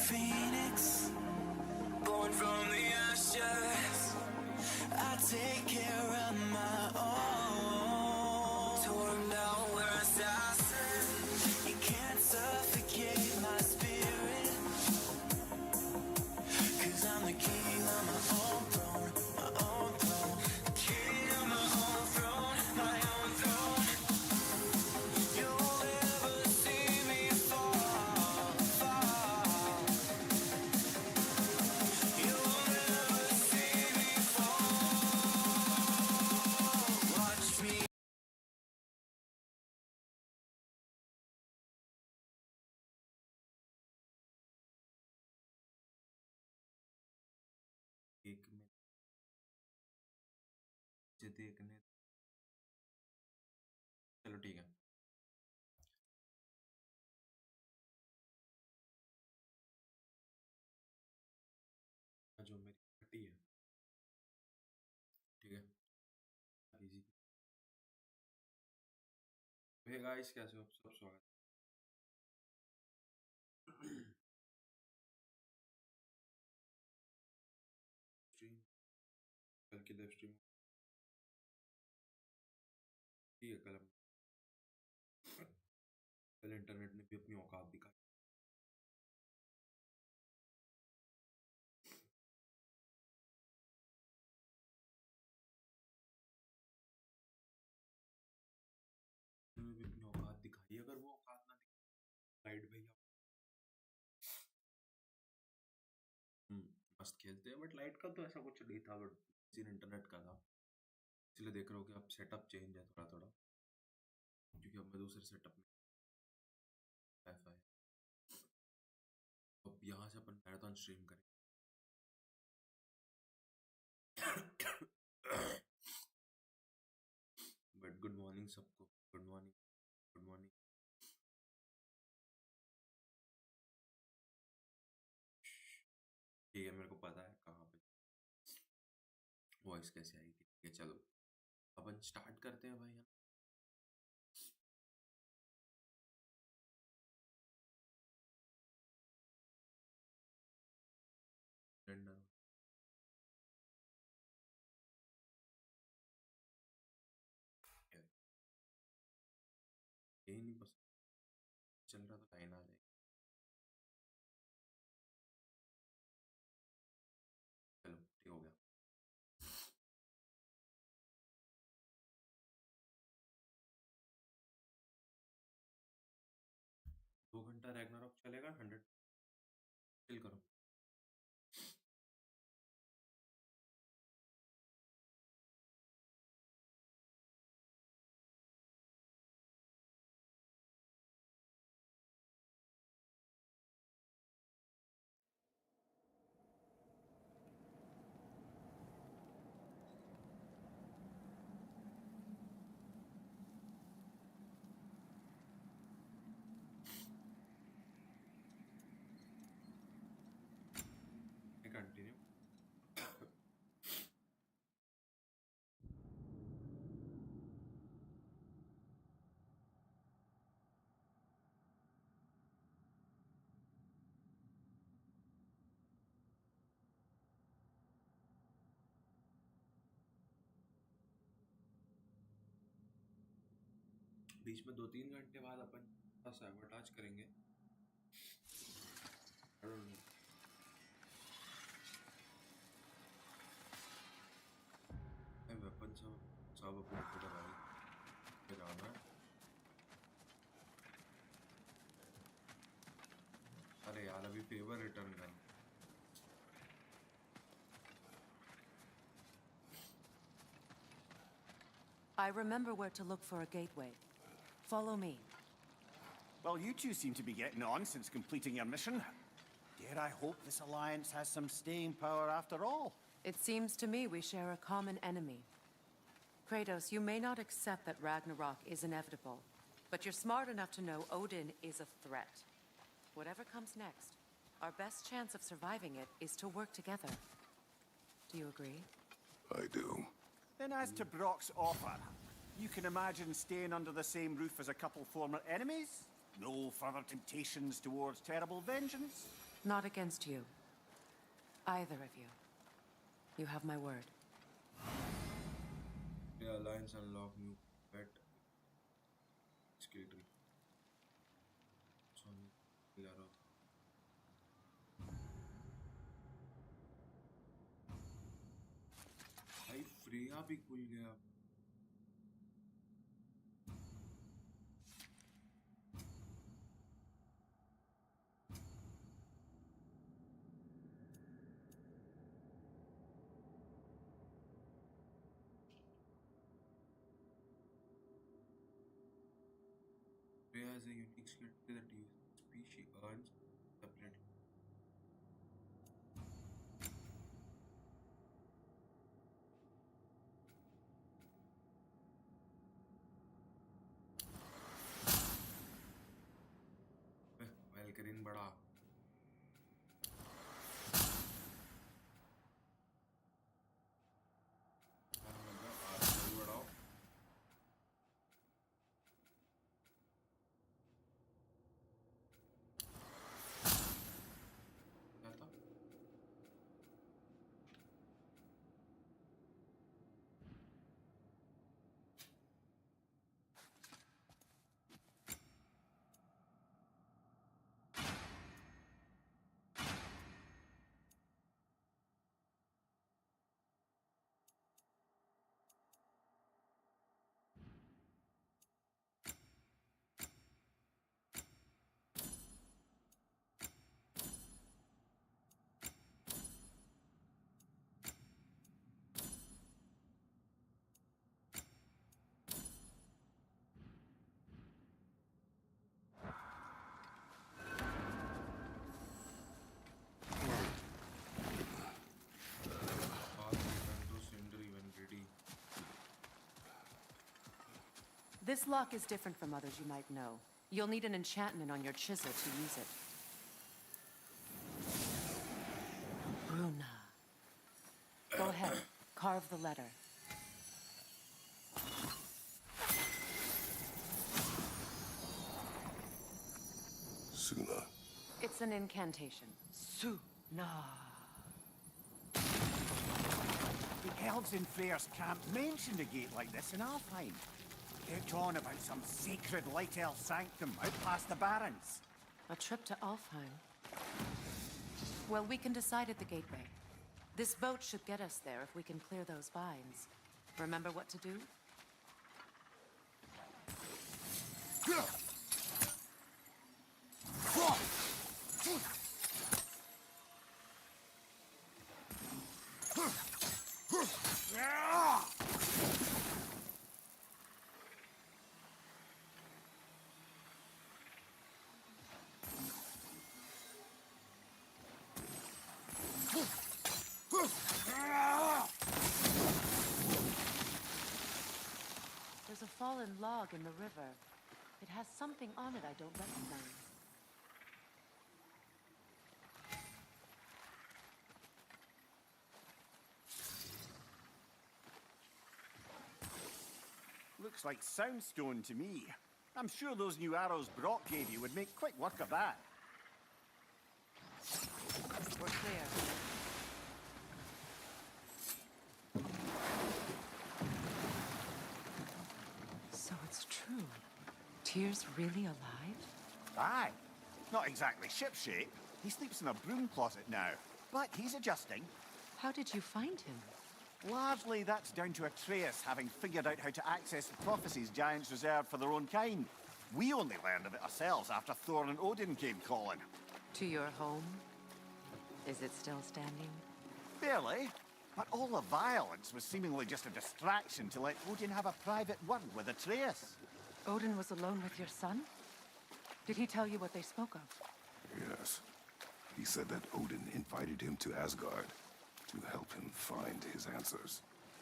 phoenix, born from the ashes. I take care of my own. Torn down where assassin, you can't suffocate my spirit. 'Cause I'm the king of my own throne, my own throne. King of my own throne, my own throne. You'll never see me fall, fall. You'll never see me fall. Watch me. एक में मुझे देखने, चलो ठीक है। जो मेरी फटी है, ठीक है। इजी। हे गाइस, कैसे हो आप सब? स्वागत स्ट्रीम, कल की लाइव स्ट्रीम, ठीक है। कल इंटरनेट ने भी अपनी औकात दिखाई। ने भी अपनी औकात दिखाई। अगर वो औकात ना दिखाई, लाइट भैया मस्त खेलते हैं, बट लाइट का तो ऐसा कुछ नहीं था, बट इंटरनेट का था। इसलिए देख रहे हो कि अब सेटअप चेंज है थोड़ा थोड़ा, क्योंकि अब मैं दूसरे सेटअप में वाईफाई, अब यहाँ से अपन मैराथन स्ट्रीम करें। बट गुड मॉर्निंग सबको, गुड मॉर्निंग, गुड मॉर्निंग। ठीक है, मेरे को पता है कहाँ पे वॉइस कैसे आएगी। ठीक है, चलो अपन स्टार्ट करते हैं भाई। कैलेंडर यही नहीं पसंद चल रहा, तो लाइन आ जाएगी। चलो ठीक हो गया। 2 घंटा रैग्नारॉक चलेगा। 100 चिल करो। कंटिन्यू। बीच में 2-3 घंटे बाद अपन सैबोटाज करेंगे। वेपन सब अपने को लगाए जाना है। अरे यार, अभी फेवर रिटर्न करना। I remember where to look for a gateway. Follow me. Well, you two seem to be getting on since completing your mission. Dare I hope this alliance has some staying power after all? It seems to me we share a common enemy. Kratos, you may not accept that Ragnarok is inevitable, but you're smart enough to know Odin is a threat. Whatever comes next, our best chance of surviving it is to work together. Do you agree? I do. Then as to Brock's offer, you can imagine staying under the same roof as a couple former enemies? No further temptations towards terrible vengeance? Not against you. Either of you. You have my word. The alliance unlock new pet skill tree. Sonic Ragnarok. भाई Freya भी खुल गया. Freya is a unique skill tree that each species earns separately. वेलकरिन बड़ा. मतलब archery बढ़ाओ. क्या था? This lock is different from others you might know. You'll need an enchantment on your chisel to use it. Bruna. Go ahead. Carve the letter. Suna. It's an incantation. Suna. The elves in Freyr's camp mentioned a gate like this in Alfheim. Kept on about some sacred light elf sanctum out past the Barrens. A trip to Alfheim. Well, we can decide at the gateway. This boat should get us there if we can clear those vines. Remember what to do? There's a fallen log in the river. It has something on it I don't recognize. Looks like soundstone to me. I'm sure those new arrows Brock gave you would make quick work of that. We're clear. So it's true. Tyr's really alive? Aye. Not exactly shipshape. He sleeps in a broom closet now. But he's adjusting. How did you find him? Largely that's down to Atreus having figured out how to access the prophecies giants reserved for their own kind. We only learned of it ourselves after Thor and Odin came calling. To your home? Is it still standing? Barely. But all the violence was seemingly just a distraction to let Odin have a private word with Atreus. Odin was alone with your son? Did he tell you what they spoke of? Yes. He said that Odin invited him to Asgard to help him find his answers.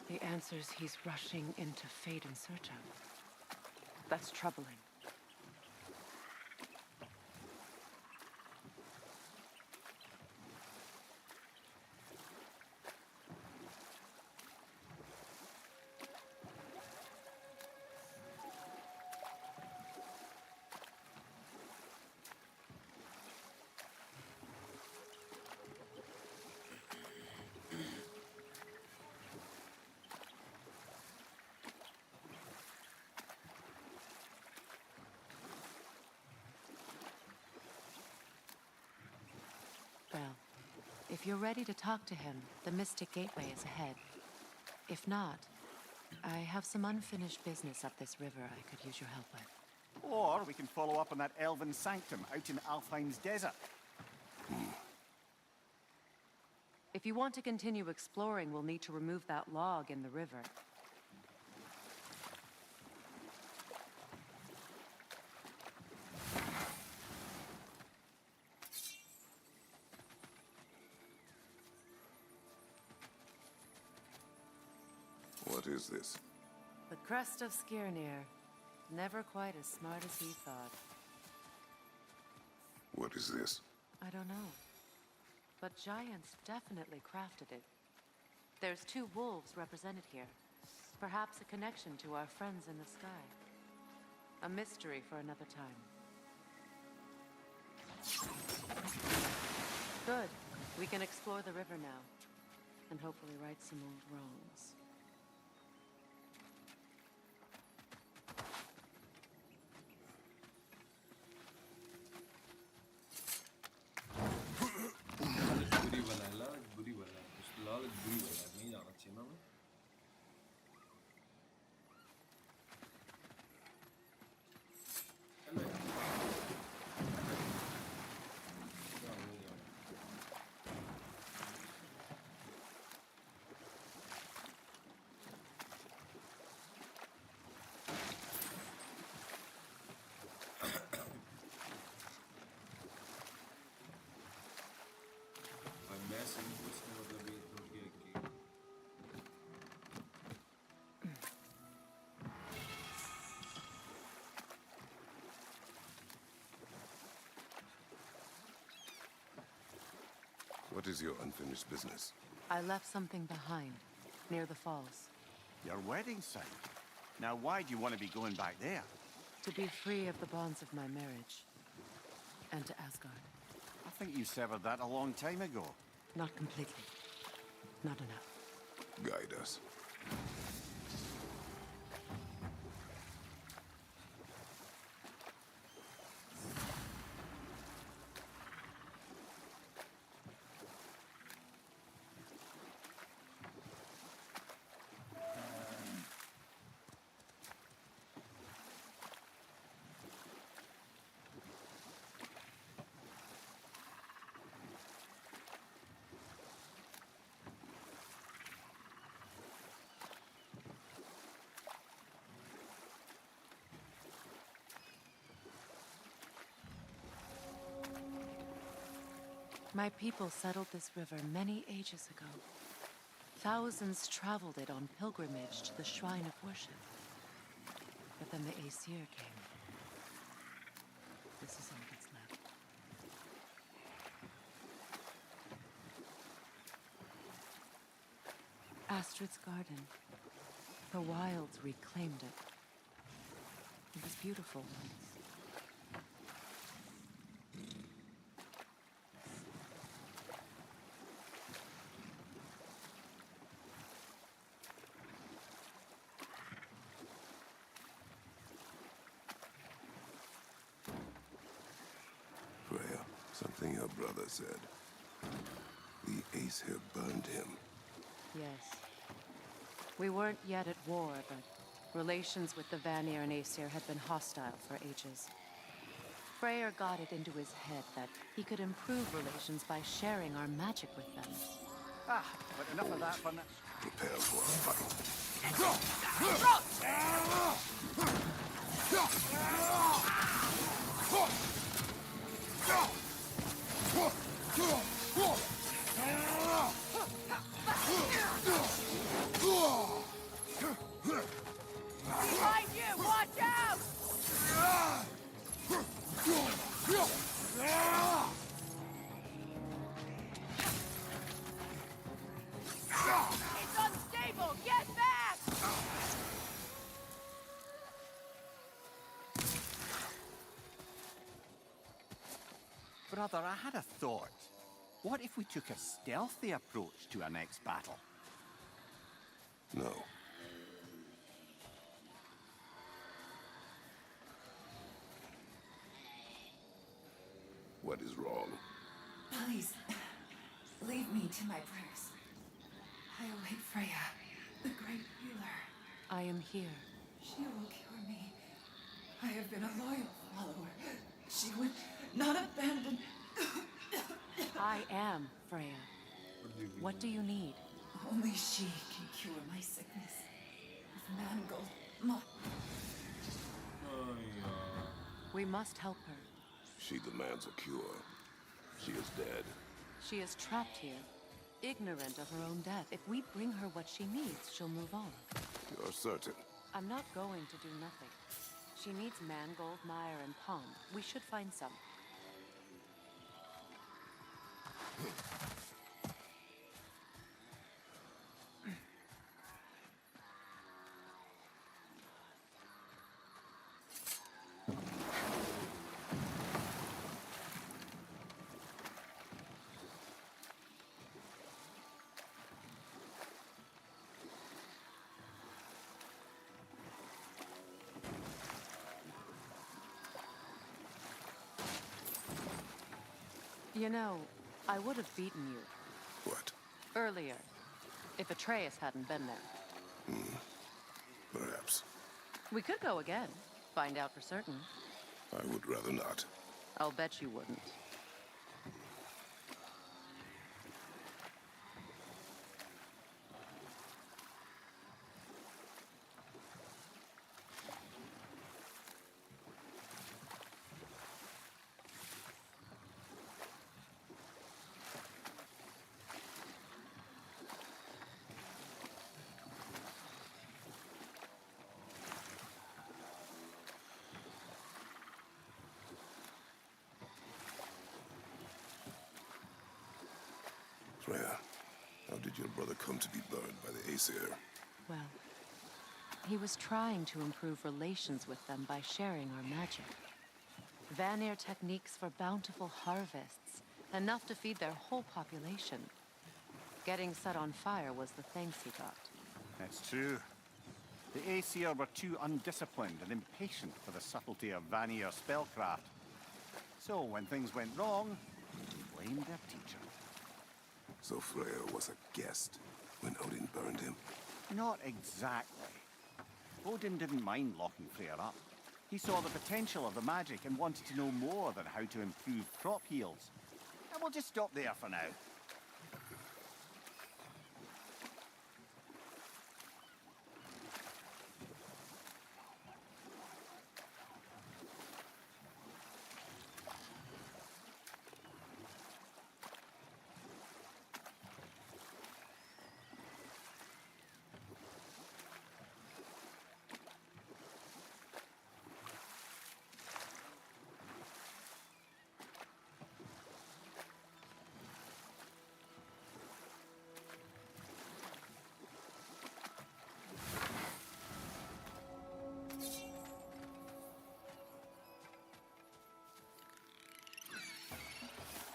The answers he's rushing into fate in search of. That's troubling. If you're ready to talk to him, the Mystic Gateway is ahead. If not, I have some unfinished business up this river I could use your help with. Or we can follow up on that elven sanctum out in Alfheim's desert. If you want to continue exploring, we'll need to remove that log in the river. What is this? The crest of Skirnir. Never quite as smart as he thought. What is this? I don't know. But giants definitely crafted it. There's 2 wolves represented here. Perhaps a connection to our friends in the sky. A mystery for another time. Good. We can explore the river now. And hopefully right some old wrongs. बुरी वाला उस लाल बुरी वाला नहीं जाना चाहिए ना मैं What is your unfinished business? I left something behind, near the falls. Your wedding site. Now why do you want to be going back there? To be free of the bonds of my marriage. And to Asgard. I think you severed that a long time ago. Not completely. Not enough. Guide us. My people settled this river many ages ago. Thousands traveled it on pilgrimage to the shrine of worship. But then the Aesir came. This is all that's left. Astrid's garden. The wilds reclaimed it. It was beautiful once. Freya, something your brother said. The Aesir burned him. Yes. We weren't yet at war, but relations with the Vanir and Aesir had been hostile for ages. Freyr got it into his head that he could improve relations by sharing our magic with them. Ah, but enough of that for now. Prepare for a fight. Behind you! Watch out! It's unstable! Get back! Brother, I had a thought. What if we took a stealthy approach to our next battle? No. What is wrong? Please, Leave me to my prayers. I await Freya, the great healer. I am here. She will cure me. I have been a loyal follower. She would not abandon. I am Freya. What do you need? Only she can cure my sickness. If Mangold, my... We must help her. She demands a cure. She is dead. She is trapped here, ignorant of her own death. If we bring her what she needs, she'll move on. You're certain? I'm not going to do nothing. She needs mangold, mire, and pond. We should find some. You know, I would have beaten you What? earlier, if Atreus hadn't been there. Perhaps. We could go again, find out for certain. I would rather not. I'll bet you wouldn't. Freya, how did your brother come to be burned by the Aesir? Well, he was trying to improve relations with them by sharing our magic. Vanir techniques for bountiful harvests, enough to feed their whole population. Getting set on fire was the thanks he got. That's true. The Aesir were too undisciplined and impatient for the subtlety of Vanir spellcraft. So when things went wrong, they blamed their teacher. So Freya was a guest when Odin burned him? Not exactly. Odin didn't mind locking Freya up. He saw the potential of the magic and wanted to know more than how to improve crop yields. And we'll just stop there for now.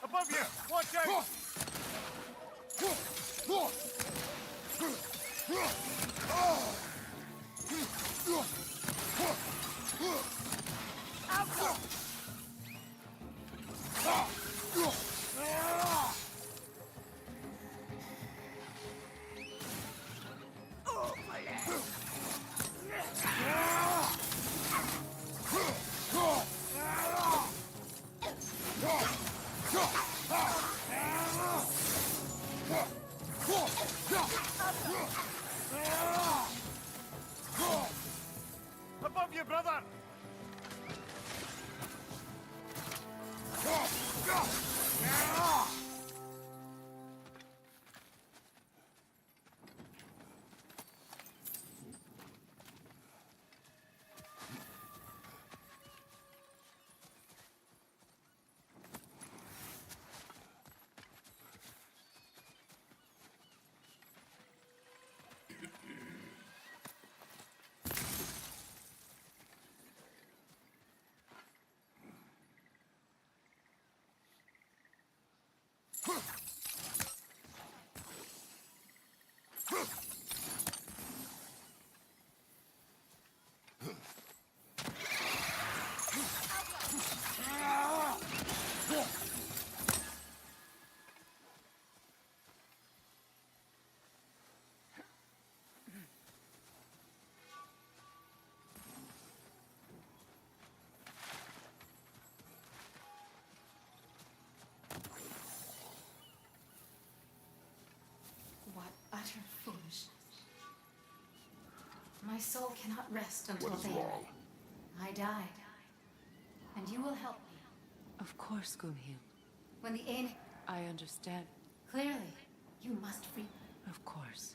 Above you! Watch out! Above you, brother! My soul cannot rest until What is they... wrong? I died. And you will help me. Of course, Gunhil. When the Ain... I understand. Clearly, you must free... Of course.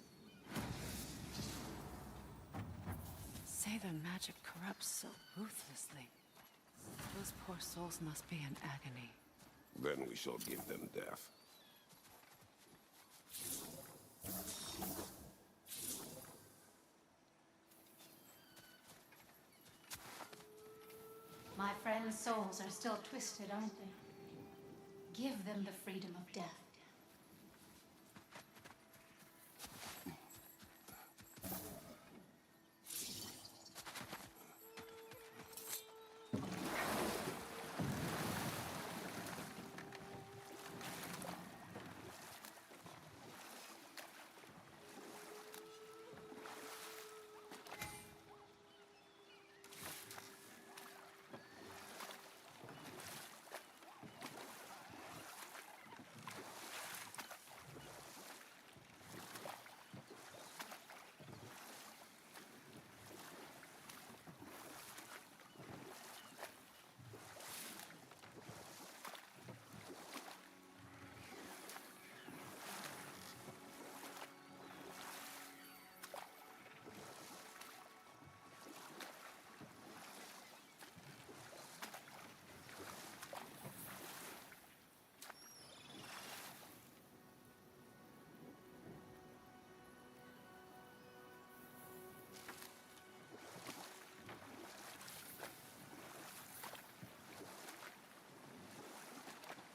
Say their magic corrupts so ruthlessly. Those poor souls must be in agony. Then we shall give them death. My friends' souls are still twisted, aren't they? Give them the freedom of death.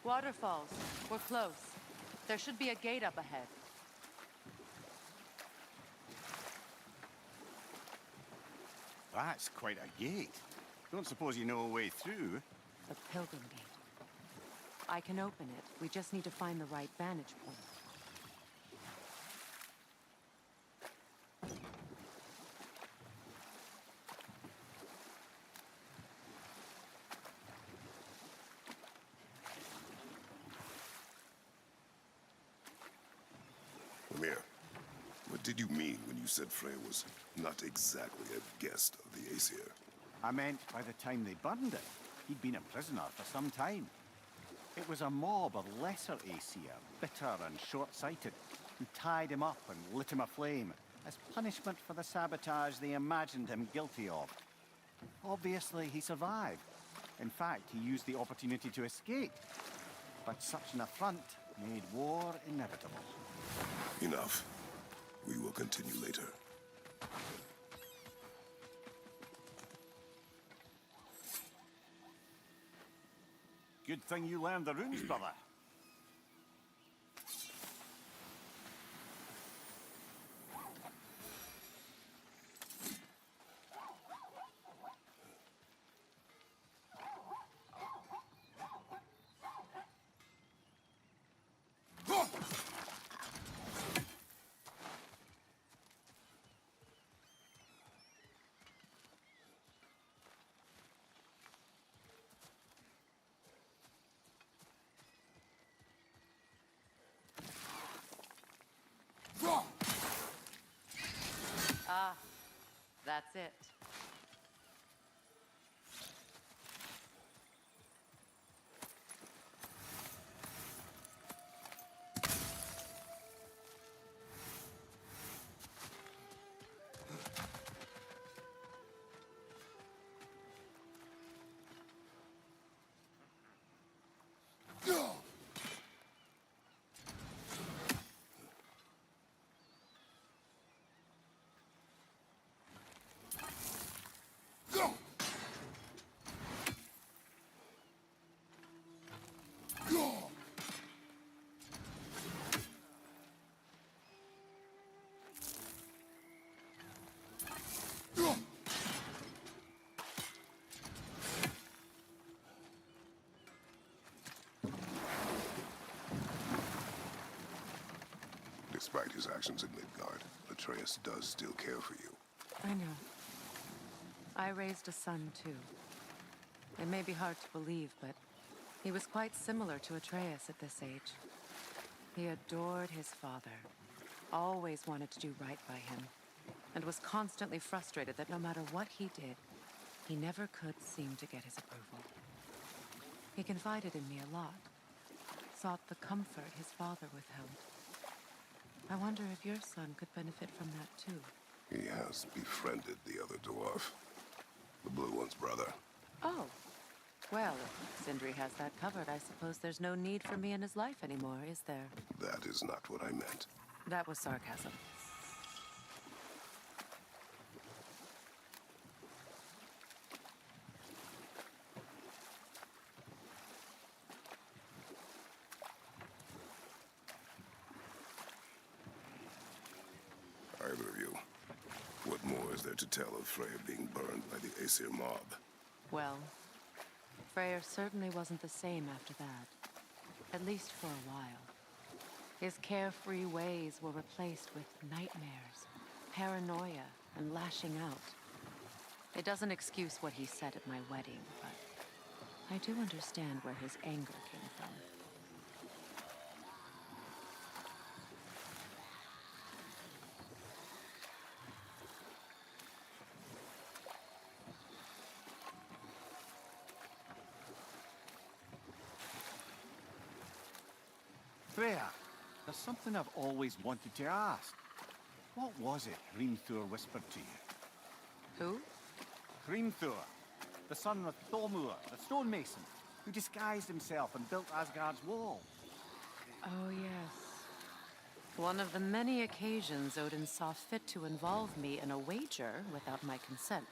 Waterfalls. We're close. There should be a gate up ahead. That's quite a gate. Don't suppose you know a way through? The Pilgrim Gate. I can open it. We just need to find the right vantage point. Amir, what did you mean when you said Frey was not exactly a guest of the Aesir? I meant by the time they burned it, he'd been a prisoner for some time. It was a mob of lesser Aesir, bitter and short-sighted, who tied him up and lit him aflame as punishment for the sabotage they imagined him guilty of. Obviously, he survived. In fact, he used the opportunity to escape. But such an affront made war inevitable. Enough. We will continue later. Good thing you learned the runes, brother. Ah, that's it. Despite his actions in Midgard, Atreus does still care for you. I know. I raised a son, too. It may be hard to believe, but he was quite similar to Atreus at this age. He adored his father, always wanted to do right by him, and was constantly frustrated that no matter what he did, he never could seem to get his approval. He confided in me a lot, sought the comfort his father withheld. I wonder if your son could benefit from that too. He has befriended the other dwarf. The blue one's brother. Oh. Well, if Sindri has that covered, I suppose there's no need for me in his life anymore, is there? That is not what I meant. That was sarcasm. Either of you. What more is there to tell of Freya being burned by the Aesir mob? Well, Freyr certainly wasn't the same after that. At least for a while. His carefree ways were replaced with nightmares, paranoia, and lashing out. It doesn't excuse what he said at my wedding, but I do understand where his anger came from. Freya, there's something I've always wanted to ask. What was it Hrimthur whispered to you? Who? Hrimthur, the son of Thormur, the stonemason, who disguised himself and built Asgard's wall. Oh, yes. One of the many occasions Odin saw fit to involve me in a wager without my consent.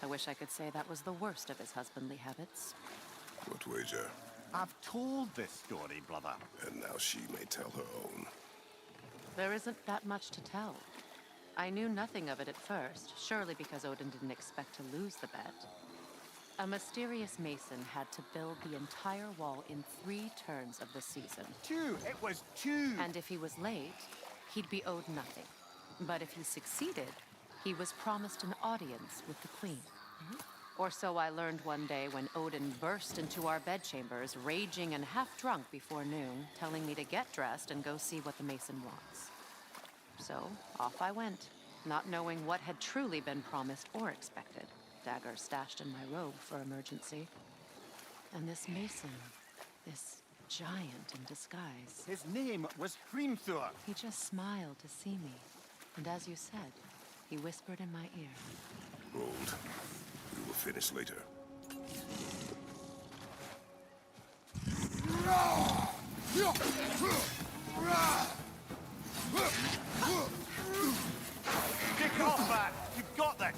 I wish I could say that was the worst of his husbandly habits. What wager? I've told this story, brother. And now she may tell her own. There isn't that much to tell. I knew nothing of it at first, surely because Odin didn't expect to lose the bet. A mysterious mason had to build the entire wall in 3 turns of the season. 2! It was 2! And if he was late, he'd be owed nothing. But if he succeeded, he was promised an audience with the queen. Or so I learned one day when Odin burst into our bedchambers, raging and half-drunk before noon, telling me to get dressed and go see what the mason wants. So, off I went, not knowing what had truly been promised or expected. Dagger stashed in my robe for emergency. And this mason, this giant in disguise, His name was Hrimthur. he just smiled to see me. And as you said, he whispered in my ear. Hold. We will finish later. Kick off, man! You've got this!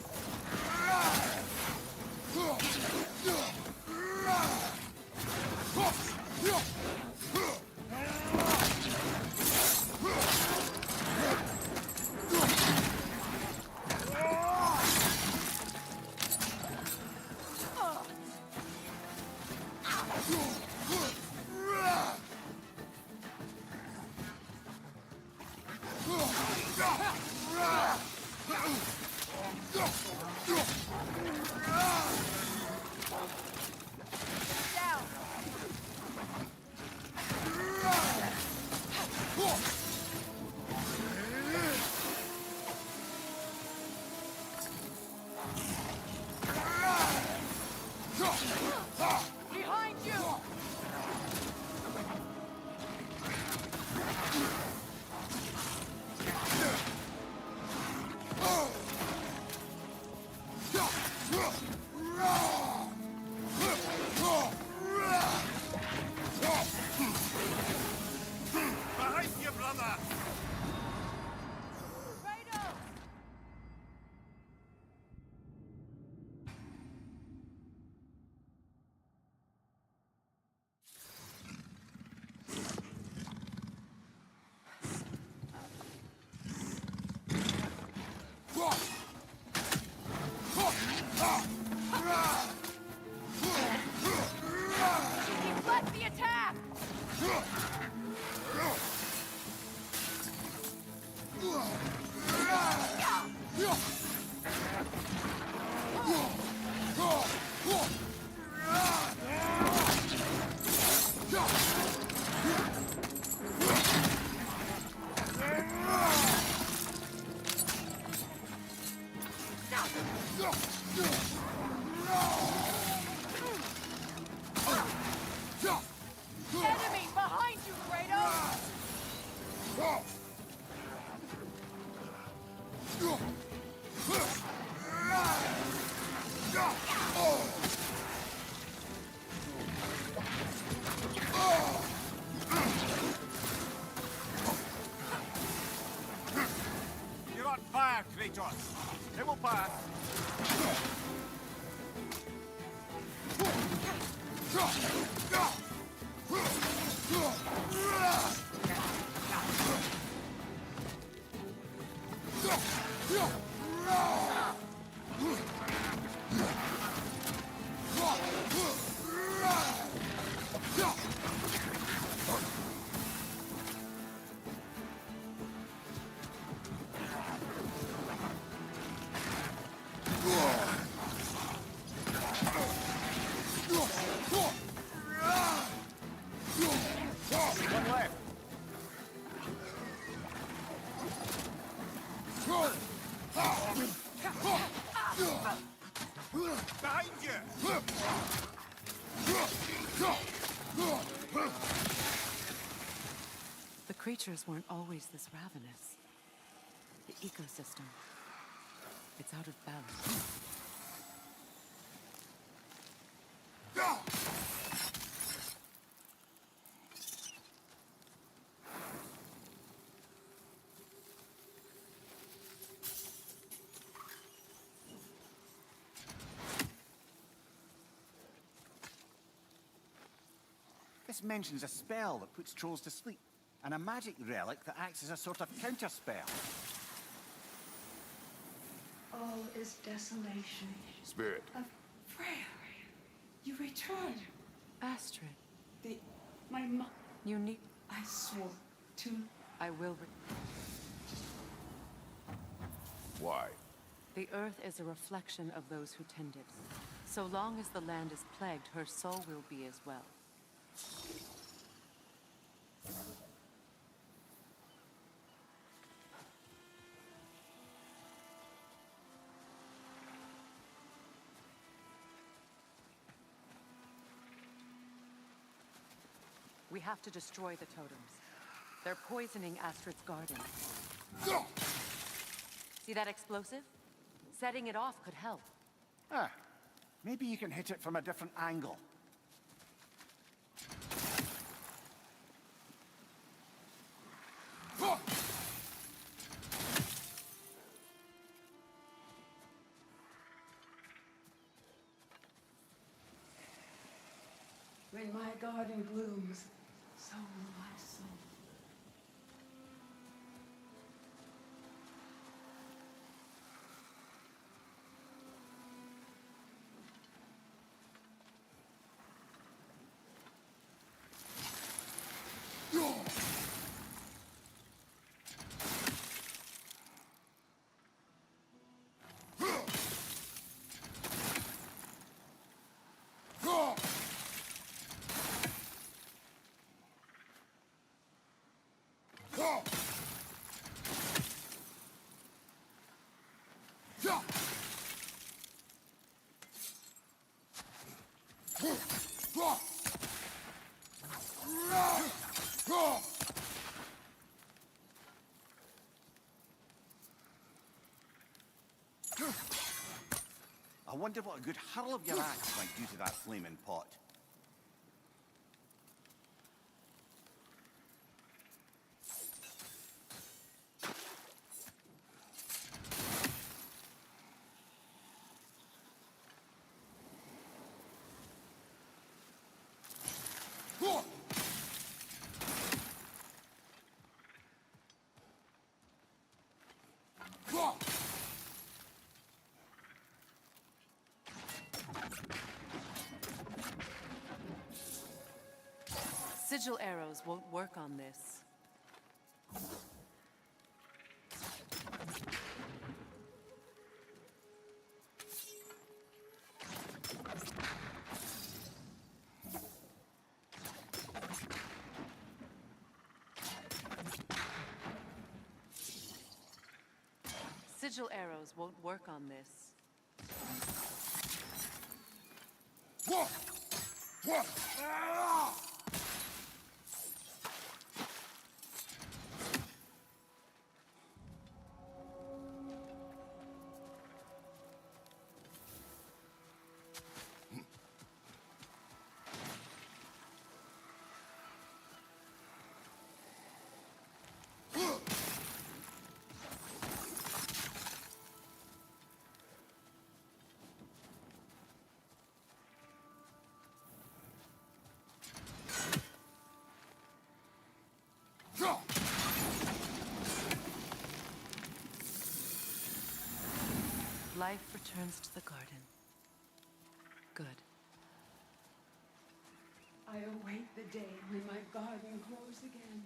Down! Behind you! Behind you, brother! Kratos! Deflect the attack! to us. It will pass. One left. Behind you! The creatures weren't always this ravenous. The ecosystem, it's out of balance. This mentions a spell that puts trolls to sleep, and a magic relic that acts as a sort of counter-spell. All is desolation. Spirit, Of Freya, you returned. Astrid, My mom. you need... I swore to. I will... why? The earth is a reflection of those who tend it. So long as the land is plagued, her soul will be as well. We have to destroy the totems. They're poisoning Astrid's garden. See that explosive? Setting it off could help. Ah, maybe you can hit it from a different angle. When my garden blooms, so will my soul. I wonder what a good hurl of your axe might do to that flaming pot. Sigil arrows won't work on this. Sigil arrows won't work on this. life returns to the garden. Good. I await the day when my garden grows again.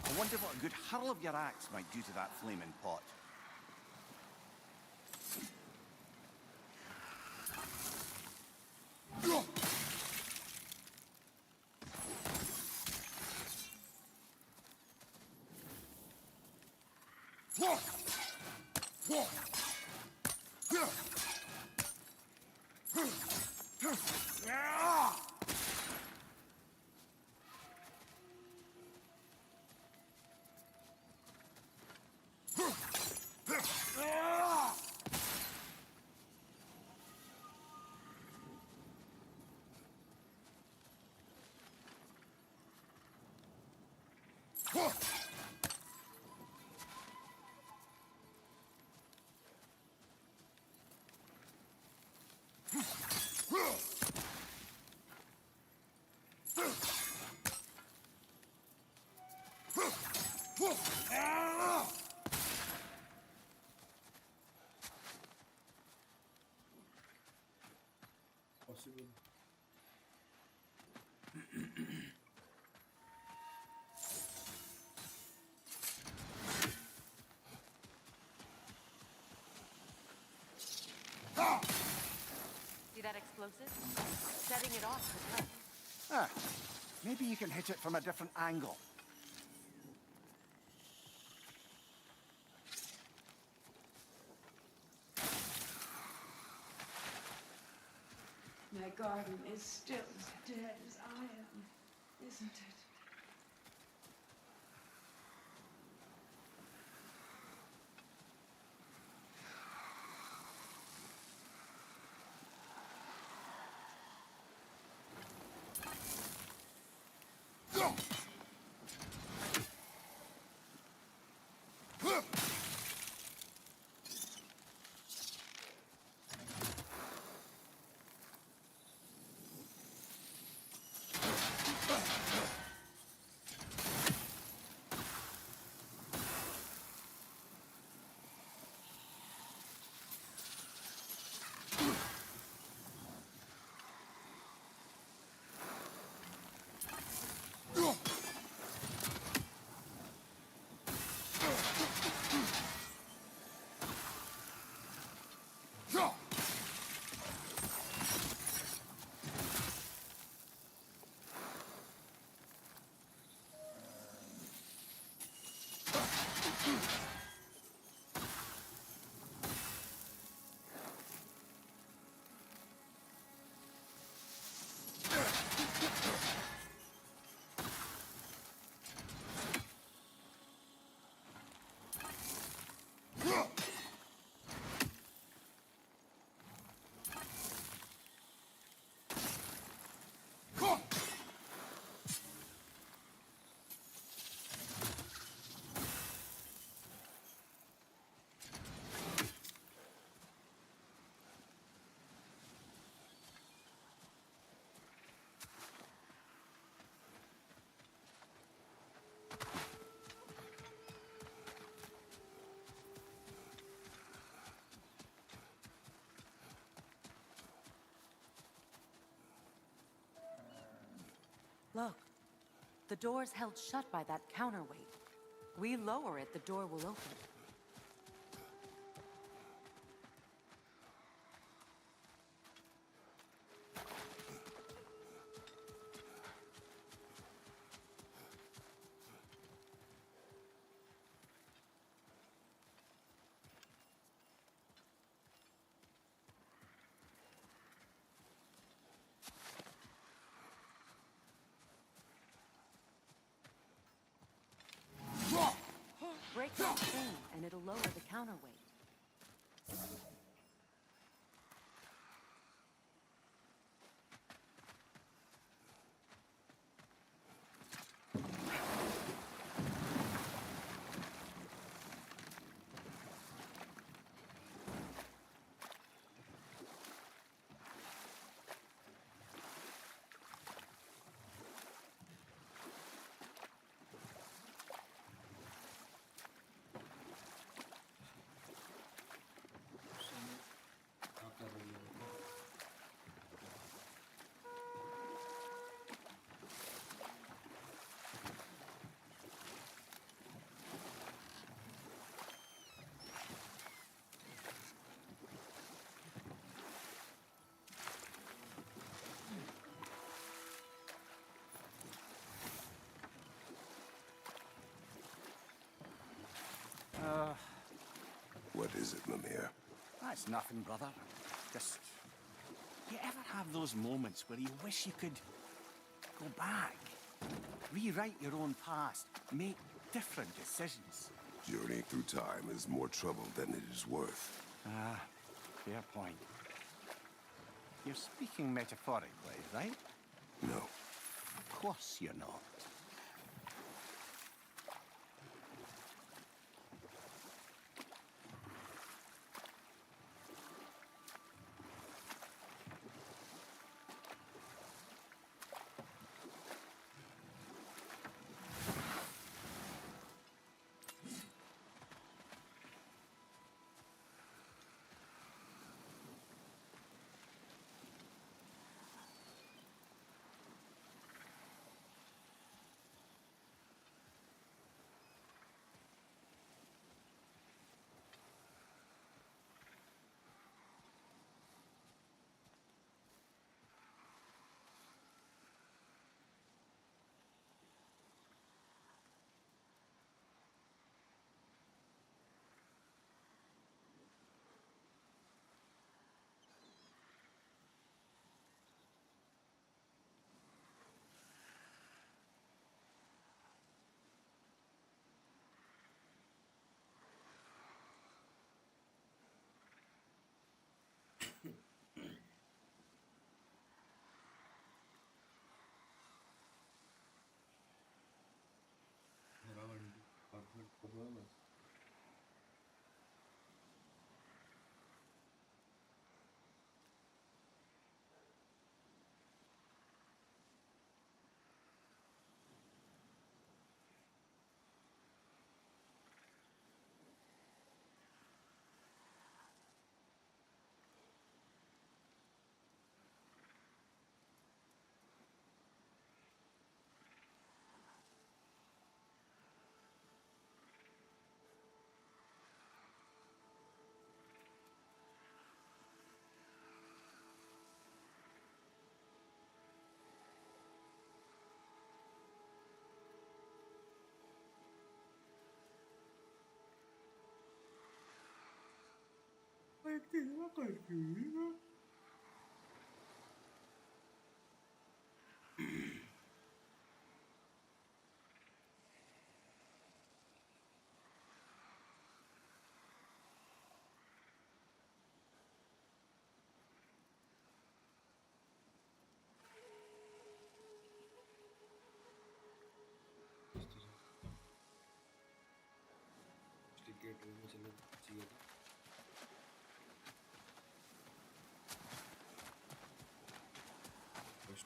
I wonder what a good hurl of your axe might do to that flaming pot. Possible. See that explosive? Setting it off could help. Ah, maybe you can hit it from a different angle. My garden is still as dead as I am, isn't it? The door's held shut by that counterweight. We lower it, the door will open. Break that chain, and it'll lower the counterweight. क्या कर रही है वो? What is it, Mimir? That's nothing, brother. Just... You ever have those moments where you wish you could go back? Rewrite your own past, make different decisions? Journeying through time is more trouble than it is worth. Ah, fair point. You're speaking metaphorically, right? No. Of course you're not. मेरा वंडी बागठोड को दो है बस. एक दिन करती है. Gate में चले चाहिए था.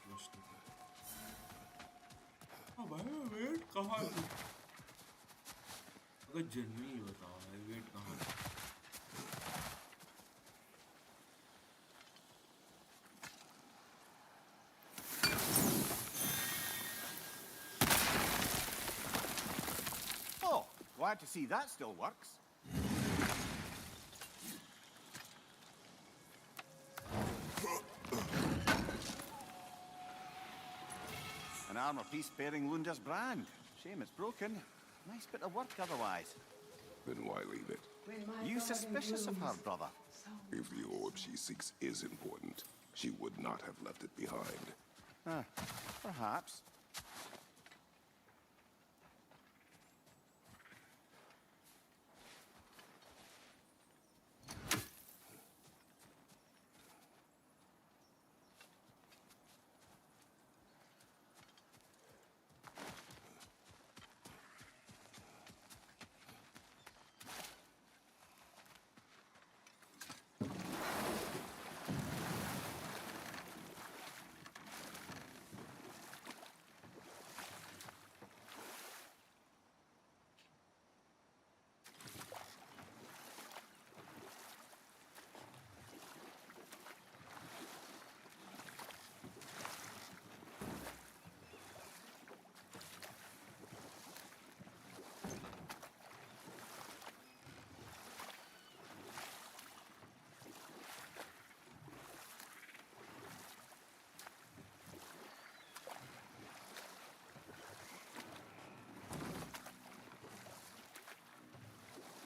फर्स्ट हाँ भाई वेट कहाँ है? अगर जनरली बताओ भाई वेट कहाँ है? glad to see that still works. An armor-piece bearing Lunda's brand. Shame it's broken. Nice bit of work otherwise. Then why leave it? You suspicious of her, brother? If the orb she seeks is important, she would not have left it behind. Perhaps.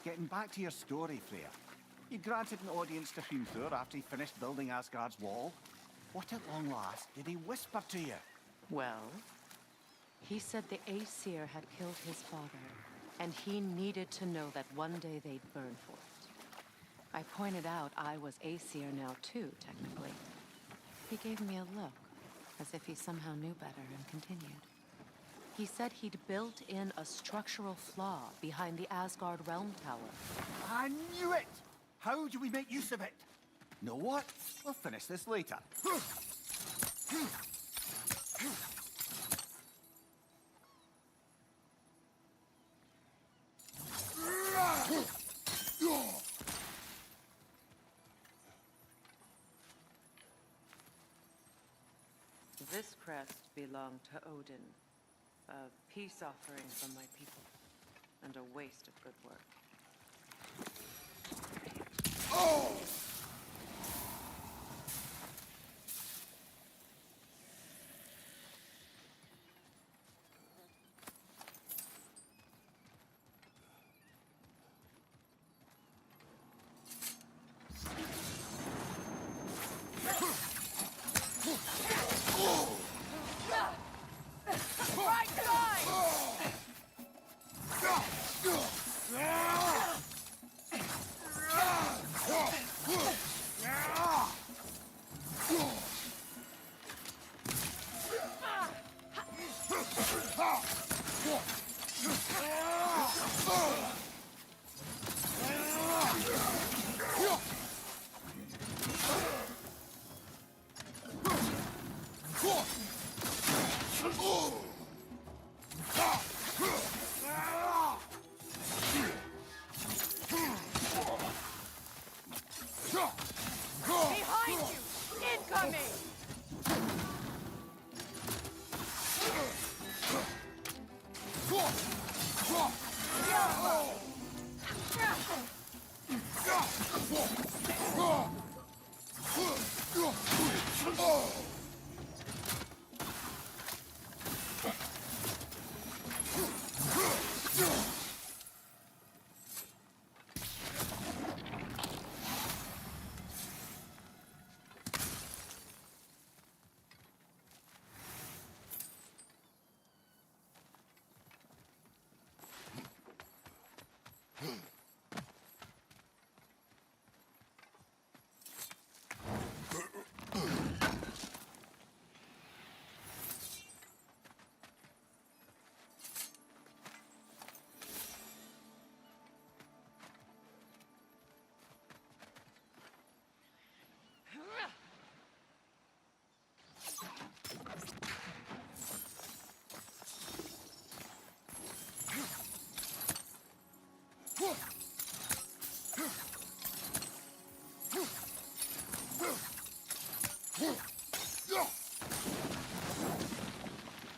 Getting back to your story, Freya. You granted an audience to Untill after he finished building Asgard's wall. What at long last did he whisper to you? Well, he said the Aesir had killed his father, and he needed to know that one day they'd burn for it. I pointed out I was Aesir now too, technically. He gave me a look, as if he somehow knew better, and continued. He said he'd built in a structural flaw behind the Asgard Realm Tower. I knew it! How do we make use of it? Know what? We'll finish this later. This crest belonged to Odin. A peace offering from my people, and a waste of good work. Right side! Behind you! Incoming!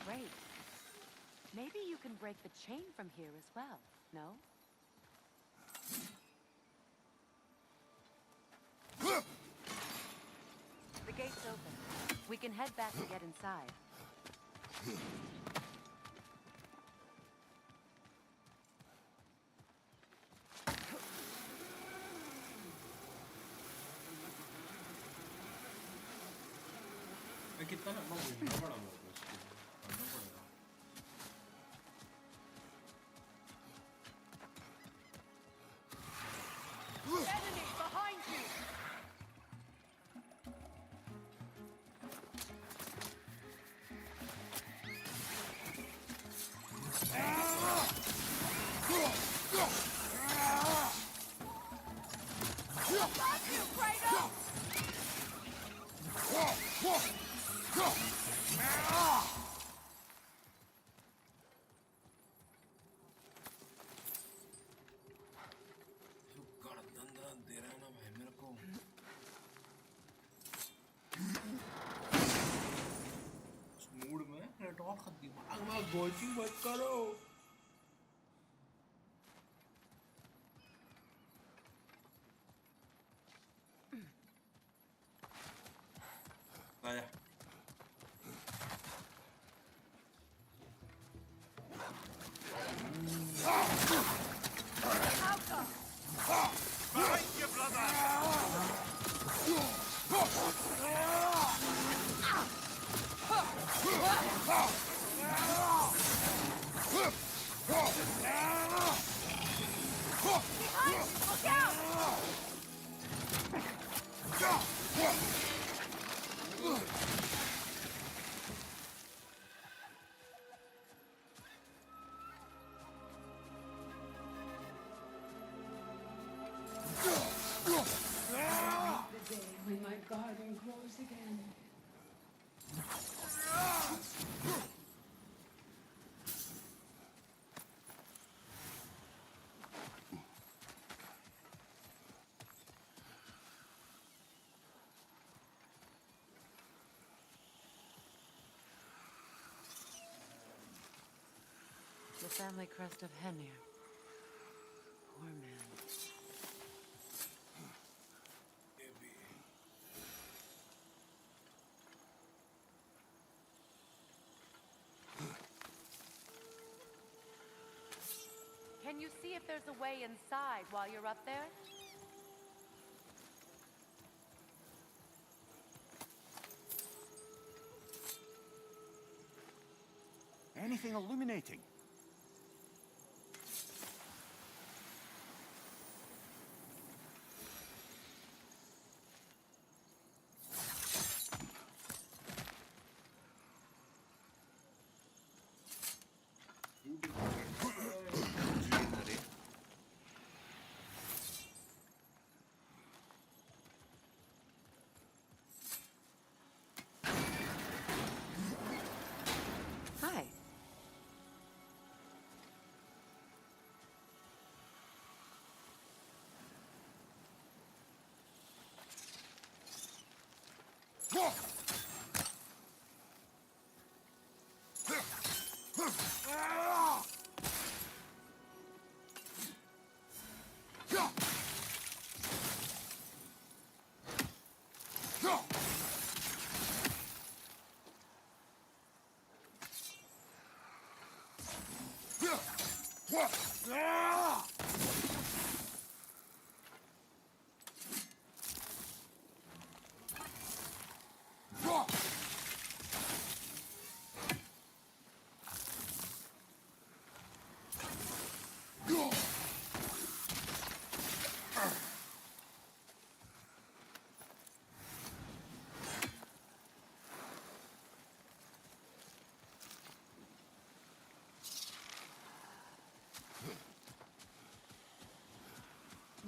Great. Maybe you can break the chain from here as well, no? can head back and get inside. मैं कितना लंबा घूमना पड़ा मेरे को इसके लिए, करना पड़ेगा। Enemy behind you! Got you, Kratos! जो गर्दन दर्द दे रहा है ना भाई मेरे को। उस मूड में रेटॉर्ट का दिमाग में गोचिंग मत करो। आजा। Look out! The day when my garden grows again. The family crest of Henir. Poor man. Can you see if there's a way inside while you're up there? Anything illuminating? Hi.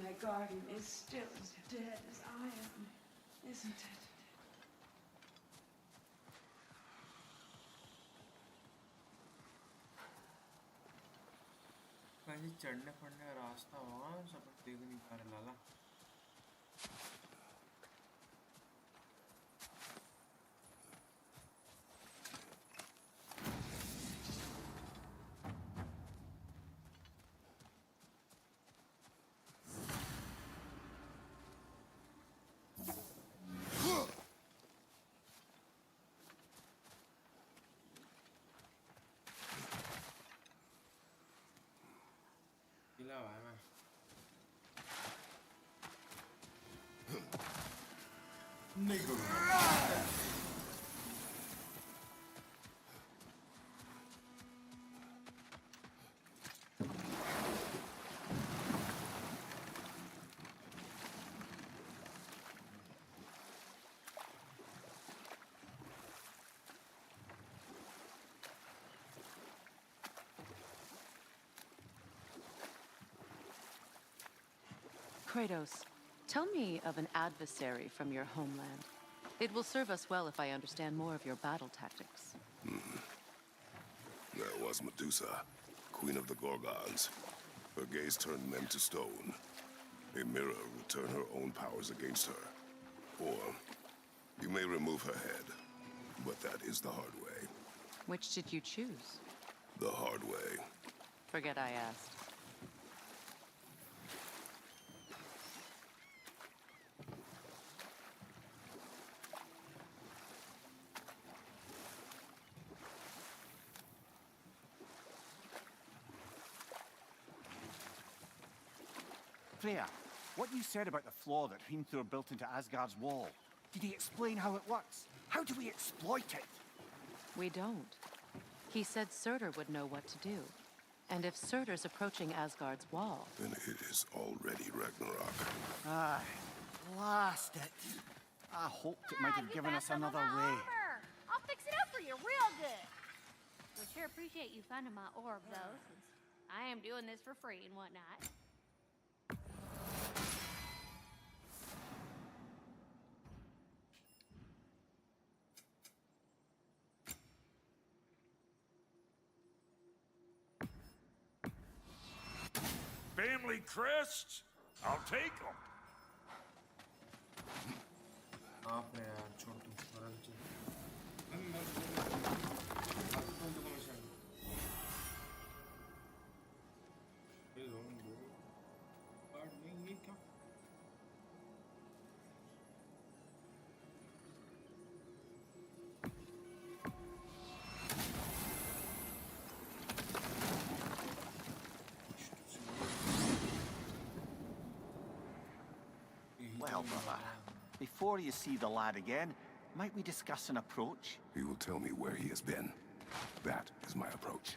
My garden is still as dead as I am, isn't it? कहीं चढ़ने पड़ने का रास्ता होगा सब देख नहीं पा रहे लाला। नहीं करूँगा। Kratos, tell me of an adversary from your homeland. It will serve us well if I understand more of your battle tactics. There was Medusa, queen of the Gorgons. Her gaze turned men to stone. A mirror would turn her own powers against her. Or you may remove her head, but that is the hard way. Which did you choose? The hard way. Forget I asked. Freya, what you said about the flaw that Hrimthur built into Asgard's wall, did he explain how it works? How do we exploit it? We don't. He said Surtur would know what to do. And if Surtur's approaching Asgard's wall... Then it is already Ragnarok. Aye, blast it. I hoped it might have given us another way. I'll fix it up for you real good. We sure appreciate you finding my orb, though, since I am doing this for free and whatnot. Family crests? I'll take them. आपने यार छोड़ दो आराम से। ये लोग card नहीं ये क्या? Well, brother, before you see the lad again, might we discuss an approach? He will tell me where he has been. That is my approach.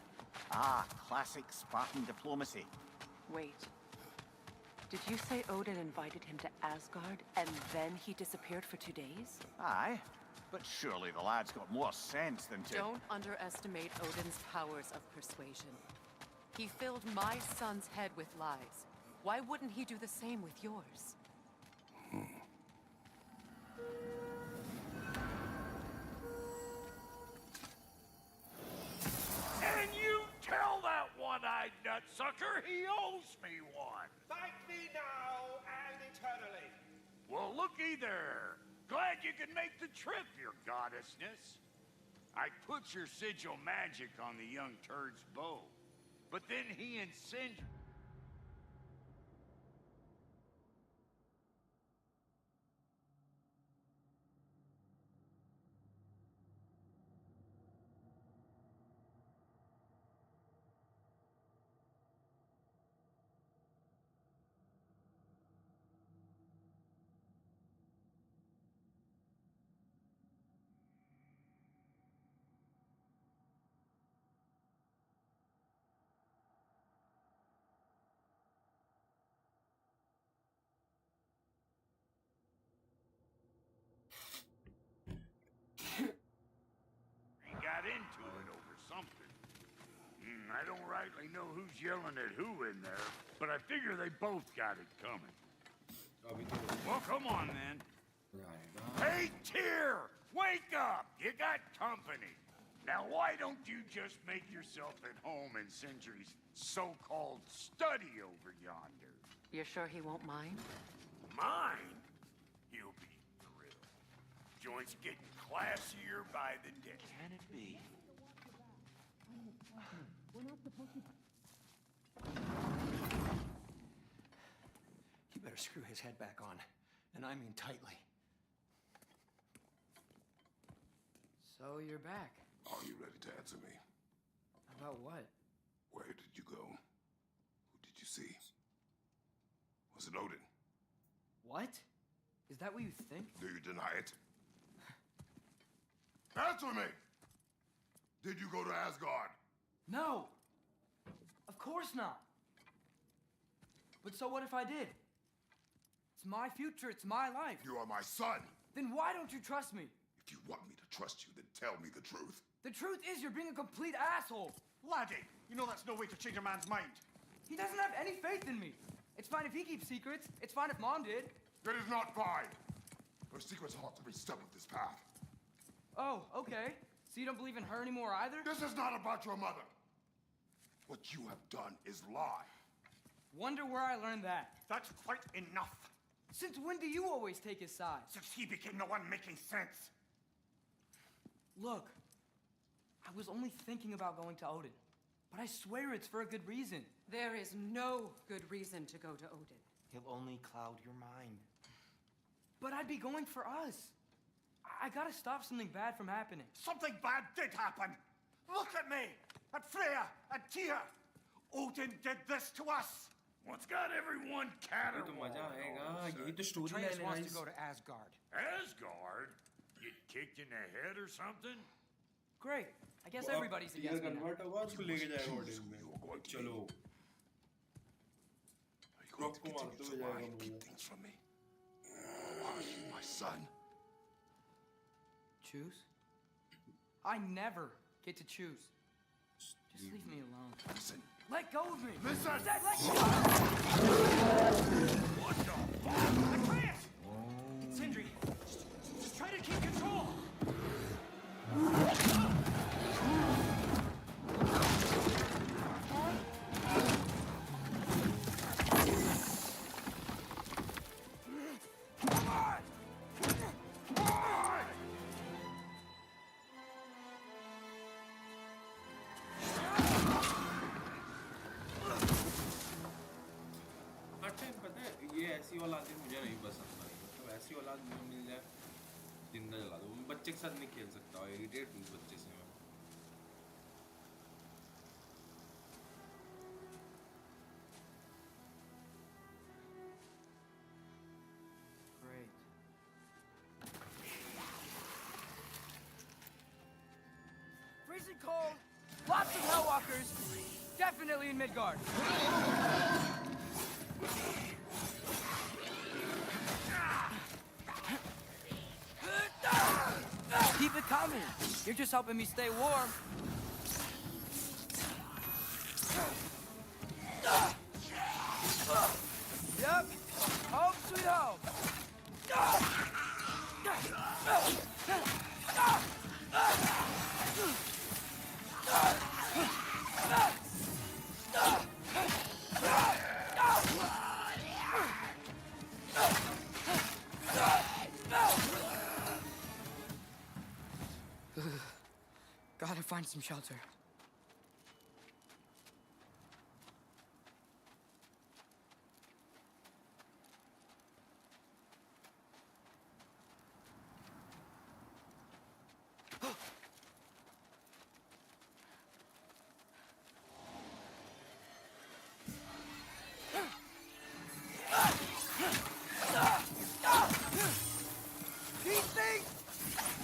Ah, classic Spartan diplomacy. Wait. Did you say Odin invited him to Asgard, and then he disappeared for 2 days? Aye, but surely the lad's got more sense than to... Don't underestimate Odin's powers of persuasion. He filled my son's head with lies. Why wouldn't he do the same with yours? And you tell that one-eyed nutsucker he owes me one. Thank me now and eternally. Well, looky there. Glad you could make the trip, your goddessness. I put your sigil magic on the young turd's bow, but then he and Sindri... got into it over something. I don't rightly know who's yelling at who in there, but I figure they both got it coming. Well, come on then. Hey, Tyr! Wake up! You got company. Now, why don't you just make yourself at home in Sindri's so-called study over yonder? You're sure he won't mind? Mine? He'll be thrilled. Joint's getting classier by the day. Can it be? You better screw his head back on, and I mean tightly. So you're back. Are you ready to answer me? About what? Where did you go? Who did you see? Was it Odin? What? Is that what you think? Do you deny it? Answer me! Did you go to Asgard? No! Of course not! But so what if I did? It's my future, it's my life. You are my son! Then why don't you trust me? If you want me to trust you, then tell me the truth. The truth is you're being a complete asshole. Laddie, you know that's no way to change a man's mind. He doesn't have any faith in me. It's fine if he keeps secrets. It's fine if Mom did. That is not fine. Her secrets ought to be stuck with this path. Oh, okay. So you don't believe in her anymore either? This is not about your mother. What you have done is lie. Wonder where I learned that. That's quite enough. Since when do you always take his side? Since he became the one making sense. Look, I was only thinking about going to Odin. But I swear it's for a good reason. There is no good reason to go to Odin. He'll only cloud your mind. But I'd be going for us. I gotta stop something bad from happening. Something bad did happen. Look at me, at Freya, at Tyr. Odin did this to us. What's got everyone ये तो caterwauling मजा all आएगा of a यही sudden? तो story Atreus है wants to go to Asgard. Asgard? Get kicked in the head or something? Great. I guess everybody's against me now. Convert होगा उसको लेके जाएगा ओडिन में चलो Are you going to continue to lie and keep things from me? Or are you my son? Choose? I never get to choose. Just leave me alone. Listen. Let go of me! Listen! I said let go! What the fuck? Atreus! It's Sindri. Just try to keep control. Her time पता है ये ऐसी औलाद मुझे नहीं पसंद भाई मतलब ऐसी औलाद मुझे मिल जाए जिंदा जला दो मैं बच्चे के साथ नहीं खेल सकता इरिटेट हूँ बच्चे से मैं Great. Freezing cold, lots of Hellwalkers, definitely in Midgard. Keep it coming. You're just helping me stay warm. Yep. Home sweet home. Gotta find some shelter. These things!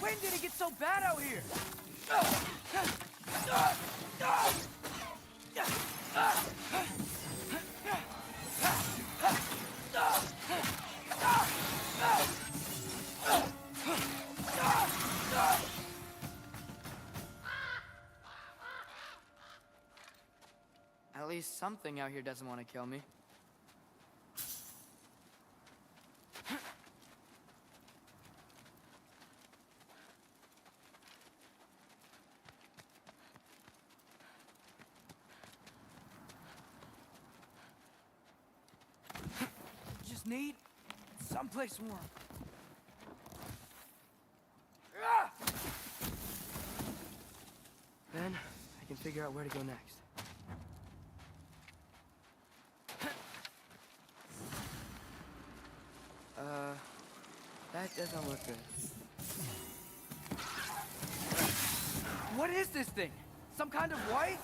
When did it get so bad out here? At least something out here doesn't want to kill me. Just need someplace warm. Then I can figure out where to go next. That doesn't look good. What is this thing? Some kind of white?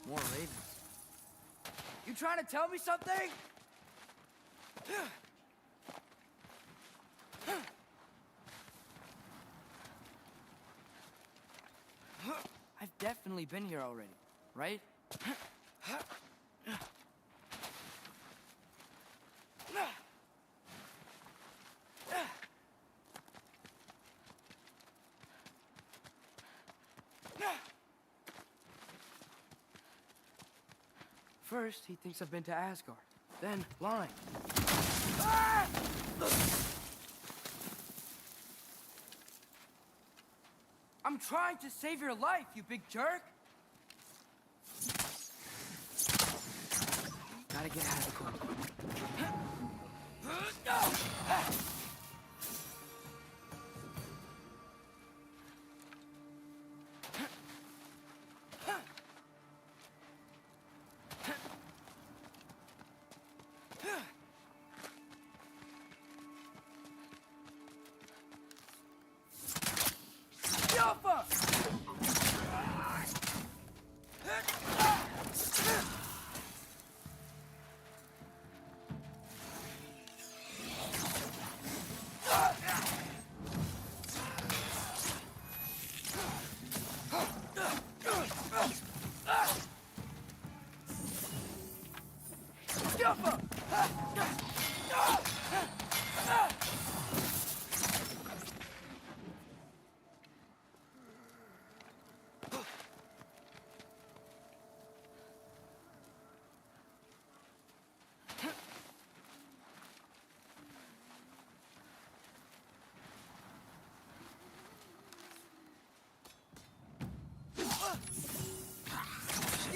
More ravens. You trying to tell me something? I've definitely been here already, right? First, he thinks I've been to Asgard. Then, lying. I'm trying to save your life, you big jerk! Gotta get out of the court.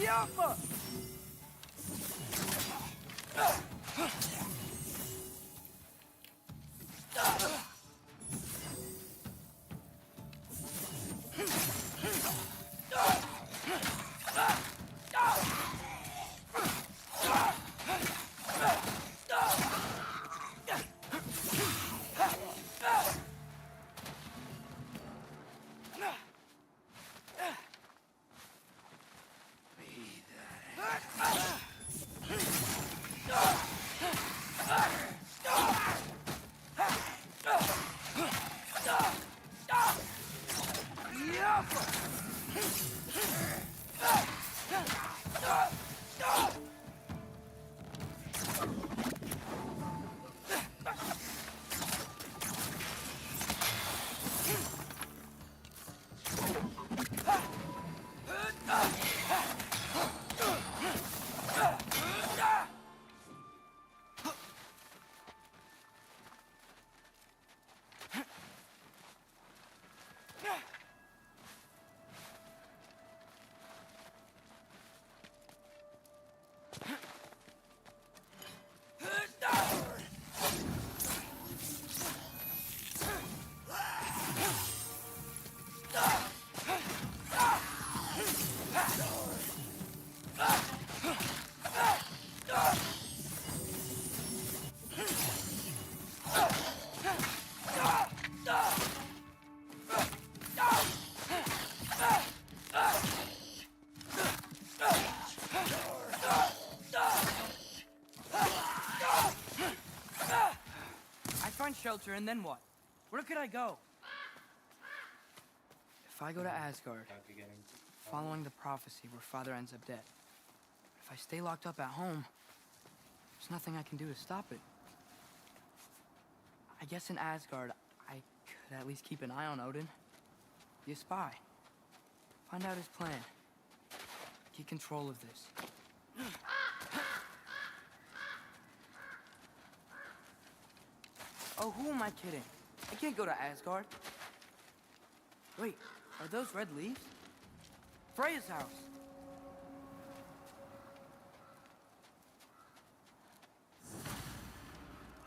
Yaffa! Shelter, and then what? Where could I go? If I go to Asgard, following the prophecy where Father ends up dead. If I stay locked up at home, there's nothing I can do to stop it. I guess in Asgard, I could at least keep an eye on Odin. Be a spy. Find out his plan. Get control of this. Oh, who am I kidding? I can't go to Asgard. Wait, are those red leaves? Freya's house.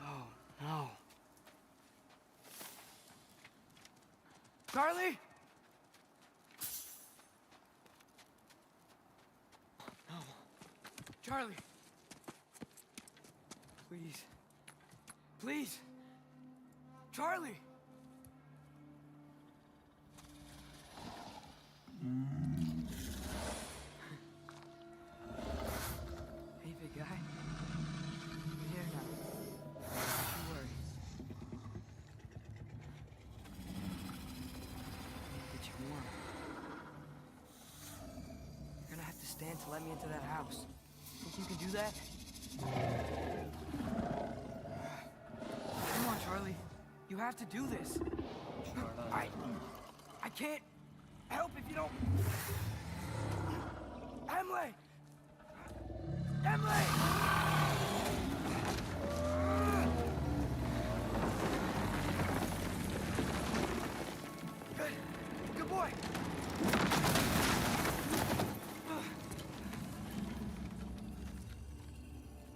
Oh, no. Charlie? No. Charlie. Please. Please. Charlie. Hey, big guy. I'm here now. Don't worry. Get you warm. You're gonna have to stand to let me into that house. Think you can do that? Come on, Charlie. You have to do this. I can't help if you don't. Emily! Emily! Good. Good boy.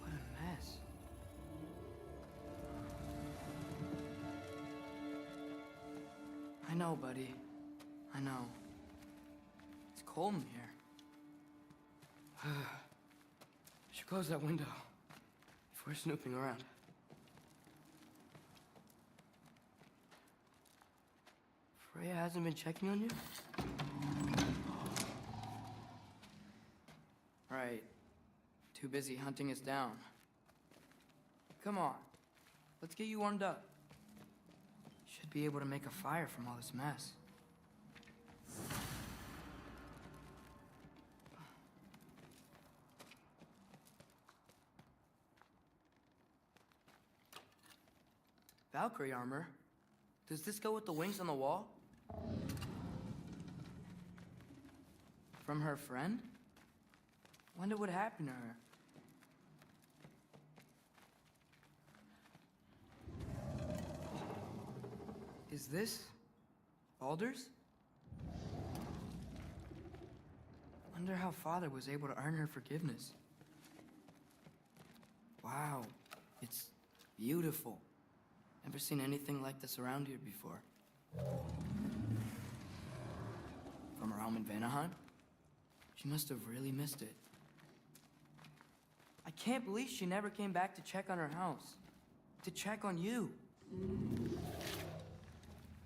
What a mess. I know, buddy. I know. It's cold in here. Should close that window before snooping around. Freya hasn't been checking on you? Right. Too busy hunting us down. Come on. Let's get you warmed up. Should be able to make a fire from all this mess. Valkyrie armor? Does this go with the wings on the wall? From her friend? Wonder what happened to her. Is this Baldur's? Wonder how Father was able to earn her forgiveness. Wow, it's beautiful. Never seen anything like this around here before. From her home in Vanaheim? She must have really missed it. I can't believe she never came back to check on her house. To check on you.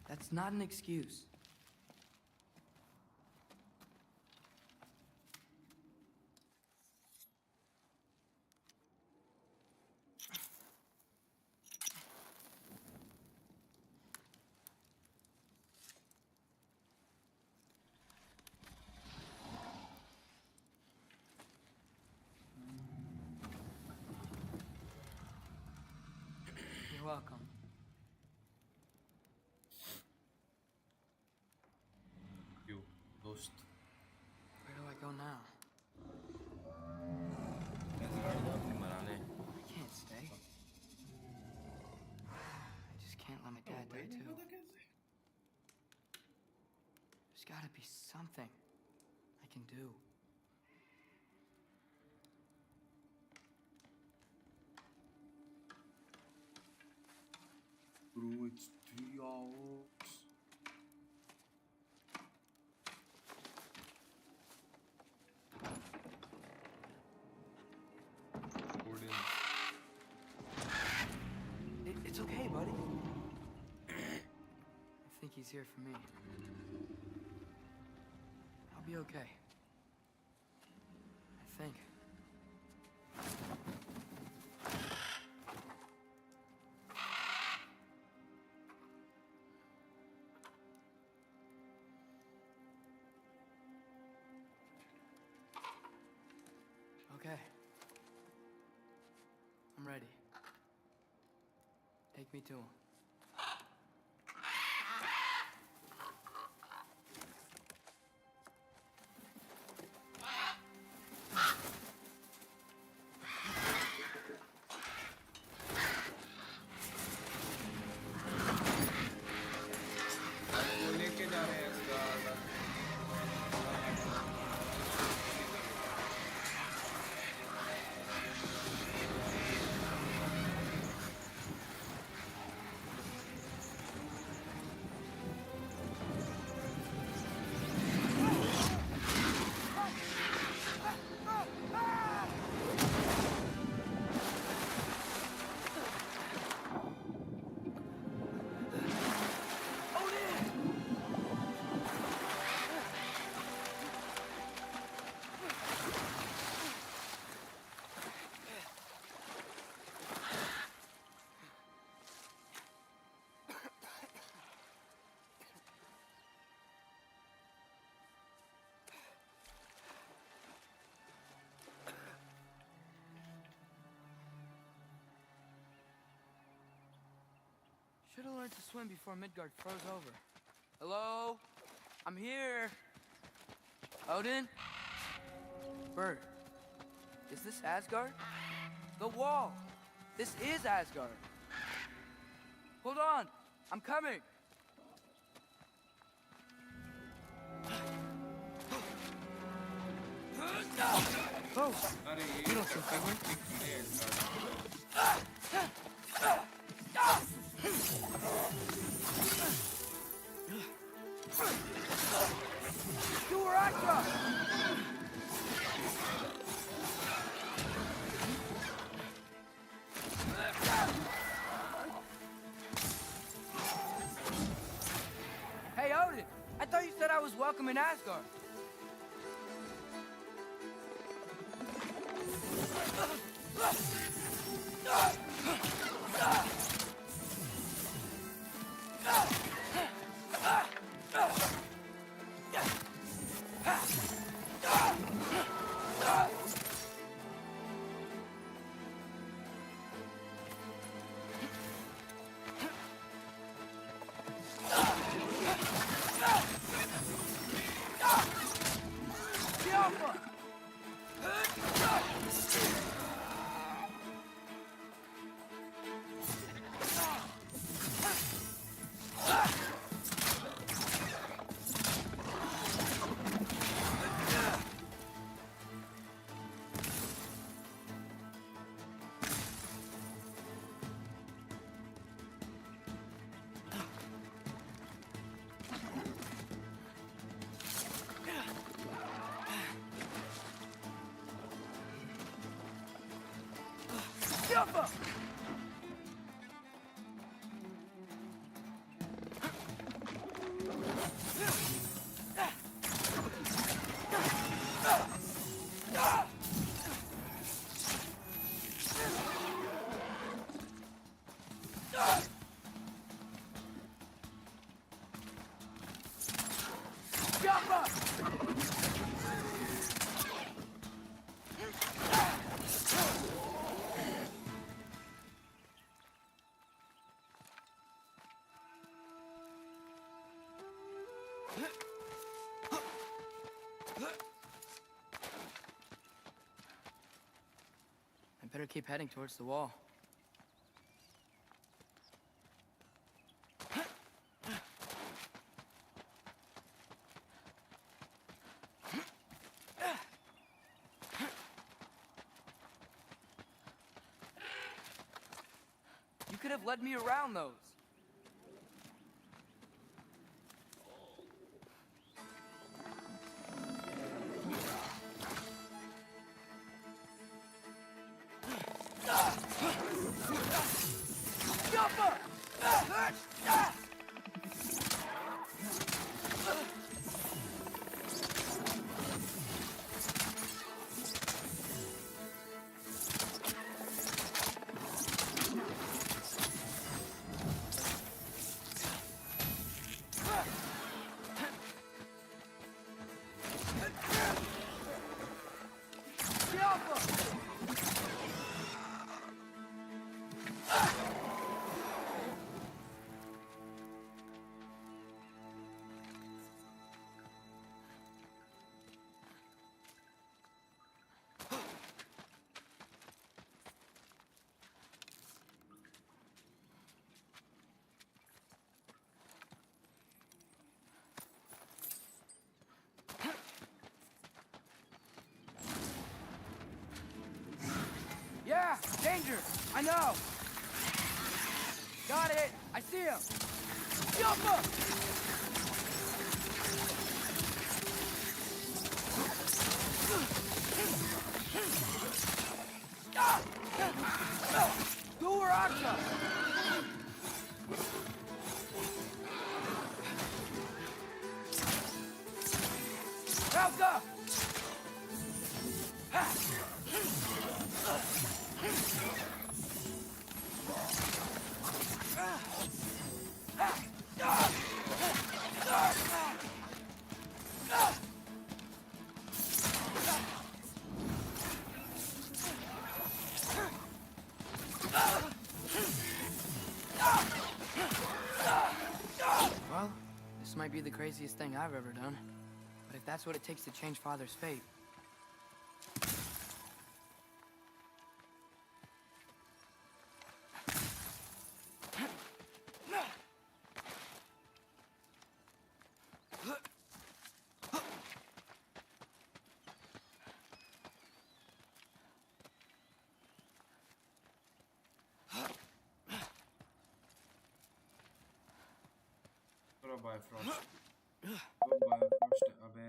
That's not an excuse. You're welcome. You, dost. Where do I go now? I can't stay. I just can't let my dad die too. There's gotta be something I can do. Bro, it's 3 hours. It's okay, buddy. I think he's here for me. I'll be okay. I think. Okay. I'm ready. Take me to him. Should have learned to swim before Midgard froze over. Hello? I'm here. Odin? Bird. Is this Asgard? The wall! This is Asgard! Hold on! I'm coming! Oh! You don't think I went? Do where I come! Hey, Odin! I thought you said I was welcome in Asgard. I better keep heading towards the wall. You could have led me around those. Yeah, danger! I know! Got it! I see him! Jump up! Go where I come! Helga! This might be the craziest thing I've ever done. But if that's what it takes to change Father's fate... Bifrost. Bifrost. अबे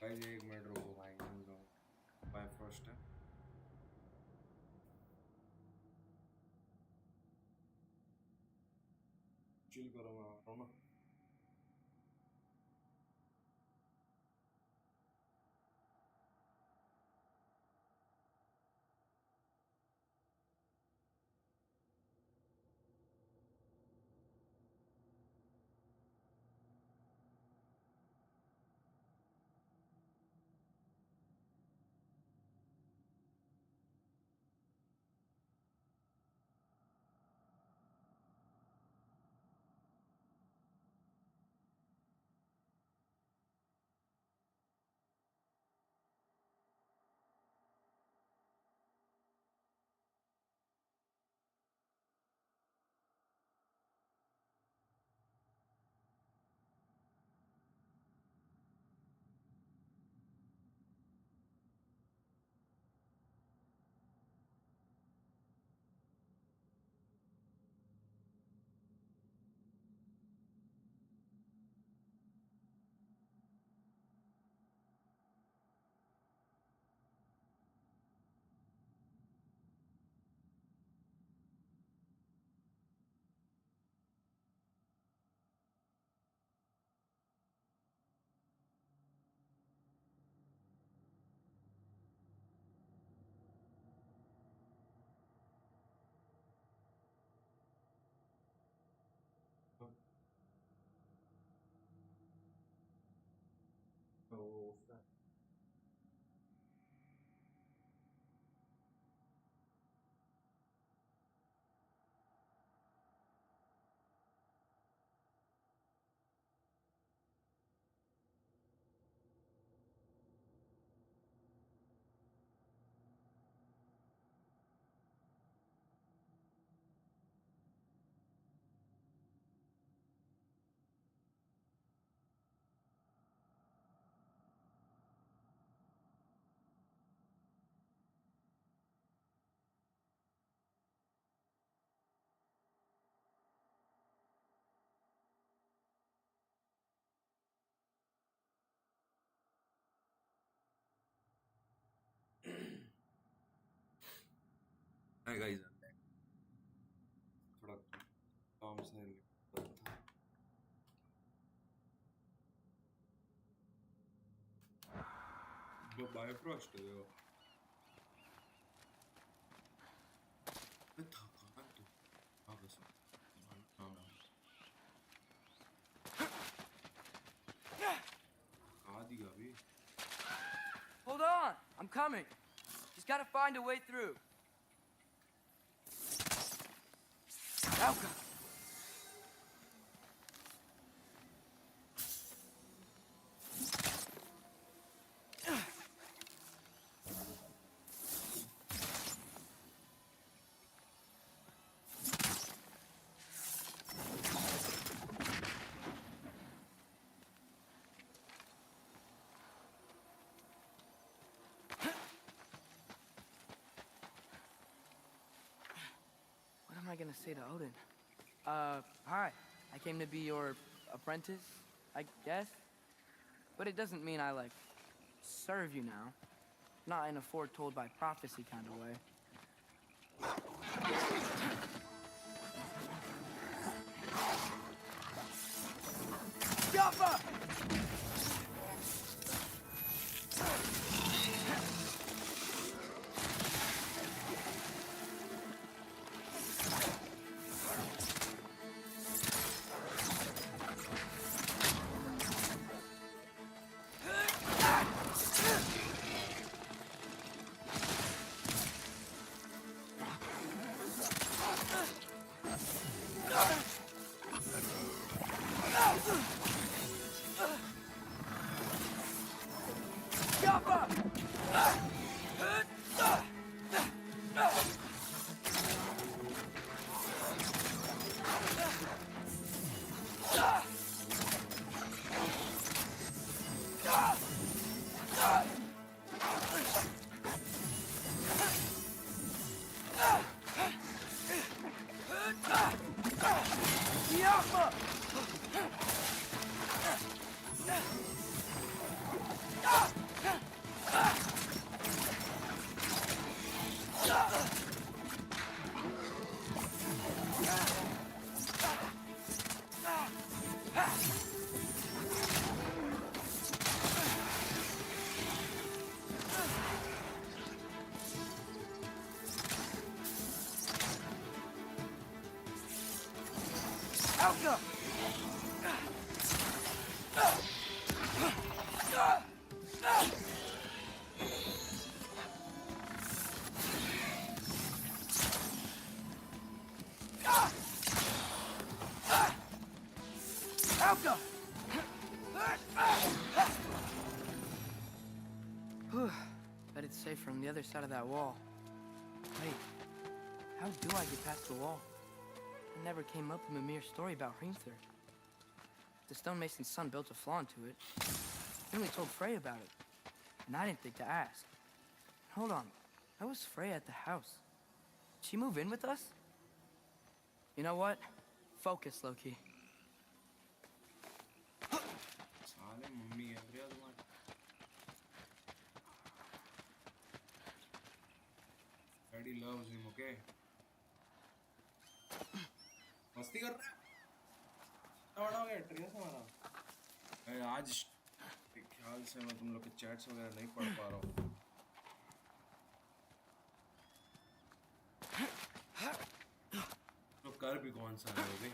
भाई एक minute रुको भाई Bifrost है chill करो मैं आ रहा हूँ ना Hi guys, I'm back. थोड़ा काम से था वो बायफ्रॉस्ट है वो मैं था कहाँ तू हाँ बस कहाँ दिया अभी Hold on! I'm coming! Just gotta find a way through. Alka! What am I gonna say to Odin? Hi. I came to be your apprentice, I guess? But it doesn't mean I, like, serve you now. Not in a foretold by prophecy kind of way. Jaffa! Alka! Alka! Bet it's safer on the other side of that wall. Wait, how do I get past the wall? It never came up in Mimir's story about Hrimthur. The stonemason's son built a flaw into it. He only told Frey about it, and I didn't think to ask. Hold on, how was Frey at the house? Did she move in with us? You know what? Focus, Loki. साले mummy है भैया तुम्हारी Daddy loves him, okay? मस्ती कर रहा है बड़ा हो गया ट्रेन से हमारा आज ख्याल से मैं तुम लोग के चैट्स वगैरह नहीं पढ़ पा रहा हूँ तो कर भी कौन सा रहे होगे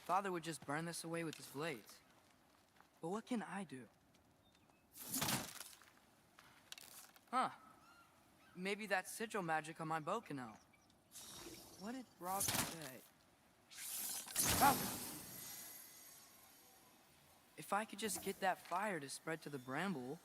Father would just burn this away with his blades. But what can I do? Huh. Maybe that sigil magic on my bow can help. What did Rob say? Oh! If I could just get that fire to spread to the bramble...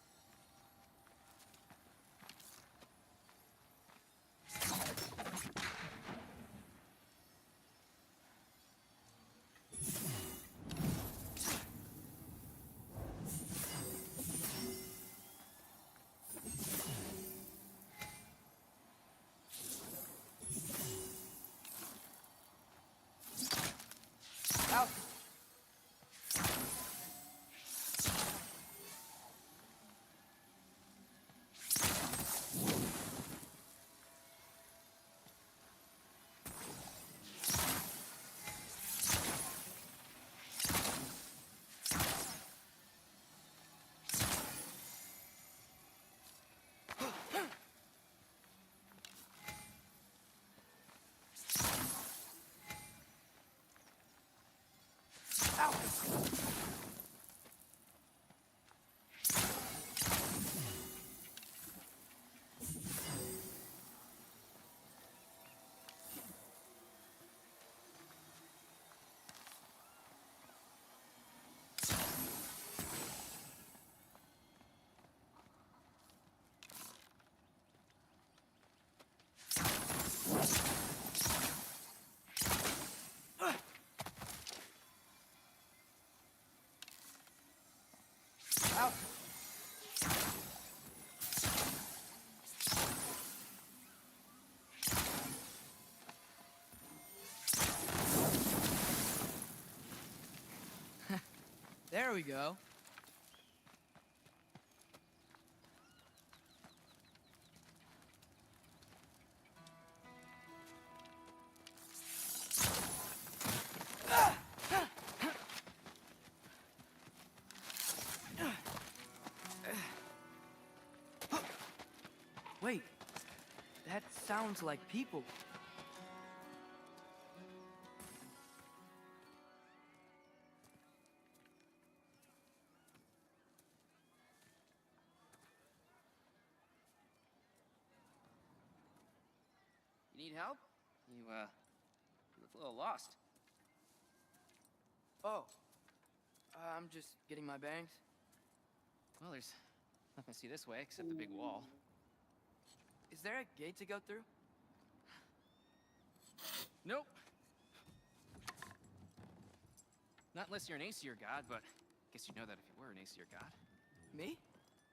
There we go. Wait, that sounds like people. You need help? You look a little lost. Oh, I'm just getting my bearings. Well, there's nothing to see this way except the big wall. Is there a gate to go through? Nope. Not unless you're an Aesir god, but I guess you'd know that if you were an Aesir god. Me?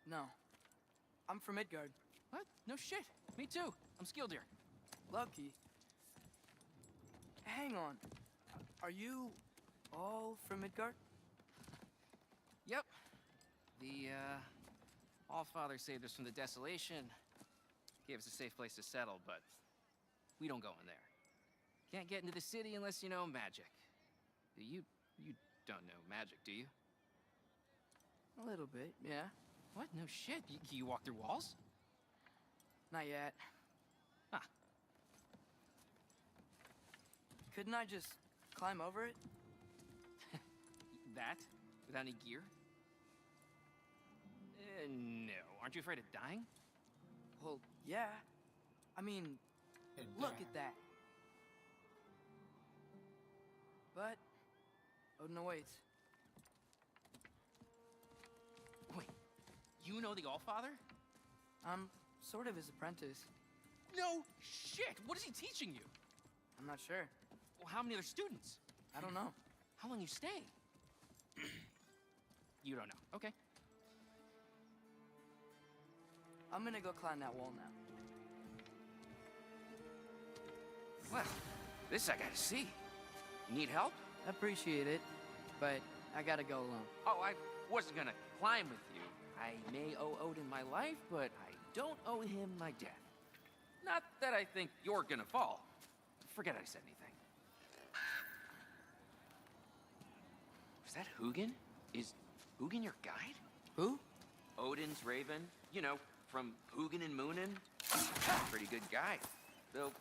No. I'm from Midgard. What? No shit. Me too. I'm Skildir. Lucky. Hang on. Are you all from Midgard? Yep. The, All-Father saved us from the desolation. Gave us a safe place to settle, but we don't go in there. Can't get into the city unless you know magic. You don't know magic, do you? A little bit, yeah. What? No shit. You walk through walls? Not yet. Huh. Couldn't I just climb over it? That? Without any gear? No. Aren't you afraid of dying? Well, yeah. I mean, look at that. But Odin awaits. Wait, you know the Allfather? I'm sort of his apprentice. No shit! What is he teaching you? I'm not sure. Well, how many other students? I don't know. How long you stay? You don't know. Okay. I'm gonna go climb that wall now. Well, this I gotta see. You need help? Appreciate it, but I gotta go alone. Oh, I wasn't gonna climb with you. I may owe Odin my life, but I don't owe him my death. Not that I think you're gonna fall. Forget I said anything. Was that Hugin? Is Hugin your guide? Who? Odin's raven. You know, from Hugin and Moonin. Pretty good guy. Though,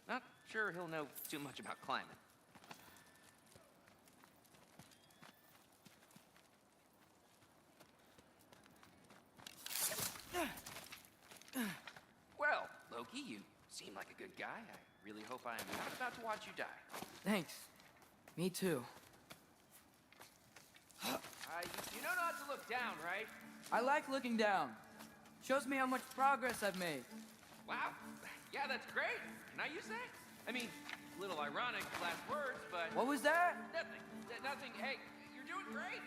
not sure he'll know too much about climbing. Well, Loki, you seem like a good guy. I really hope I'm not about to watch you die. Thanks. Me too. You know not to look down, right? I like looking down. Shows me how much progress I've made. Wow. Yeah, that's great. Can I use that? I mean, a little ironic last words, but... What was that? Nothing. Nothing. Hey, you're doing great.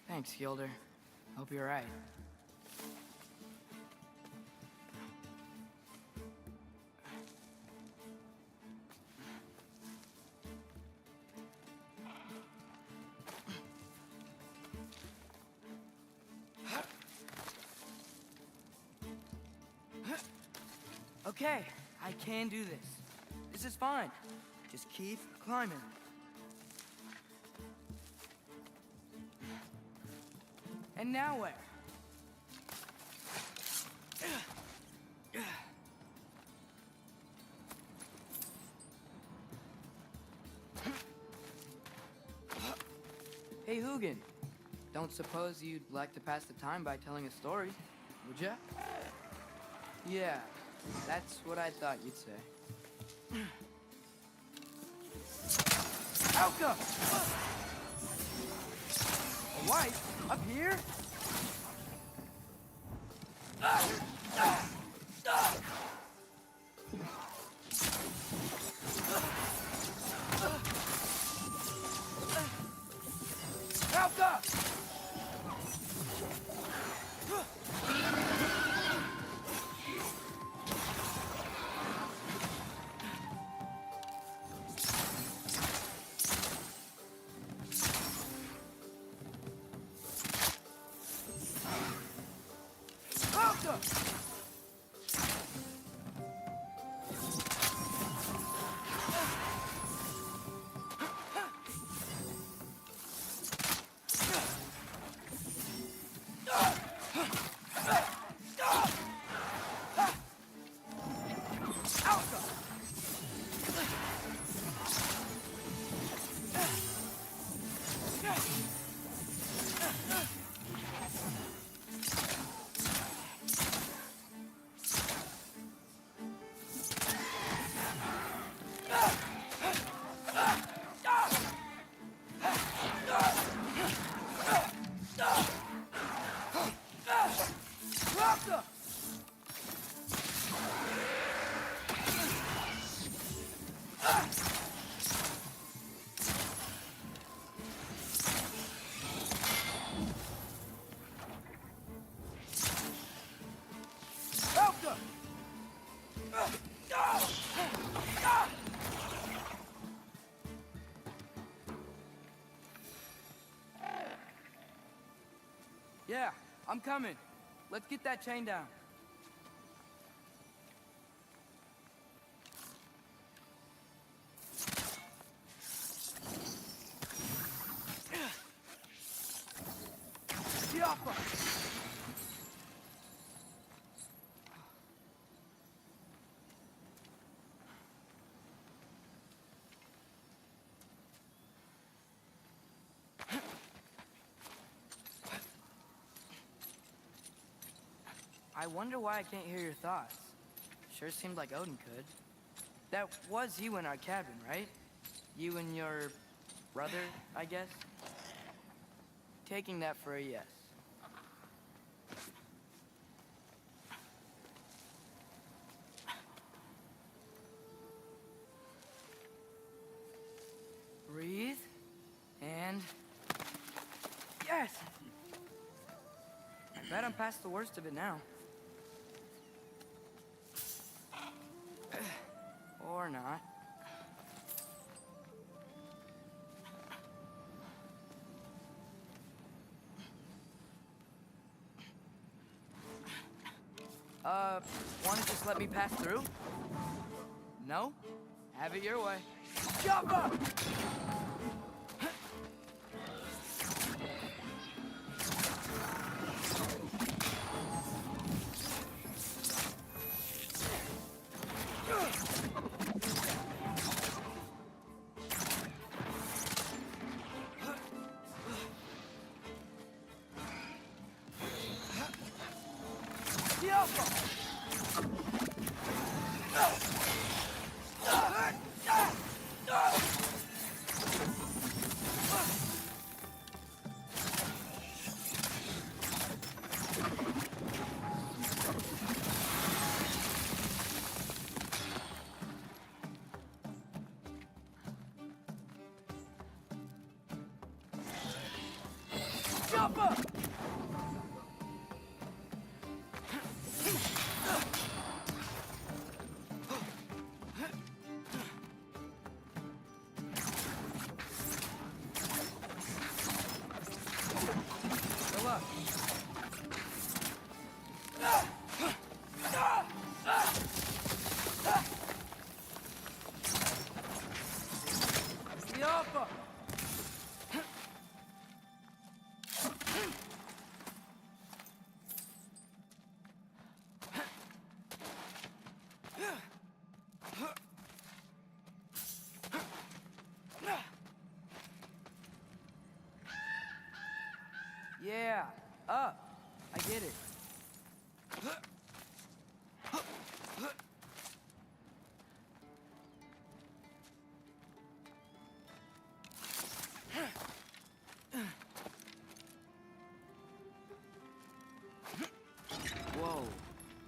Thanks, Gilder. Hope you're right. Okay, I can do this. This is fine. Just keep climbing. And now where? Hey, Hugin. Don't suppose you'd like to pass the time by telling a story, would ya? Yeah, that's what I thought you'd say. Alka! wife? Up here? Alka! Yeah, I'm coming. Let's get that chain down. Yappa! I wonder why I can't hear your thoughts. Sure seemed like Odin could. That was you in our cabin, right? You and your brother, I guess? Taking that for a yes. Breathe. And... yes! I bet I'm past the worst of it now. Or not. Wanna just let me pass through? No? Have it your way. Jump up! Yeah, up. I get it.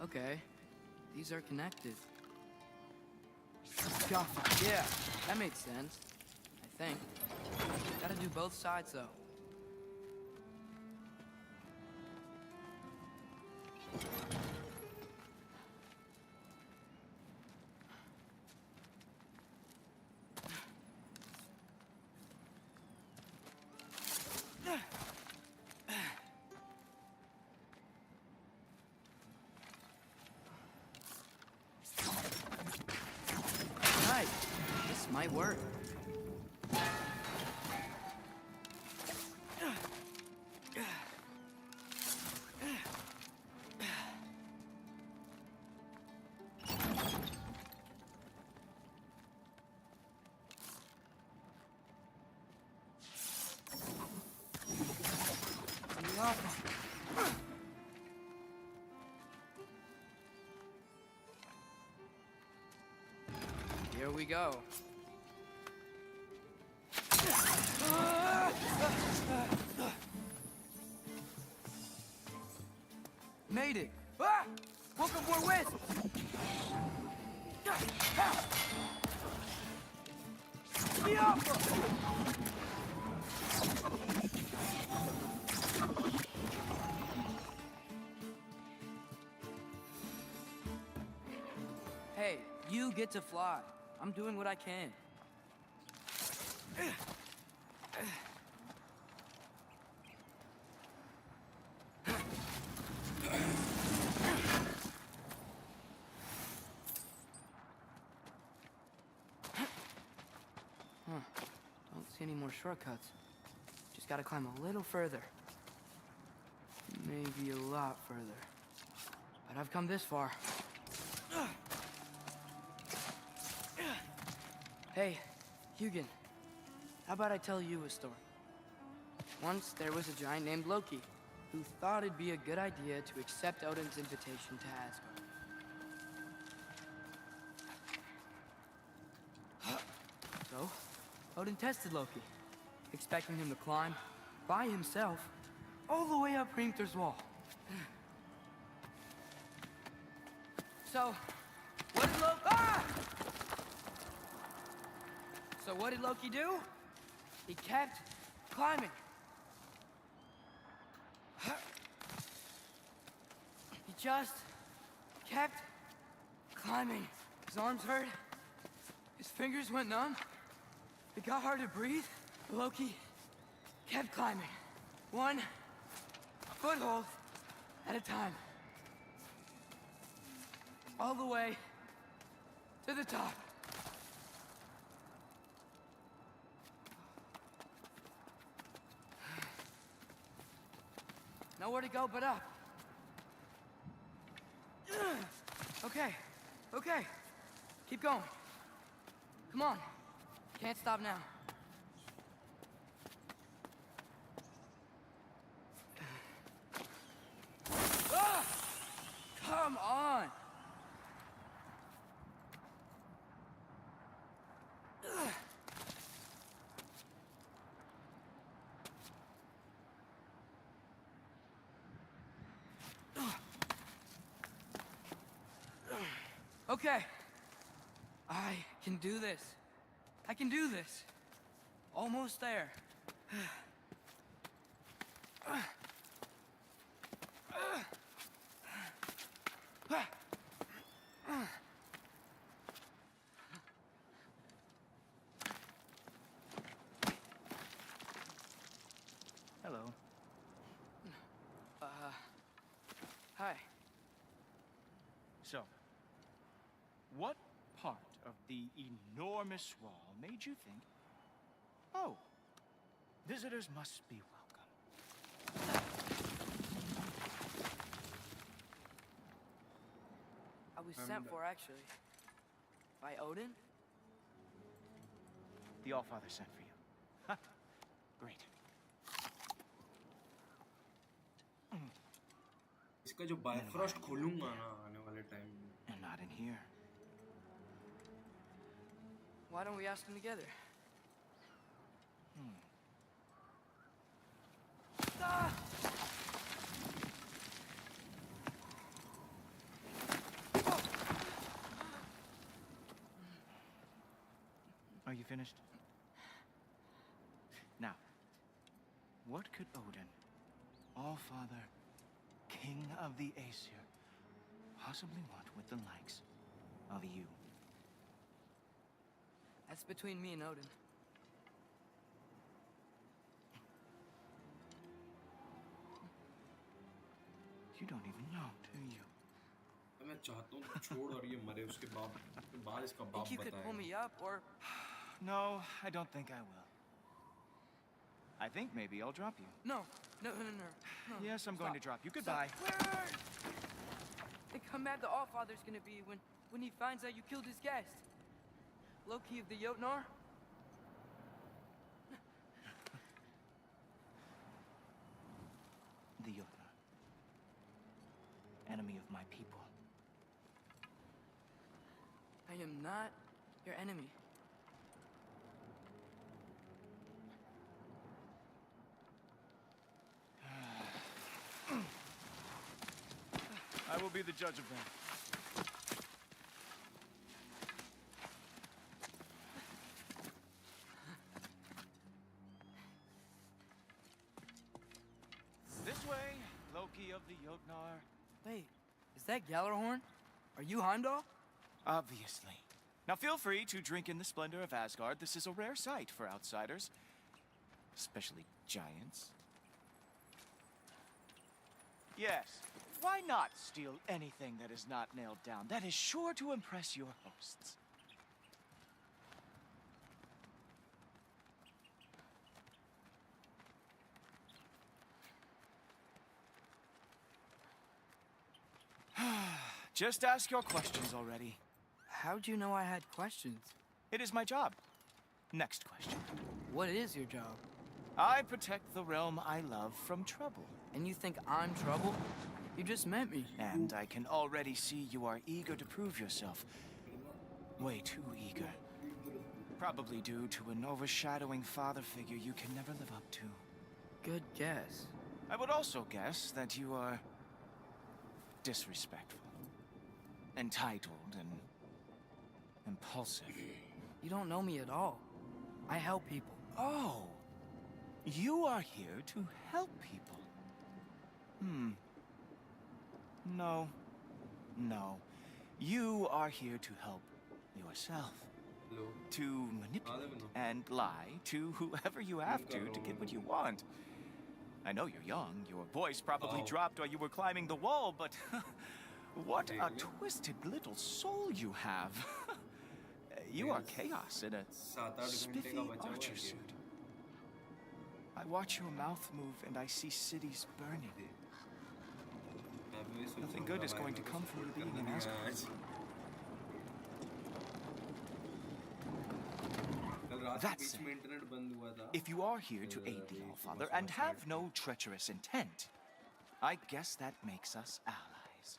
Okay. These are connected. Yeah, that made sense. I think. Gotta do both sides, though. Right. This might work. Here we go. Made it! Ah! Welcome for West! Hey, you get to fly. I'm doing what I can. Don't see any more shortcuts. Just gotta climb a little further. Maybe a lot further. But I've come this far. Hey, Hugin. How about I tell you a story? Once there was a giant named Loki who thought it'd be a good idea to accept Odin's invitation to Asgard. So, Odin tested Loki, expecting him to climb by himself all the way up Hrimthur's wall. So, what did Loki... Ah! So what did Loki do? He kept climbing. He just kept climbing. His arms hurt. His fingers went numb. It got hard to breathe. Loki kept climbing. One foothold at a time. All the way to the top. Nowhere to go but up. Okay, okay. Keep going. Come on. Can't stop now. Ah! Come on! Okay. I can do this. I can do this. Almost there. Hello. Hi. So, what part of the enormous wall made you think, oh, visitors must be welcome? I was sent for, actually. By Odin? The Allfather sent for you. Ha! Great. इसका जो Bifrost खोलूंगा ना आने वाले time में. And not in here. Why don't we ask them together? finished? Now, what could Odin, All-Father, King of the Aesir, possibly want with the likes of you? That's between me and Odin. You don't even know, do you? मैं चाहता हूँ छोड़ और ये मरे उसके बाद इसका बाप Think you could pull बताएगा. me up, or No, I don't think I will. I think maybe I'll drop you. no. Yes, I'm going to drop you. Stop. Goodbye. Wait. Think how mad the Allfather's gonna be when he finds out you killed his guest. Loki of the Jotnar? The Jotnar. Enemy of my people. I am not your enemy. I will be the judge of that. This way, Loki of the Jotnar. Wait, is that Gjallarhorn? Are you Heimdall? Obviously. Now feel free to drink in the splendor of Asgard. This is a rare sight for outsiders. Especially giants. Yes, why not steal anything that is not nailed down? That is sure to impress your hosts. Just ask your questions already. How'd you know I had questions? It is my job. Next question. What is your job? I protect the realm I love from trouble. And you think I'm trouble? You just met me. And I can already see you are eager to prove yourself. Way too eager. Probably due to an overshadowing father figure you can never live up to. Good guess. I would also guess that you are disrespectful, entitled, and impulsive. You don't know me at all. I help people. Oh, you are here to help people. No. You are here to help yourself. Hello. To manipulate and lie to whoever you have to get what you want. I know you're young. Your voice probably dropped while you were climbing the wall, but what a twisted little soul you have. You are chaos in a spiffy archer suit. I watch your mouth move and I see cities burning. Nothing good is going to come from you being an Asgard. That said, if you are here to aid the Allfather and have no treacherous intent, I guess that makes us allies.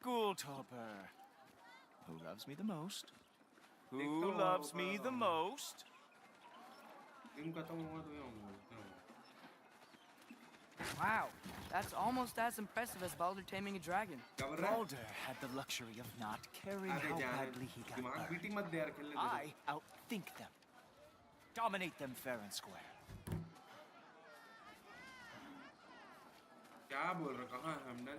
Ghoultoper. Who loves me the most? Who loves me the most? Wow, that's almost as impressive as Baldur taming a dragon. Baldur had the luxury of not caring how badly he got burned. I outthink them. Dominate them fair and square. क्या बोल रहा कहाँ है हमने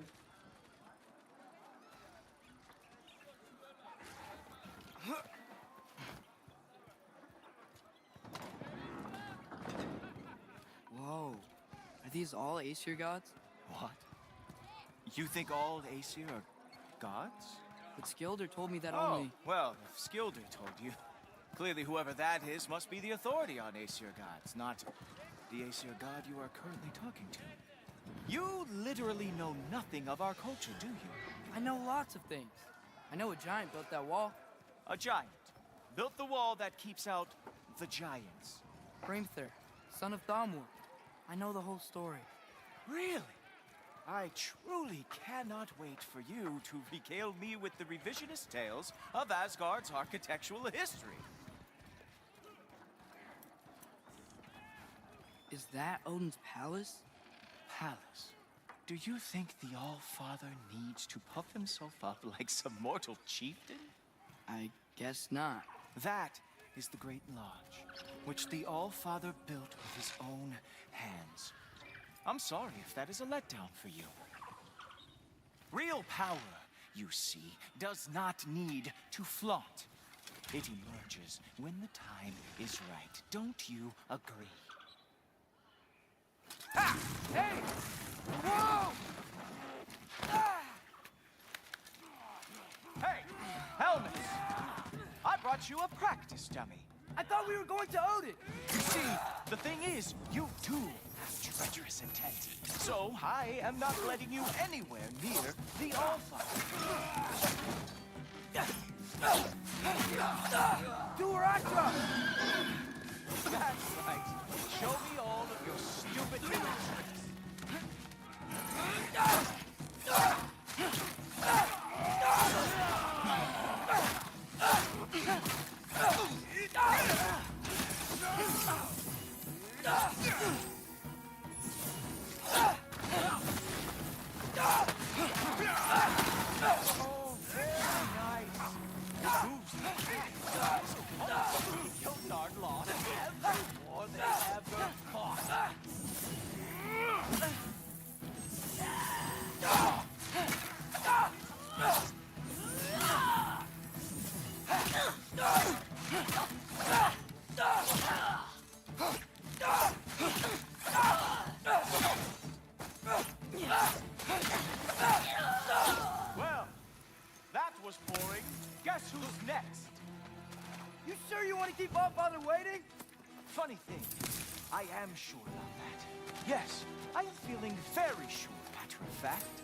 Whoa. Are these all Aesir gods? What? You think all Aesir are gods? But Skilder told me that Oh, only... well, if Skilder told you, clearly whoever that is must be the authority on Aesir gods, not the Aesir god you are currently talking to. You literally know nothing of our culture, do you? I know lots of things. I know a giant built that wall. A giant built the wall that keeps out the giants. Hrimthur, son of Thamur. I know the whole story. Really? I truly cannot wait for you to regale me with the revisionist tales of Asgard's architectural history. Is that Odin's palace? Palace? Do you think the All-Father needs to puff himself up like some mortal chieftain? I guess not. That is the Great Lodge, which the All-Father built with his own hands. I'm sorry if that is a letdown for you. Real power, you see, does not need to flaunt. It emerges when the time is right. Don't you agree? Ha! Hey! Whoa! Ah! Hey, helmets! I brought you a practice dummy. I thought we were going to Odin. You see, the thing is, you too have treacherous intent. So I am not letting you anywhere near the All-Father. Do her Akra! That's right. Show me all of your stupid little tricks. Oh, very nice. Yotard lost every war they ever fought. Well, that was boring. Guess who's next? You sure you want to keep All-Father waiting? Funny thing, I am sure about that. Yes, I am feeling very sure, matter of fact.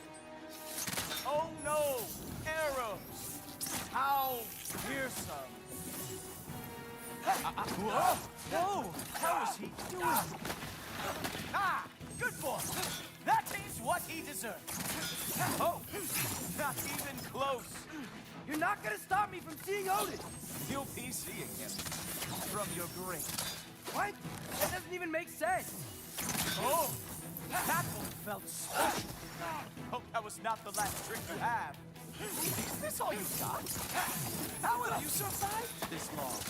Oh no! Arrows! How fearsome! Whoa! Whoa! How is he doing? Ah! Good boy! That is what he deserves! Oh! Not even close! You're not gonna stop me from seeing Odin! You'll be seeing him from your grave. What? That doesn't even make sense! Oh! That one felt special! Hope that was not the last trick you have. Is this all you got? How have you survived this long?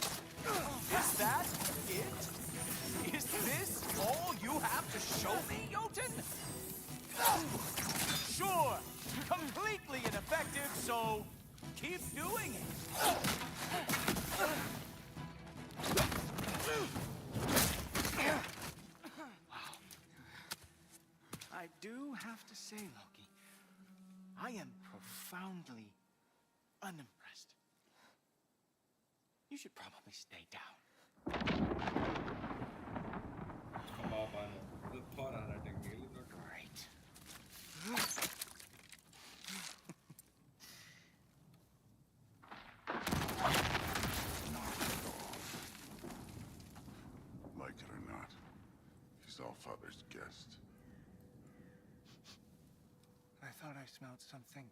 Is that it? Is this all you have to show me, Jotun? Sure, completely ineffective, so keep doing it. Wow. I do have to say, Loki, I am profoundly unimpressed. You should probably stay down. Great. Like it or not, he's All-Father's guest. I thought I smelled something.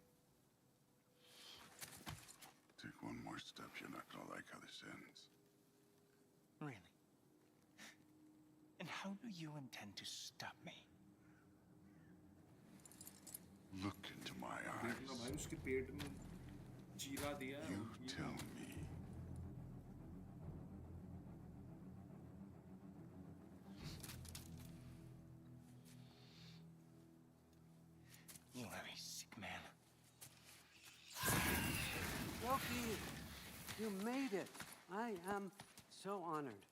Take one more step, you're not gonna like how this ends. Really? And how do you intend to stop me? Look into my eyes. You tell me. You are a sick man. Loki, you made it. I am so honored.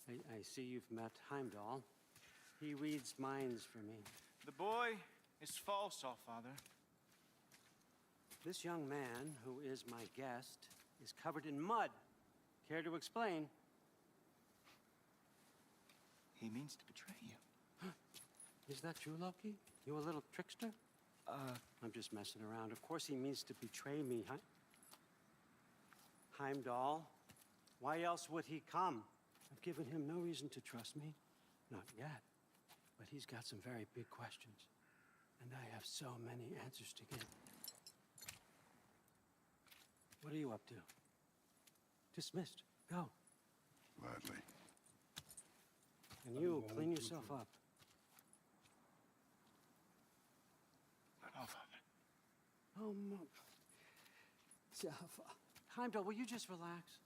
I see you've met Heimdall. He reads minds for me. The boy is false, All-Father. This young man, who is my guest, is covered in mud. Care to explain? He means to betray you. Is that true, Loki? You a little trickster? I'm just messing around. Of course he means to betray me. Heimdall, why else would he come? I've given him no reason to trust me. Not yet. But he's got some very big questions. And I have so many answers to give. What are you up to? Dismissed. Go. Gladly. And you, clean yourself up. Oh, no. Heimdall, will you just relax?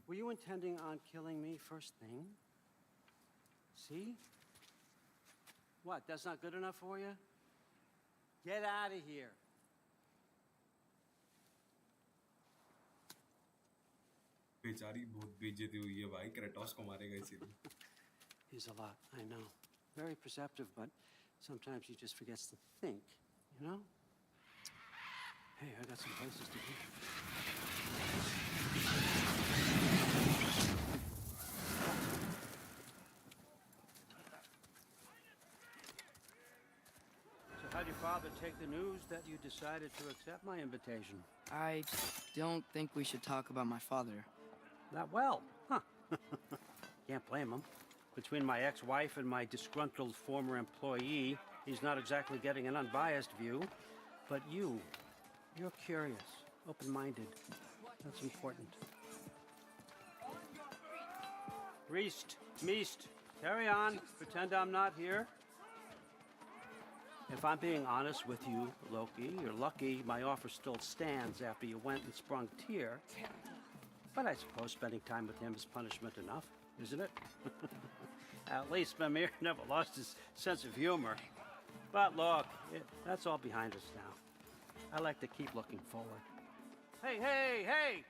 Were you intending on killing me first thing? See? What, that's not good enough for you? Get out of here. बेचारी बहुत बेइज्जती हुई है भाई Kratos को मारेगा इसीलिए He's a lot, I know. Very perceptive, but sometimes he just forgets to think, you know? Hey, I got some places to be. So how'd your father take the news that you decided to accept my invitation? I don't think we should talk about my father. That well, huh? Can't blame him. Between my ex-wife and my disgruntled former employee, he's not exactly getting an unbiased view. But you're curious, open-minded. That's important. Reist, meest, carry on. Pretend I'm not here. If I'm being honest with you, Loki, you're lucky my offer still stands after you went and sprung Tyr. But I suppose spending time with him is punishment enough, isn't it? At least Mimir never lost his sense of humor. But look, that's all behind us now. I like to keep looking forward. Hey, hey, hey!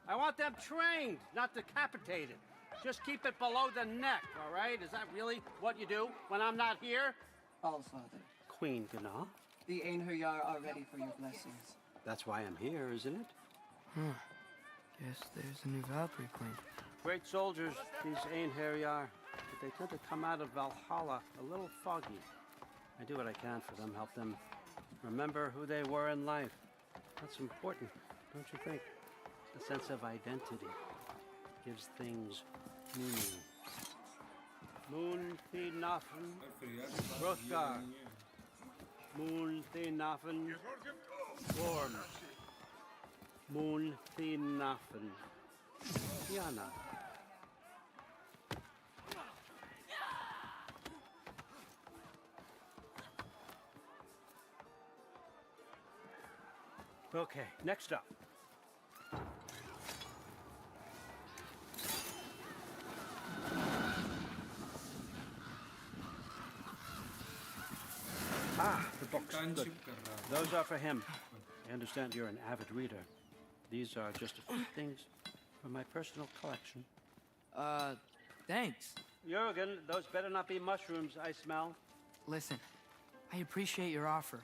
I want them trained, not decapitated. Just keep it below the neck, all right? Is that really what you do when I'm not here? All Father. Queen Gná. The Einherjar are ready for your blessings. That's why I'm here, isn't it? Guess there's a new Valkyrie queen. Great soldiers, these Einherjar. But they tend to come out of Valhalla a little foggy. I do what I can for them, help them remember who they were in life. That's important, don't you think? A sense of identity gives things meaning. Moon Thinafen, Hrothgar. Moon Thinafen, Gorm. Moon Thinafen, Yana. Okay, next up. The books. Good. Those are for him. I understand you're an avid reader. These are just a few things from my personal collection. Thanks. Jurgen, those better not be mushrooms I smell. Listen, I appreciate your offer,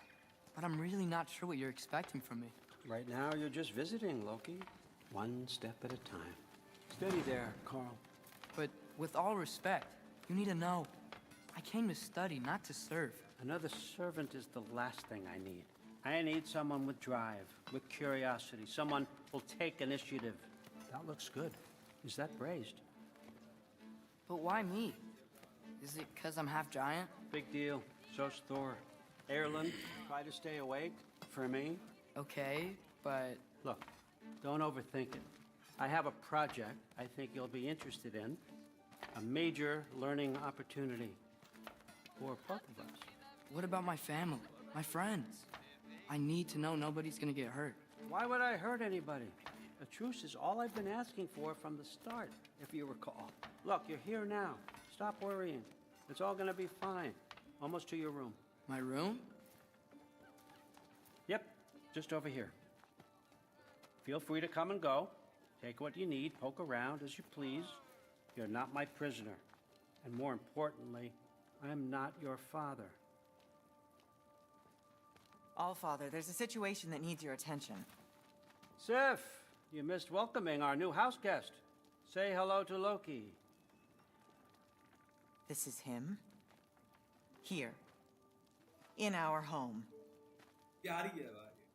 but I'm really not sure what you're expecting from me. Right now, you're just visiting, Loki. One step at a time. Steady there, Carl. But with all respect, you need to know, I came to study, not to serve. Another servant is the last thing I need. I need someone with drive, with curiosity, someone who'll take initiative. That looks good. Is that braised? But why me? Is it because I'm half giant? Big deal. So's Thor. Erlen, try to stay awake. For me. Okay, but... Look, don't overthink it. I have a project I think you'll be interested in. A major learning opportunity. For both of us. What about my family? My friends? I need to know nobody's gonna get hurt. Why would I hurt anybody? A truce is all I've been asking for from the start, if you recall. Look, you're here now. Stop worrying. It's all gonna be fine. Almost to your room. My room? Yep, just over here. Feel free to come and go. Take what you need, poke around as you please. You're not my prisoner. And more importantly, I'm not your father. Allfather, there's a situation that needs your attention. Sif, you missed welcoming our new house guest. Say hello to Loki. This is him. Here. In our home.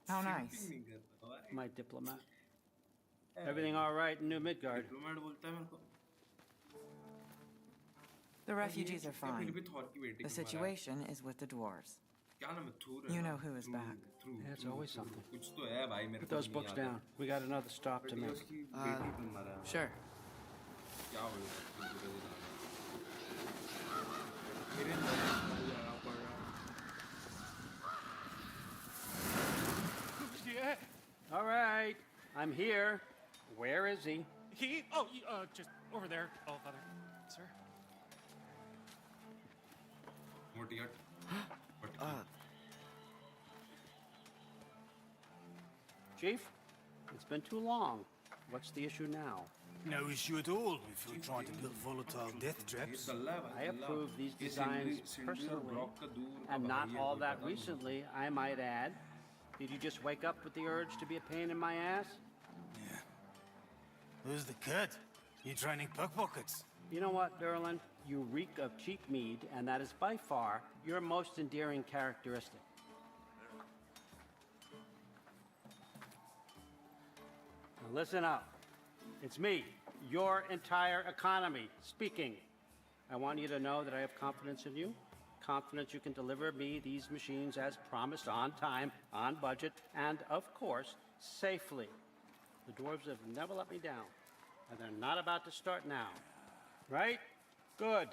How nice. My diplomat. Everything all right in New Midgard? The refugees are fine. The situation is with the dwarves. You know who is back. Yeah, it's always something. Put those books down. We got another stop to make. Sure. All right, I'm here. Where is he? key? Oh, just over there, All Father. Sir? What yet? Chief, it's been too long. What's the issue now? No issue at all if you're trying to build volatile death traps. I approve these designs personally, and not all that recently, I might add. Did you just wake up with the urge to be a pain in my ass? Yeah. Who's the cut? You training pickpockets? You know what, Derlin? You reek of cheap mead, and that is by far your most endearing characteristic. Now listen up. It's me, your entire economy, speaking. I want you to know that I have confidence in you. Confidence you can deliver me these machines as promised, on time, on budget, and, of course, safely. The dwarves have never let me down, and they're not about to start now. Right? Good.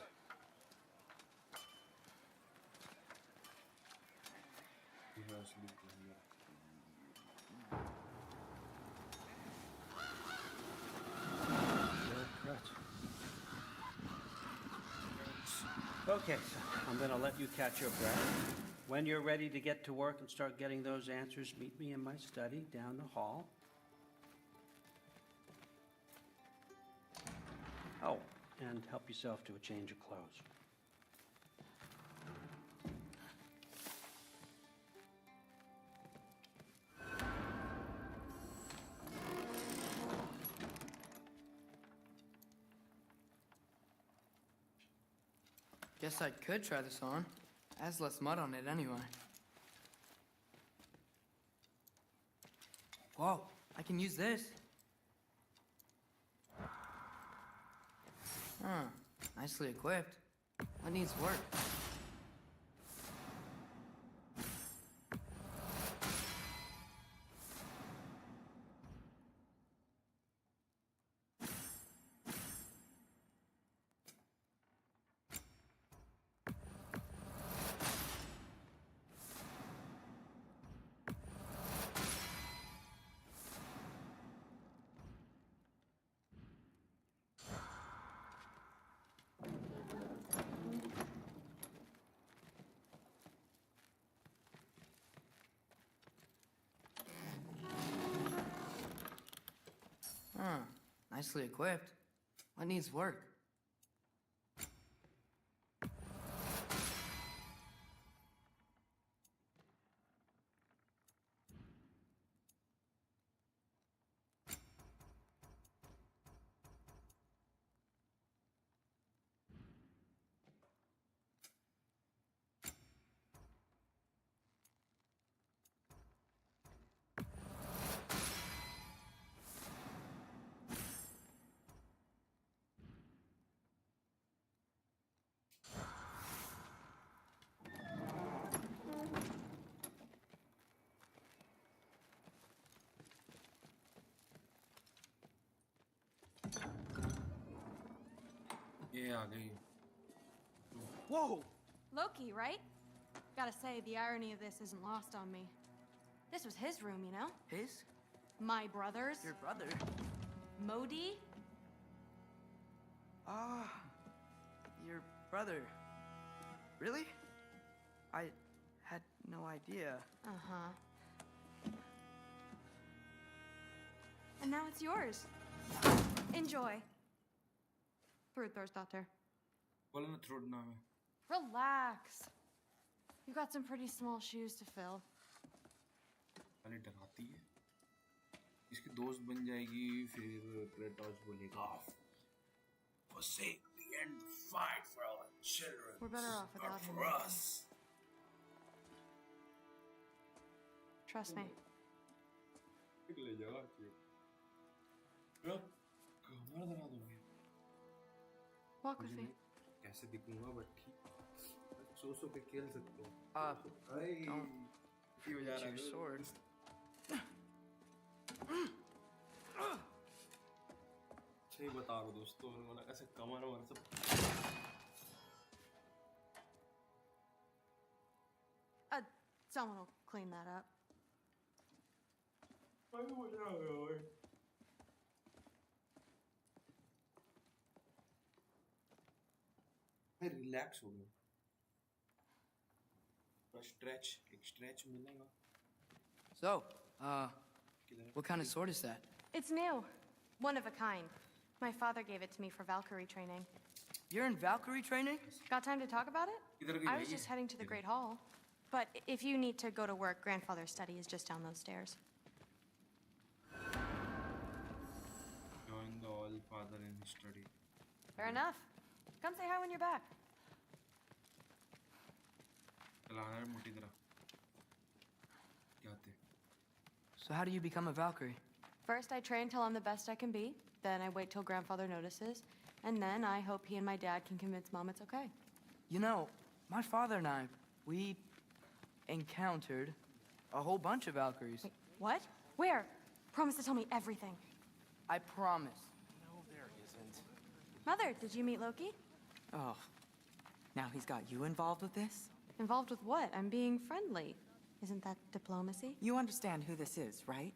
Okay, so I'm gonna let you catch your breath. When you're ready to get to work and start getting those answers, meet me in my study down the hall. Oh, and help yourself to a change of clothes. Guess I could try this on. Has less mud on it anyway. Whoa, I can use this. Huh, nicely equipped. What needs work? Huh, nicely equipped. What needs work? ये आ गई. Whoa! Loki, right? Gotta say, the irony of this isn't lost on me. This was his room, you know? His? My brother's. Your brother? Modi? Ah, your brother. Really? I had no idea. Uh-huh. And now it's yours. Enjoy. Brudbörsdotter. बोला ना throat नाम है. Relax. You've got some pretty small shoes to fill. पहले डराती है. इसकी दोस्त बन जाएगी, फिर क्रेटोस बोलेगा, forsake me and fight for our children. We're better off without him. For us. Trust me. ले जाओ क्यों? अब कमर दरा दूँगी. Walk with me. कैसे दिखूंगा बट ठीक. सो के खेल सकते हो. Don't forget your sword. सही बता रहा हूँ दोस्तों, मैंने कैसे कमर और सब. Someone will clean that up. मैं रिलैक्स हो गया एक स्ट्रेच मिलेगा So, what kind of sword is that? It's new. One of a kind. My father gave it to me for Valkyrie training. You're in Valkyrie training? Got time to talk about it? I was just heading to the Great Hall. But if you need to go to work, Grandfather's study is just down those stairs. Join the All-Father in his study. Fair enough. Come say hi when you're back. चलाना है मोटी तरह क्या थे So how do you become a Valkyrie? First, I train till I'm the best I can be. Then I wait till Grandfather notices. And then I hope he and my dad can convince Mom it's okay. You know, my father and I, we encountered a whole bunch of Valkyries. Wait, what? Where? Promise to tell me everything. I promise. No, there isn't. Mother, did you meet Loki? Oh, now he's got you involved with this? Involved with what? I'm being friendly. Isn't that diplomacy? You understand who this is, right?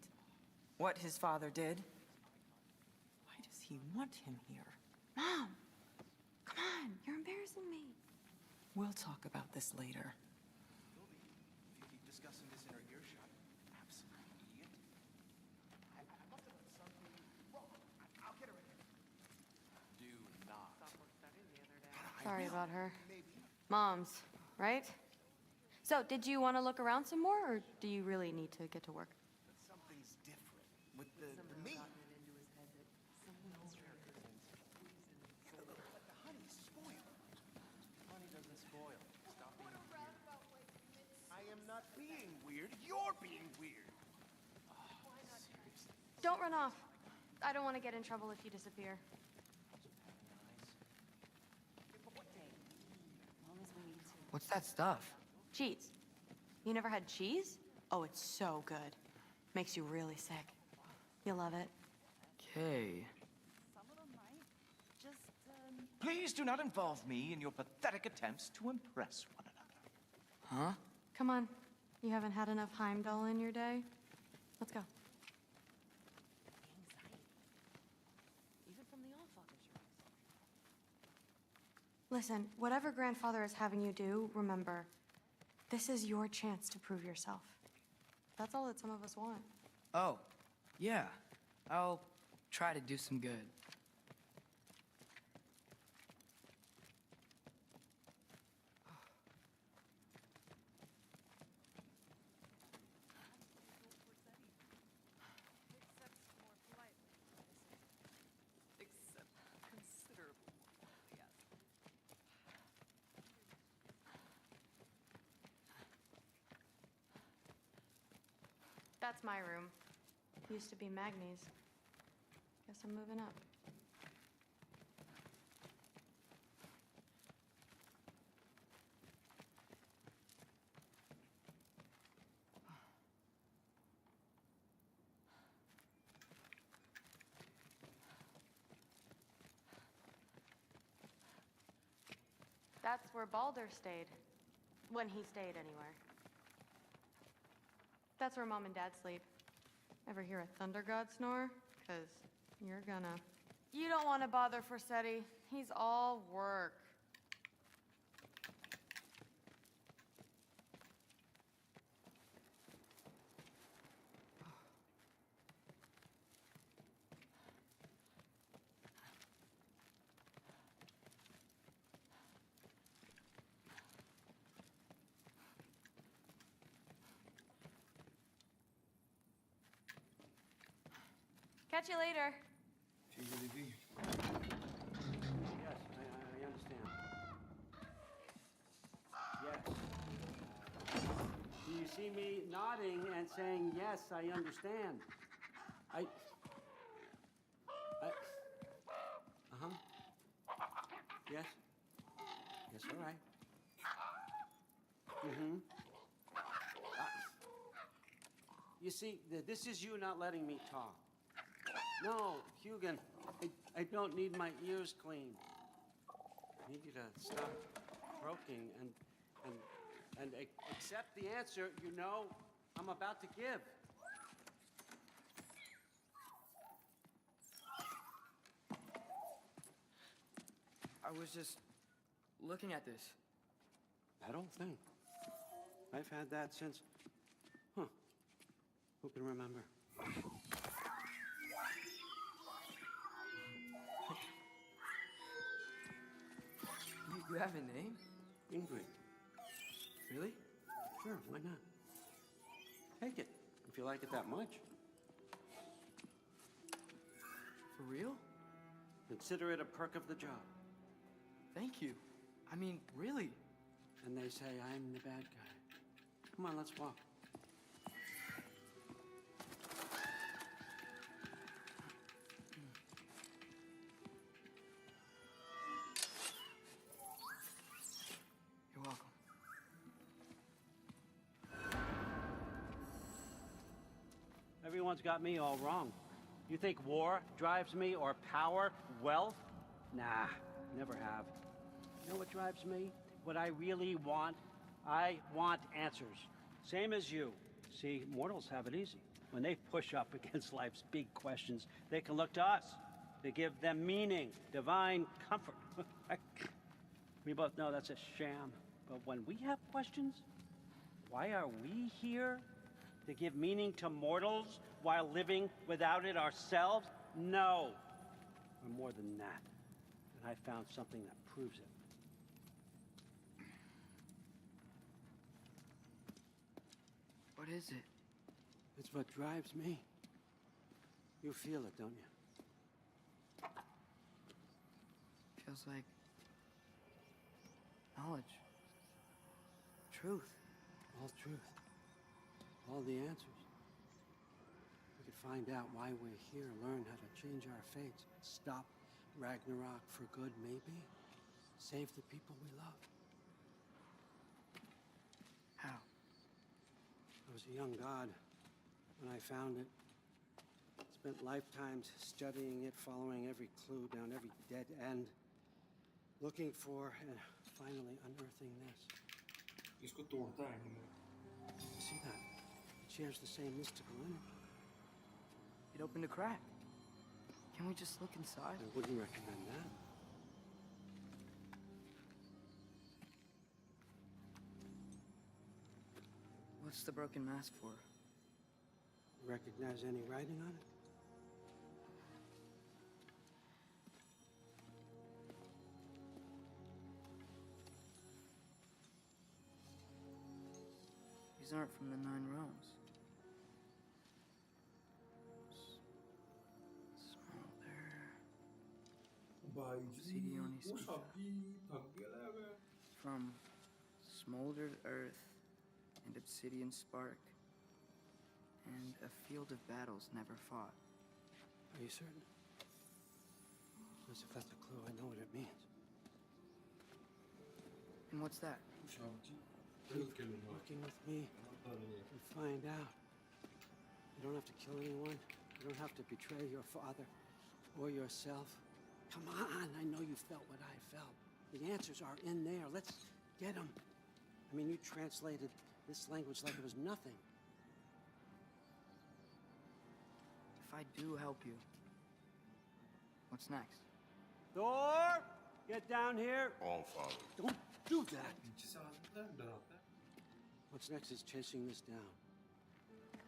What his father did? Why does he want him here? Mom! Come on, you're embarrassing me. We'll talk about this later. If you keep discussing this in her earshot, absolute idiot. I must have done something wrong. I'll get her in here. Do not. Sorry about her. Moms, right? So, did you want to look around some more, or do you really need to get to work? Something's different with the meat. But the honey's spoiled. Honey doesn't spoil. Stop being weird. I am not being weird. You're being weird. Seriously. Don't run off. I don't want to get in trouble if you disappear. What's that stuff? Cheese. You never had cheese? Oh, it's so good. Makes you really sick. You'll love it. Okay. Please do not involve me in your pathetic attempts to impress one another. Huh? Come on. You haven't had enough Heimdall in your day? Let's go. Even from the All-Father's room. Listen, whatever Grandfather is having you do, remember, this is your chance to prove yourself. That's all that some of us want. Oh, yeah. I'll try to do some good. That's my room. Used to be Magni's. Guess I'm moving up. That's where Balder stayed. When he stayed, anywhere. That's where Mom and Dad sleep. Ever hear a thunder god snore? 'Cause you're gonna. You don't want to bother Forseti. He's all work. Catch you later. ठीक है दीदी Yes, I understand. Yes. Do you see me nodding and saying, yes, I understand? Uh-huh. Yes? Yes, all right. Mm-hmm. You see, this is you not letting me talk. No, Hugin, I don't need my ears cleaned. I need you to stop croaking and accept the answer you know I'm about to give. I was just looking at this. That old thing. I've had that since... Huh. Who can remember? You have a name? Ingrid. Really? Sure, why not? Take it, if you like it that much. For real? Consider it a perk of the job. Thank you. I mean, really. And they say I'm the bad guy. Come on, let's walk. You're welcome. Everyone's got me all wrong. You think war drives me, or power, wealth? Nah, never have. You know what drives me? What I really want? I want answers. Same as you. See, mortals have it easy. When they push up against life's big questions, they can look to us. They give them meaning, divine comfort. We both know that's a sham. But when we have questions, why are we here? To give meaning to mortals while living without it ourselves? No. We're more than that. And I found something that proves it. What is it? It's what drives me. You feel it, don't you? Feels like knowledge. Truth. All truth. All the answers. We could find out why we're here, learn how to change our fates, stop Ragnarok for good, maybe. Save the people we love. How? I was a young god when I found it. Spent lifetimes studying it, following every clue down every dead end, looking for and finally unearthing this. इसको तोड़ता है नहीं You see that? It shares the same mystical energy. It opened a crack. Can we just look inside? I wouldn't recommend that. What's the broken mask for? Recognize any writing on it? These aren't from the Nine Realms. From smoldered earth and obsidian spark and a field of battles never fought. Are you certain? Because if that's a clue, I know what it means. And what's that? Keep working with me and find out. You don't have to kill anyone. You don't have to betray your father or yourself. Come on, I know you felt what I felt. The answers are in there. Let's get them. I mean, you translated this language like it was nothing. If I do help you, what's next? Thor, get down here. All Father. Don't do that. What's next is chasing this down.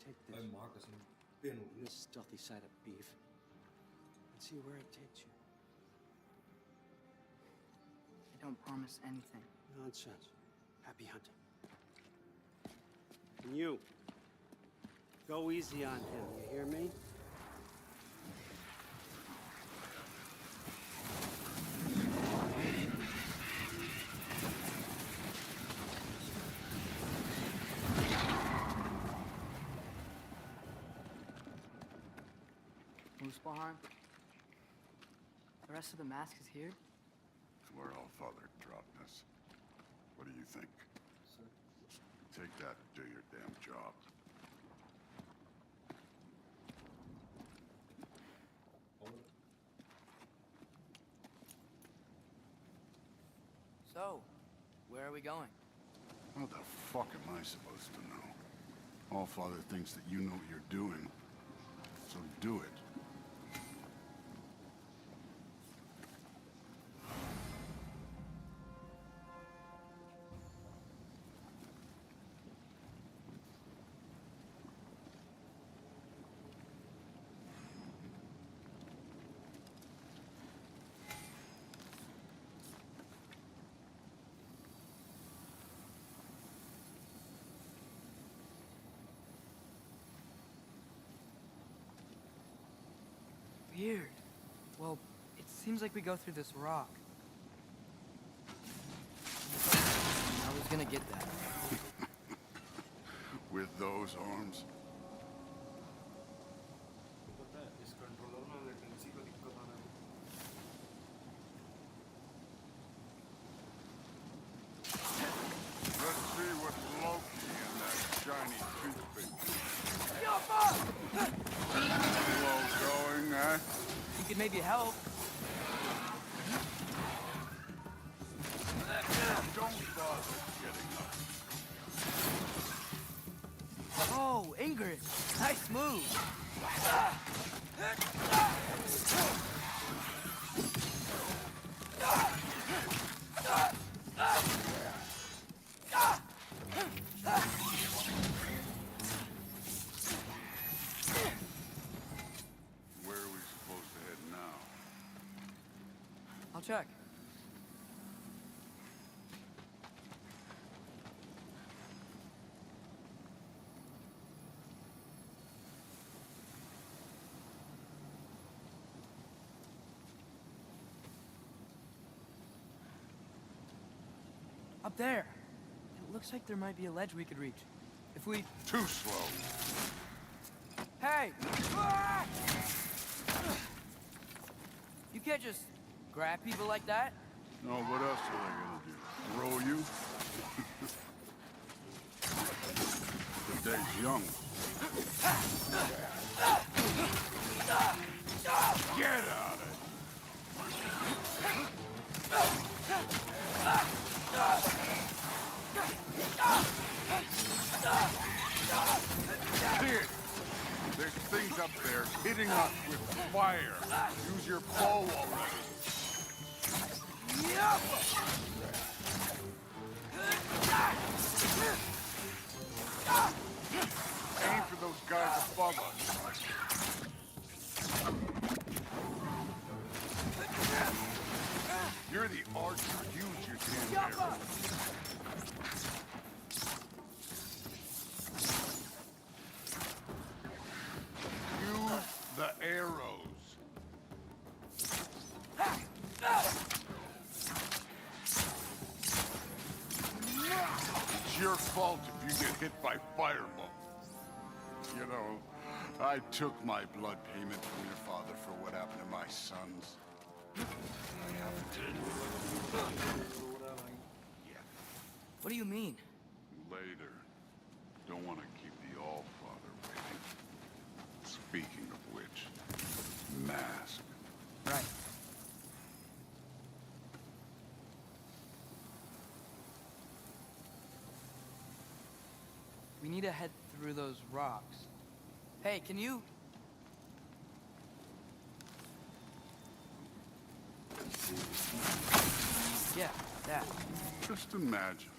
Take this. This stealthy side of beef. And see where it takes you. I don't promise anything. Nonsense. Happy hunting. And you, go easy on him, you hear me? Muspelheim? The rest of the mask is here? Where All Father dropped us. What do you think? Take that and do your damn job. So, where are we going? How the fuck am I supposed to know? All Father thinks that you know what you're doing, so do it. weird. Well, it seems like we go through this rock. I was gonna get that. With those arms? पता है इस controller में latency का दिक्कत आ रहा है Let's see what Loki and that shiny toothpick. Slow going, eh? You could maybe help. Don't bother getting up. Oh, Ingrid. Nice move. Where are we supposed to head now? I'll check. Up there. It looks like there might be a ledge we could reach. If we... Too slow. Hey! You can't just grab people like that. No, what else are they gonna do? Throw you? The day's young. Get out of it! See it? There's things up there hitting us with fire. Use your bow already. Aim for those guys above us. You're the archer. Use your damn arrow. Use the arrows. It's your fault if you get hit by fireball. You know, I took my blood payment from your father for what happened to my sons. What do you mean? Later. Don't want to keep the All-Father waiting. Speaking of which, mask. Right. We need to head through those rocks. Hey, can you... Yeah, that. Just imagine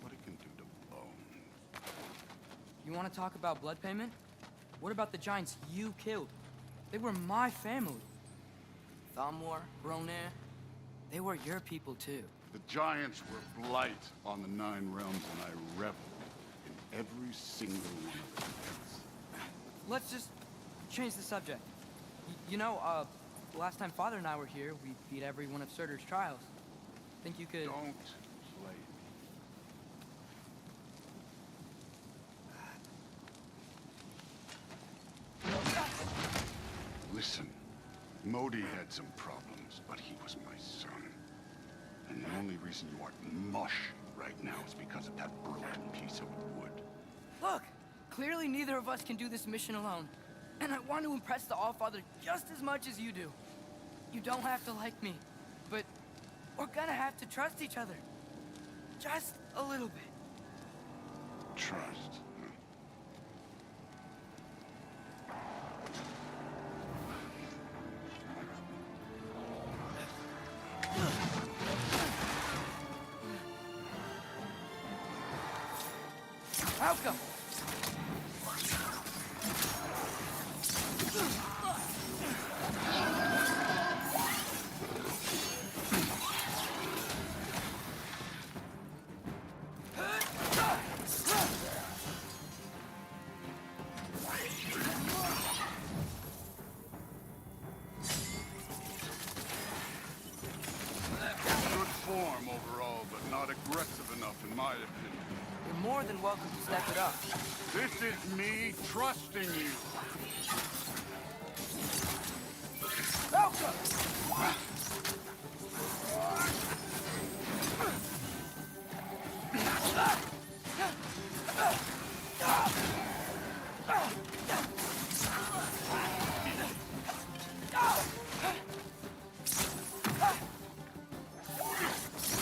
what it can do to bone. You want to talk about blood payment? What about the giants you killed? They were my family. Thamor, Ronir, they were your people too. The giants were blight on the Nine Realms, and I reveled in every single one of their deaths. Let's just change the subject. You know, the last time Father and I were here, we beat every one of Surtur's trials. Think you could... Don't play me. Listen, Modi had some problems, but he was my son. And the only reason you aren't mush right now is because of that broken piece of wood. Look! Clearly neither of us can do this mission alone. And I want to impress the All-Father just as much as you do. You don't have to like me, but we're gonna have to trust each other. Just a little bit. Trust. Outcome! This is me trusting you. Elka!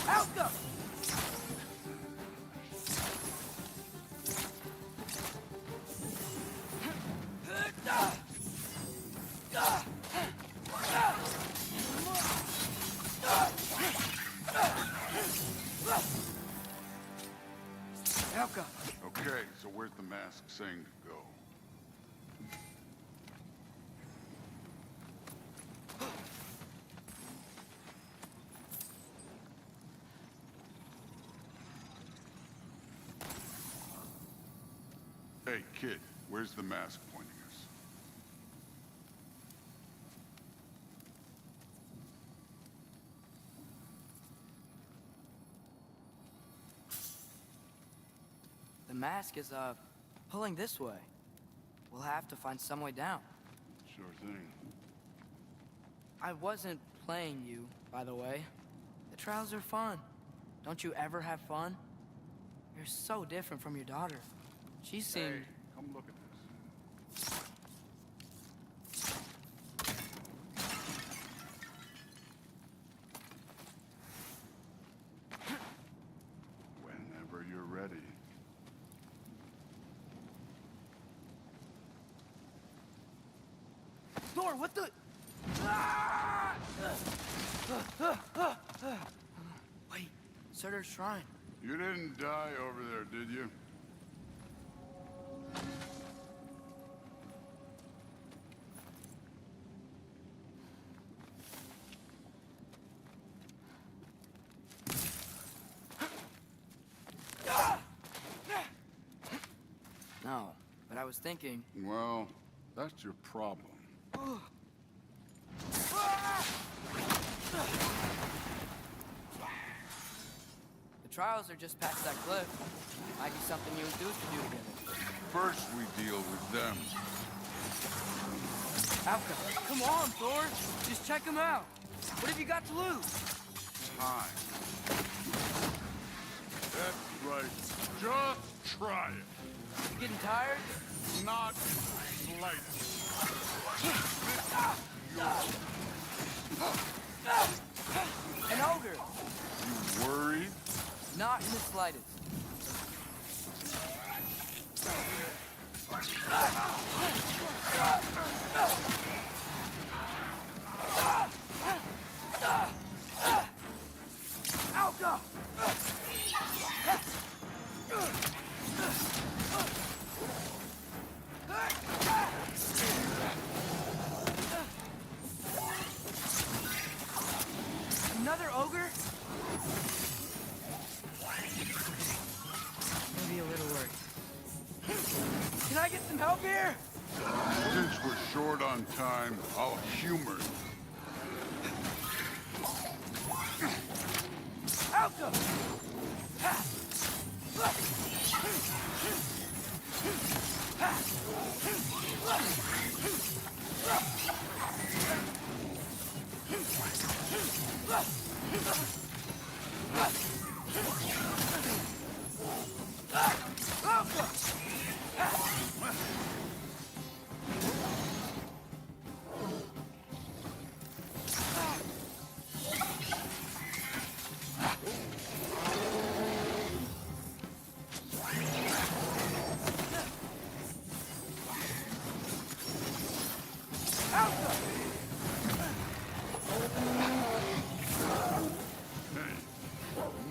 Elka! Elka! Okay, so where's the mask saying to go? Hey, kid, where's the mask pointing us? The mask is, pulling this way. We'll have to find some way down. Sure thing. I wasn't playing you, by the way. The trials are fun. Don't you ever have fun? You're so different from your daughter. She seemed... Hey, come look at this. Whenever you're ready. Thor, what the... Wait, Surtur's shrine. You didn't die over there, did you? No, but I was thinking... Well, that's your problem. The trials are just past that cliff. Might be something you and Deuce could do together. First, we deal with them. Alka, come on, Thor! Just check them out! What have you got to lose? Time. That's right. Just try it. You getting tired? Not slightest. An ogre! You worried? Not in the slightest. Alka! Another ogre? Maybe a little worried. Can I get some help here? Since we're short on time, I'll humor you. Alka!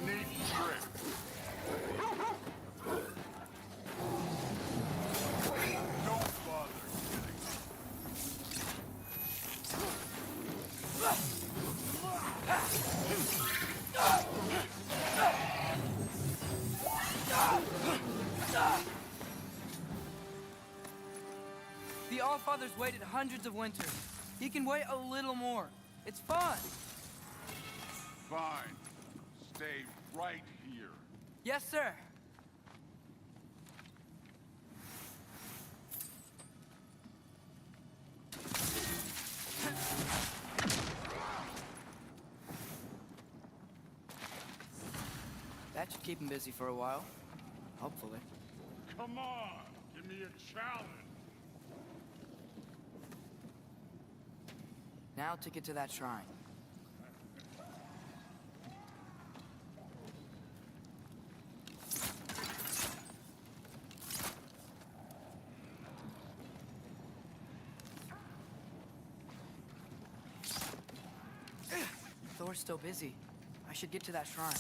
Neat trick. Don't bother getting The Allfather's waited hundreds of winters. He can wait a little more. It's fun. Fine. Stay right here. Yes, sir. keep him busy for a while. Hopefully. Come on, give me a challenge. Now to get to that shrine. Thor's still busy. I should get to that shrine.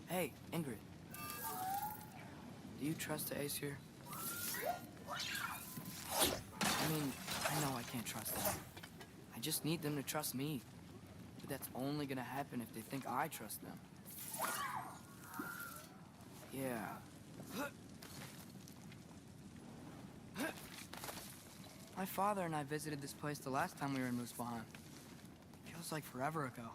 Hey, Ingrid. Do you trust the Ace here? I mean, I know I can't trust them. I just need them to trust me. But that's only gonna happen if they think I trust them. Yeah. My father and I visited this place the last time we were in Muspelheim. Feels like forever ago.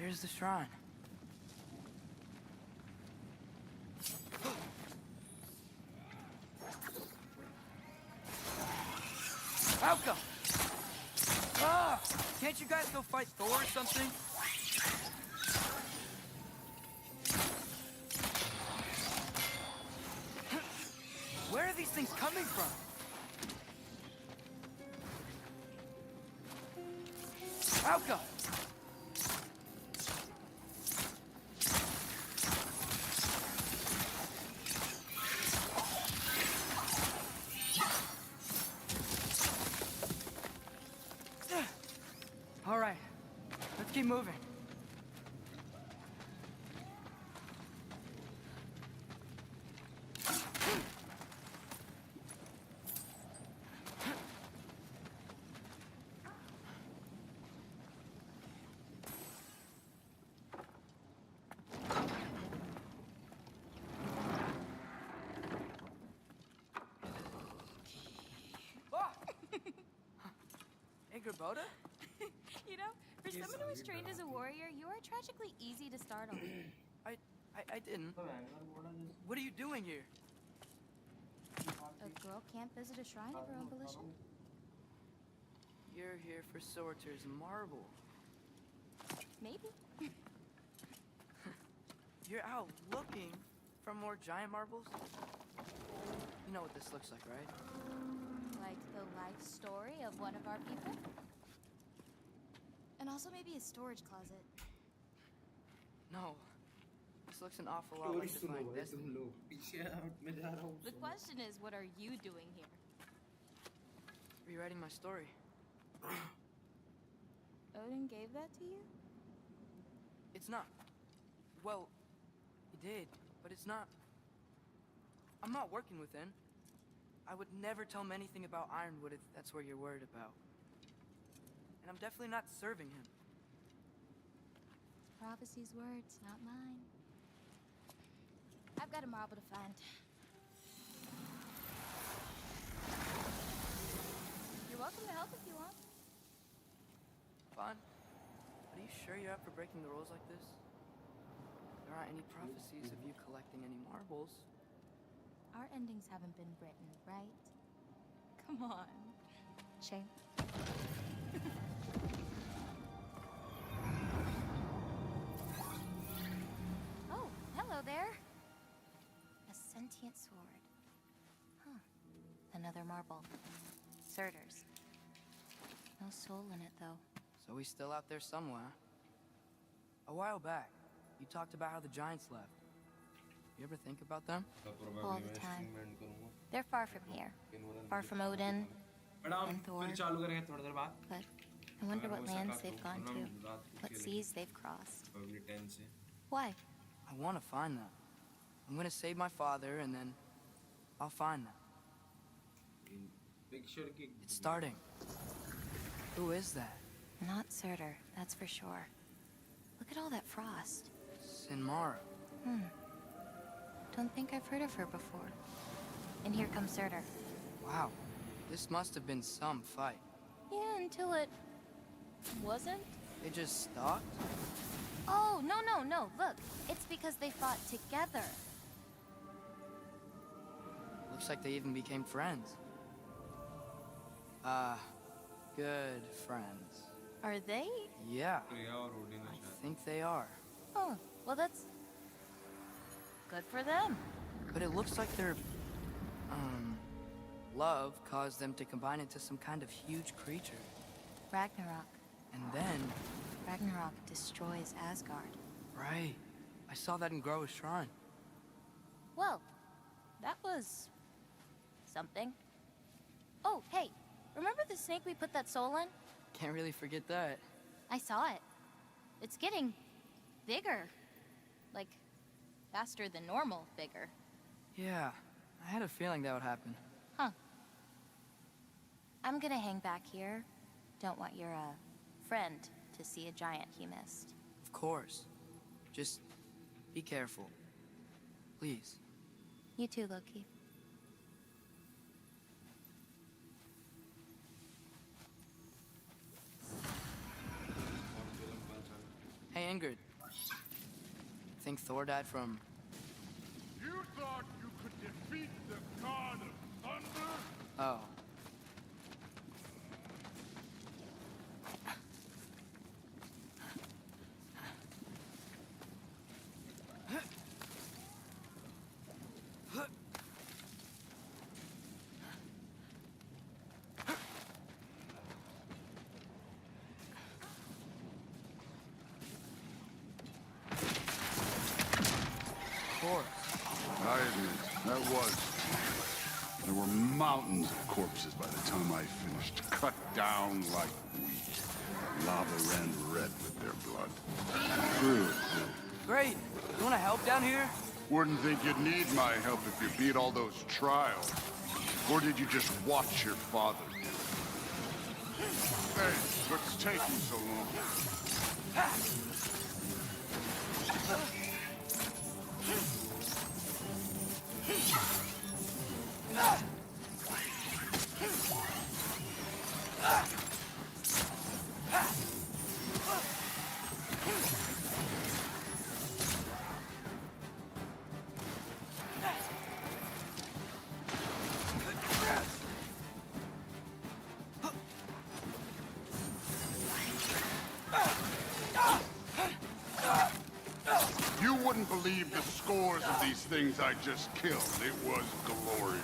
There's the shrine. Falco! Ah! Can't you guys go fight Thor or something? Where are these things coming from? Falco! All right, let's keep moving. Boda? You know, for someone who was trained as a warrior, you are tragically easy to startle. I didn't. What are you doing here? A girl can't visit a shrine of her own volition? You're here for Sorter's marble. Maybe. You're out looking for more giant marbles? You know what this looks like, right? Like the life story of one of our people? And also maybe a storage closet. No. This looks an awful lot like Defying Destiny. The question is, what are you doing here? Rewriting my story. Odin gave that to you? It's not. Well, he did, but it's not. I'm not working with him. I would never tell him anything about Ironwood if that's what you're worried about. And I'm definitely not serving him. Prophecy's words, not mine. I've got a marble to find. You're welcome to help if you want. Fine. Are you sure you're up for breaking the rules like this? There aren't any prophecies of you collecting any marbles. Our endings haven't been written, right? Come on. Shame. Oh, hello there. A sentient sword. Huh. Another marble. Surtur's. No soul in it, though. So he's still out there somewhere. A while back, you talked about how the giants left. You ever think about them? All the time. They're far from here. Far from Odin and Thor. But I wonder what lands they've gone to. What seas they've crossed. Why? I want to find them. I'm gonna save my father, and then I'll find them. It's starting. Who is that? Not Surtur, that's for sure. Look at all that frost. Sinmara. Don't think I've heard of her before. And here comes Surtur. Wow. This must have been some fight. Yeah, until it... wasn't? They just stopped? Oh, no. Look, it's because they fought together. Looks like they even became friends. Good friends. Are they? Yeah. I think they are. Oh, well that's... good for them. But it looks like their... love caused them to combine into some kind of huge creature. Ragnarok. And then... Ragnarok destroys Asgard. Right. I saw that in Groa's shrine. Well, that was... something. Oh, hey, remember the snake we put that soul in? Can't really forget that. I saw it. It's getting... bigger. Like, faster than normal bigger. Yeah, I had a feeling that would happen. Huh. I'm gonna hang back here. Don't want your, friend to see a giant he missed. Of course. Just be careful. Please. You too, Loki. Hey, Ingrid. Think Thor died from... You thought you could defeat the god of thunder? Oh. I admit, that was. There were mountains of corpses by the time I finished, cut down like wheat. Lava ran red with their blood. True. Great. You want to help down here? Wouldn't think you'd need my help if you beat all those trials. Or did you just watch your father do it? Hey, what's taking so long? You wouldn't believe the scores of these things I just killed. It was glorious.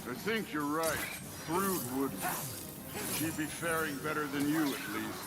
I think you're right. Thrud would. She'd be faring better than you, at least.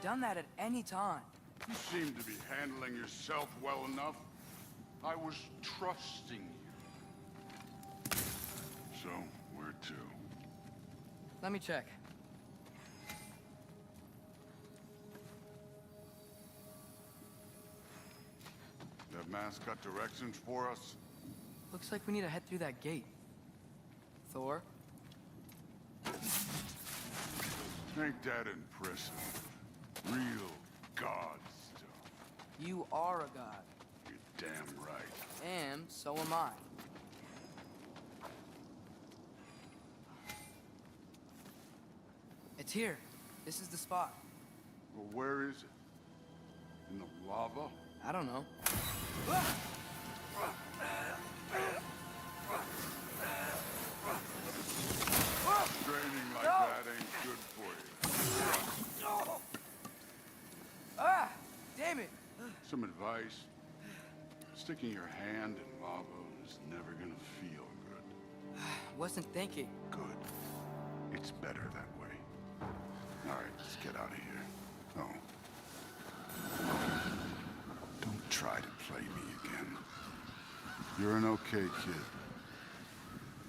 done that at any time. You seem to be handling yourself well enough. I was trusting you. So, where to? Let me check. That mask got directions for us? Looks like we need to head through that gate. Thor? Ain't that impressive? Real god stuff. You are a god. You're damn right. And so am I. It's here. This is the spot. Well, where is it? In the lava? I don't know. Training like that ain't good for you. Ah! Damn it! Some advice. Sticking your hand in lava is never gonna feel good. Wasn't thinking. Good. It's better that way. All right, let's get out of here. Oh. Don't try to play me again. You're an okay kid.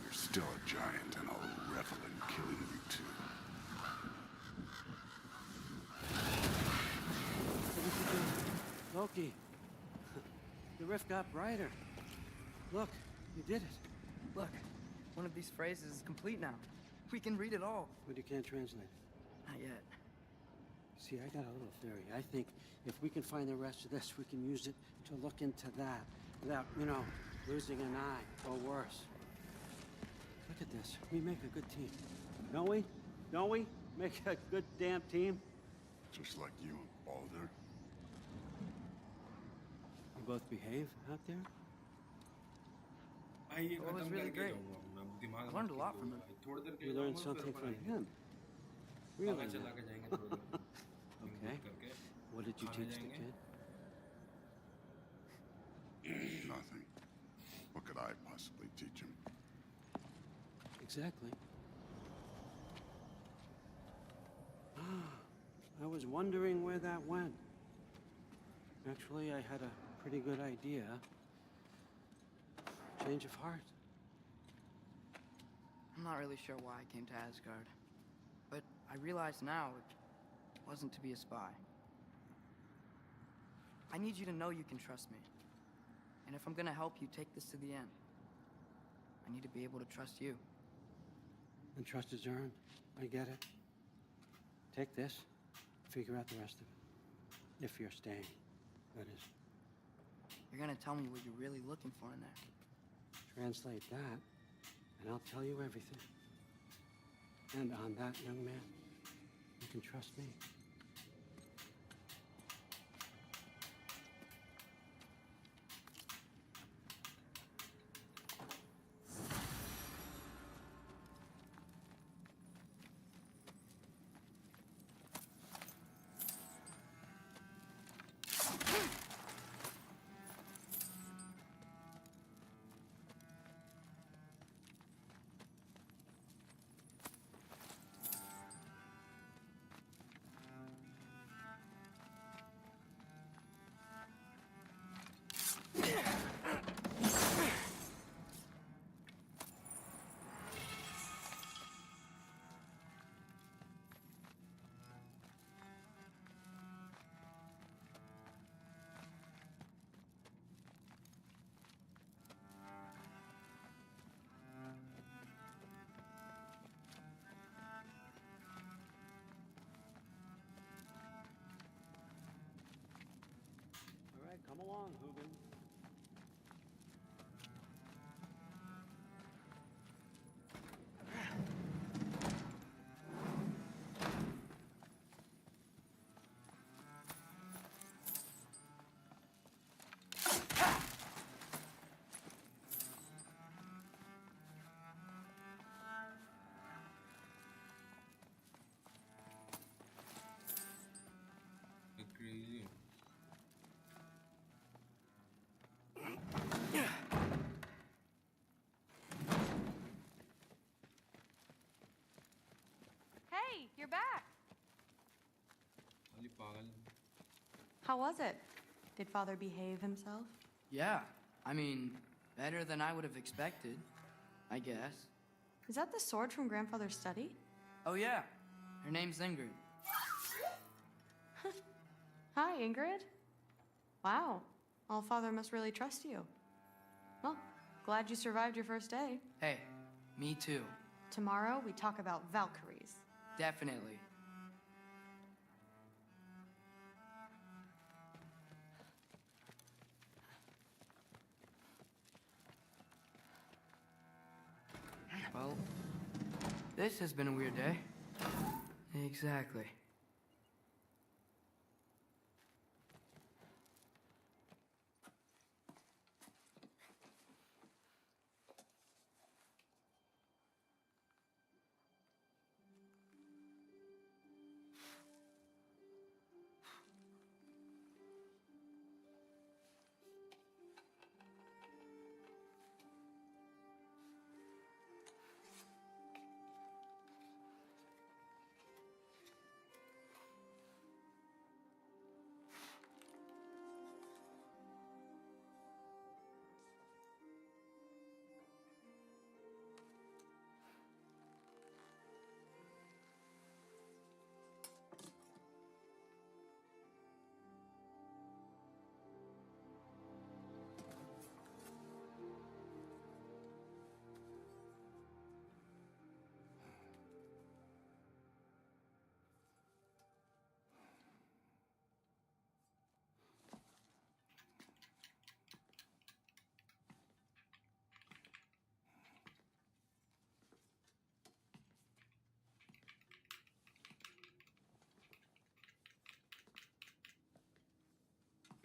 You're still a giant, and I'll revel in killing you too. Loki, the rift got brighter. Look, you did it. Look, one of these phrases is complete now. We can read it all. But you can't translate it. Not yet. See, I got a little theory. I think if we can find the rest of this, we can use it to look into that without, you know, losing an eye or worse. Look at this. We make a good team. Don't we? Don't we? Make a good damn team? Just like you and Baldur. You both behave out there? It was really great. I learned a lot from him. You learned something from him? Really? Okay. What did you teach the kid? Nothing. What could I possibly teach him? Exactly. I was wondering where that went. Actually, I had a pretty good idea. Change of heart. I'm not really sure why I came to Asgard. But I realize now it wasn't to be a spy. I need you to know you can trust me. And if I'm gonna help you take this to the end, I need to be able to trust you. And trust is earned. I get it. Take this, figure out the rest of it. If you're staying, that is. You're gonna tell me what you're really looking for in there. Translate that, and I'll tell you everything. And on that, young man, you can trust me. Come along, Hugin. Hey, you're back. How was it? Did Father behave himself? Yeah, I mean, better than I would have expected, I guess. Is that the sword from Grandfather's study? Oh yeah, her name's Ingrid. Hi, Ingrid. Wow, Allfather must really trust you. Well, glad you survived your first day. Hey, me too. Tomorrow, we talk about Valkyries. Definitely. Well, this has been a weird day. Exactly.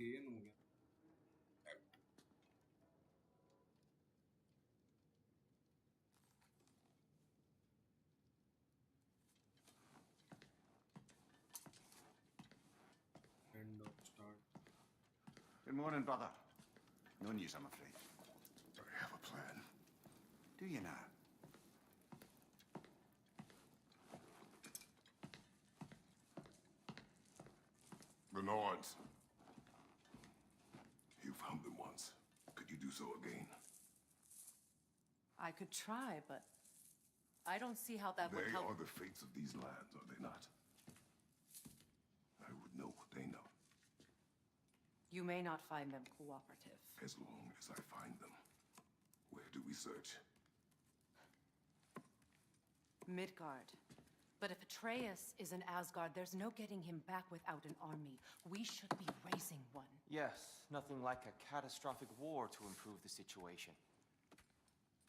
Gain हो गया End of start. Good morning, brother. No news, I'm afraid. I have a plan. Do you now? The Nords. You found them once. Could you do so again? I could try, but I don't see how that would They help. are the fates of these lands, are they not? I would know what they know. You may not find them cooperative. As long as I find them. Where do we search? Midgard. But if Atreus is in Asgard, there's no getting him back without an army. We should be raising one. Yes, nothing like a catastrophic war to improve the situation.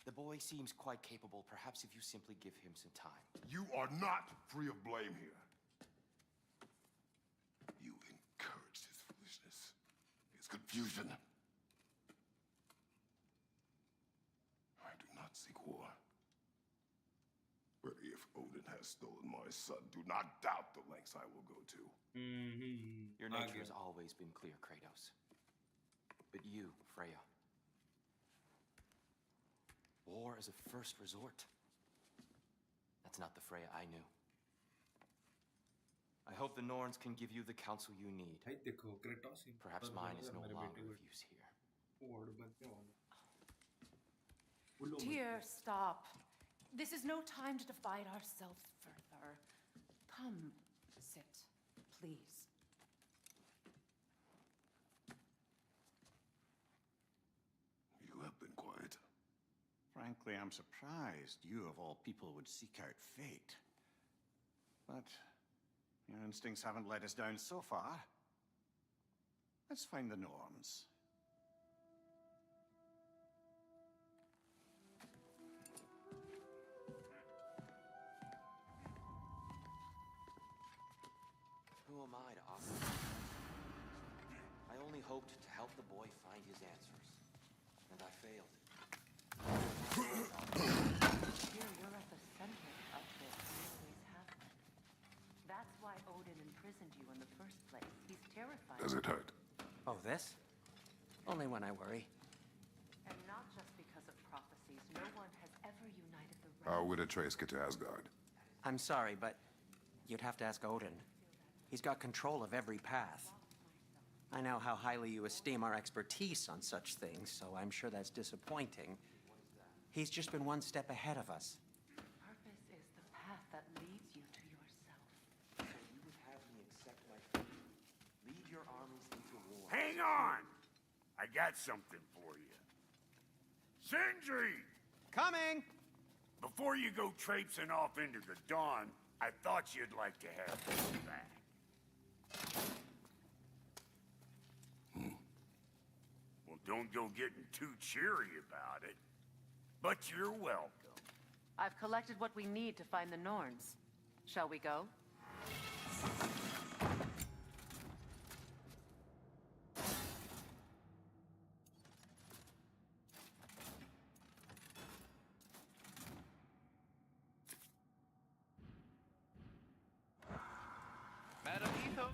The boy seems quite capable. Perhaps if you simply give him some time. You are not free of blame here. You encouraged his foolishness, his confusion. I do not seek war. But if Odin has stolen my son, do not doubt the lengths I will go to. Your nature has always been clear, Kratos. But you, Freya. War is a first resort. That's not the Freya I knew. I hope the Norns can give you the counsel you need. Perhaps mine is no longer of use here. Dear, stop. This is no time to divide ourselves further. Come, sit, please. You have been quiet. Frankly, I'm surprised you, of all people, would seek out fate. But your instincts haven't let us down so far. Let's find the Norns. Who am I to offer? I only hoped to help the boy find his answers. And I failed. Here, you're at the center of this. You always have been. That's why Odin imprisoned you in the first place. He's terrified. Does it hurt? Oh, this? Only when I worry. And not just because of prophecies. No one has ever united the How would Atreus get to Asgard? I'm sorry, but you'd have to ask Odin. He's got control of every path. I know how highly you esteem our expertise on such things, so I'm sure that's disappointing. He's just been one step ahead of us. Purpose is the path that leads you to yourself. So you would have me accept my fate, lead your armies into war. Hang on! I got something for you. Sindri! Coming! Before you go traipsing off into the dawn, I thought you'd like to have this back. Well, don't go getting too cheery about it. But you're welcome. I've collected what we need to find the Norns. Shall we go? Madam Etho.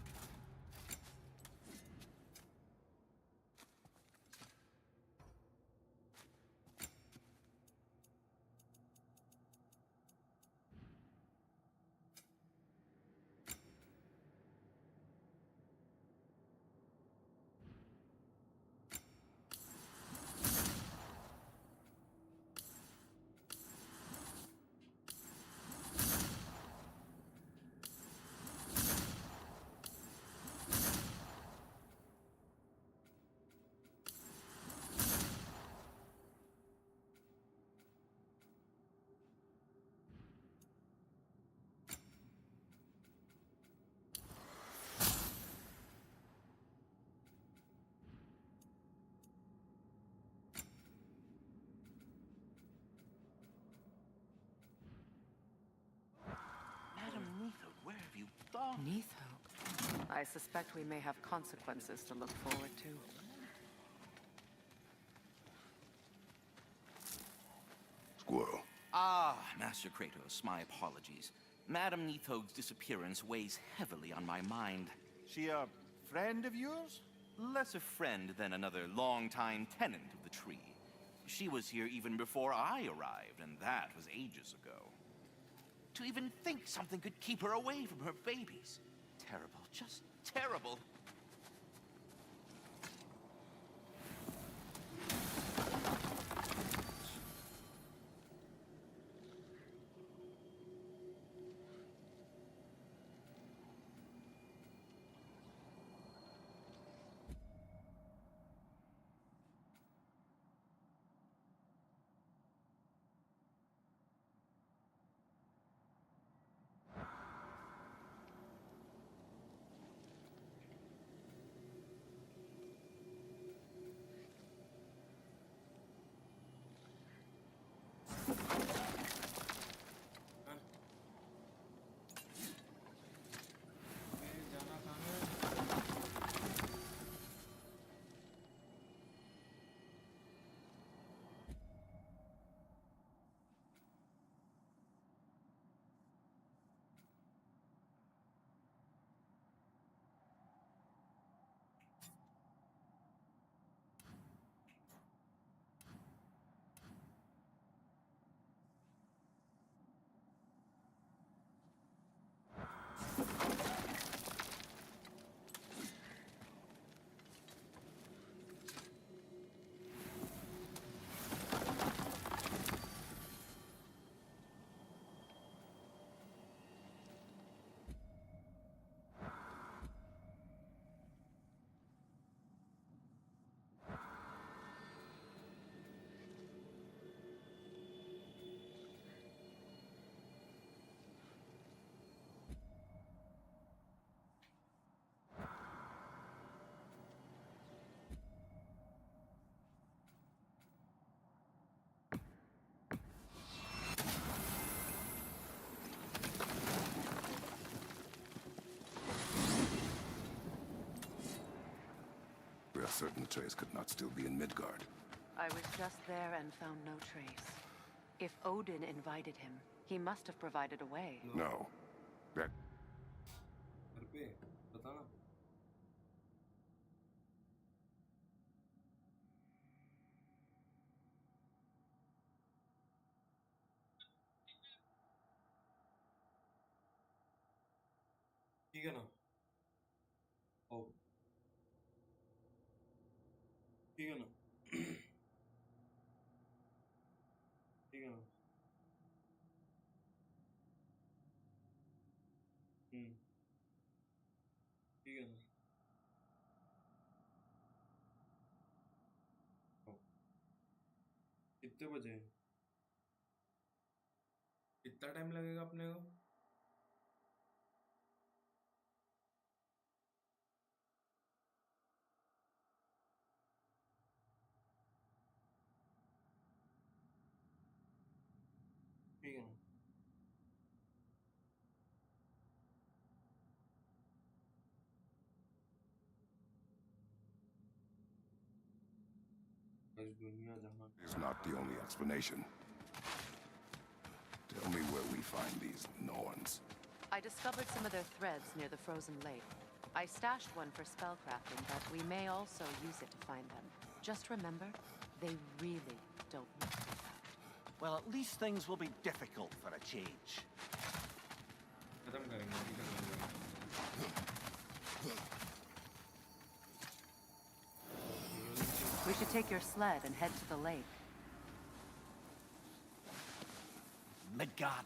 Madam Neitho, where have you gone? Neitho? I suspect we may have consequences to look forward to. Squirrel. Ah, Master Kratos, my apologies. Madam Neitho's disappearance weighs heavily on my mind. She a friend of yours? Less a friend than another longtime tenant of the tree. She was here even before I arrived, and that was ages ago. To even think something could keep her away from her babies. Terrible, just terrible. We are certain Trace could not still be in Midgard. I was just there and found no trace. If Odin invited him, he must have provided a way. No. That... घर पे बताना ठीक है ना ओ ठीक है ना ठीक है ना ठीक है ना ओ, कितने बजे हैं? कितना टाइम लगेगा अपने को? ठीक है ना इस दुनिया जहां Is not the only explanation. Tell me where we find these Norns. I discovered some of their threads near the frozen lake. I stashed one for spellcrafting, but we may also use it to find them. Just remember, they really don't know. Well, at least things will be difficult for a change. खत्म करेंगे अभी खत्म करेंगे We should take your sled and head to the lake. Midgard,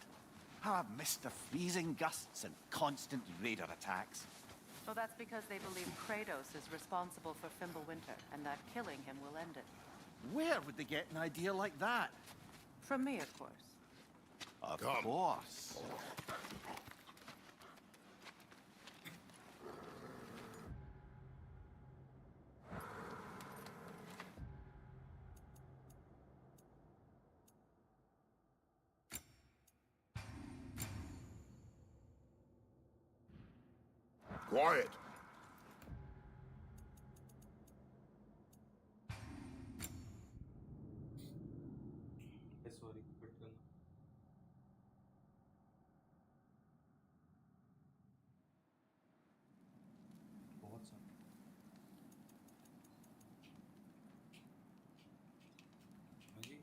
how I've missed the freezing gusts and constant raider attacks. Well, that's because they believe Kratos is responsible for Fimbulwinter, and that killing him will end it. Where would they get an idea like that? From me, of course. Of course. Quiet! Sorry cut करना बहुत सारा जी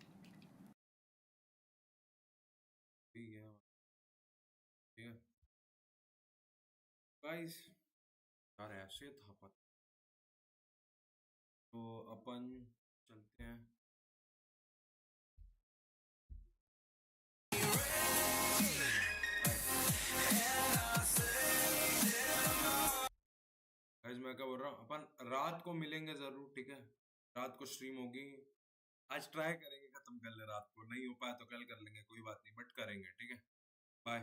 ठीक है ठीक है guys यार ऐसे था पता तो अपन चलते हैं गाइस मैं क्या बोल रहा हूँ अपन रात को मिलेंगे जरूर ठीक है रात को स्ट्रीम होगी आज ट्राई करेंगे खत्म कर ले रात को नहीं हो पाया तो कल कर लेंगे कोई बात नहीं बट करेंगे ठीक है बाय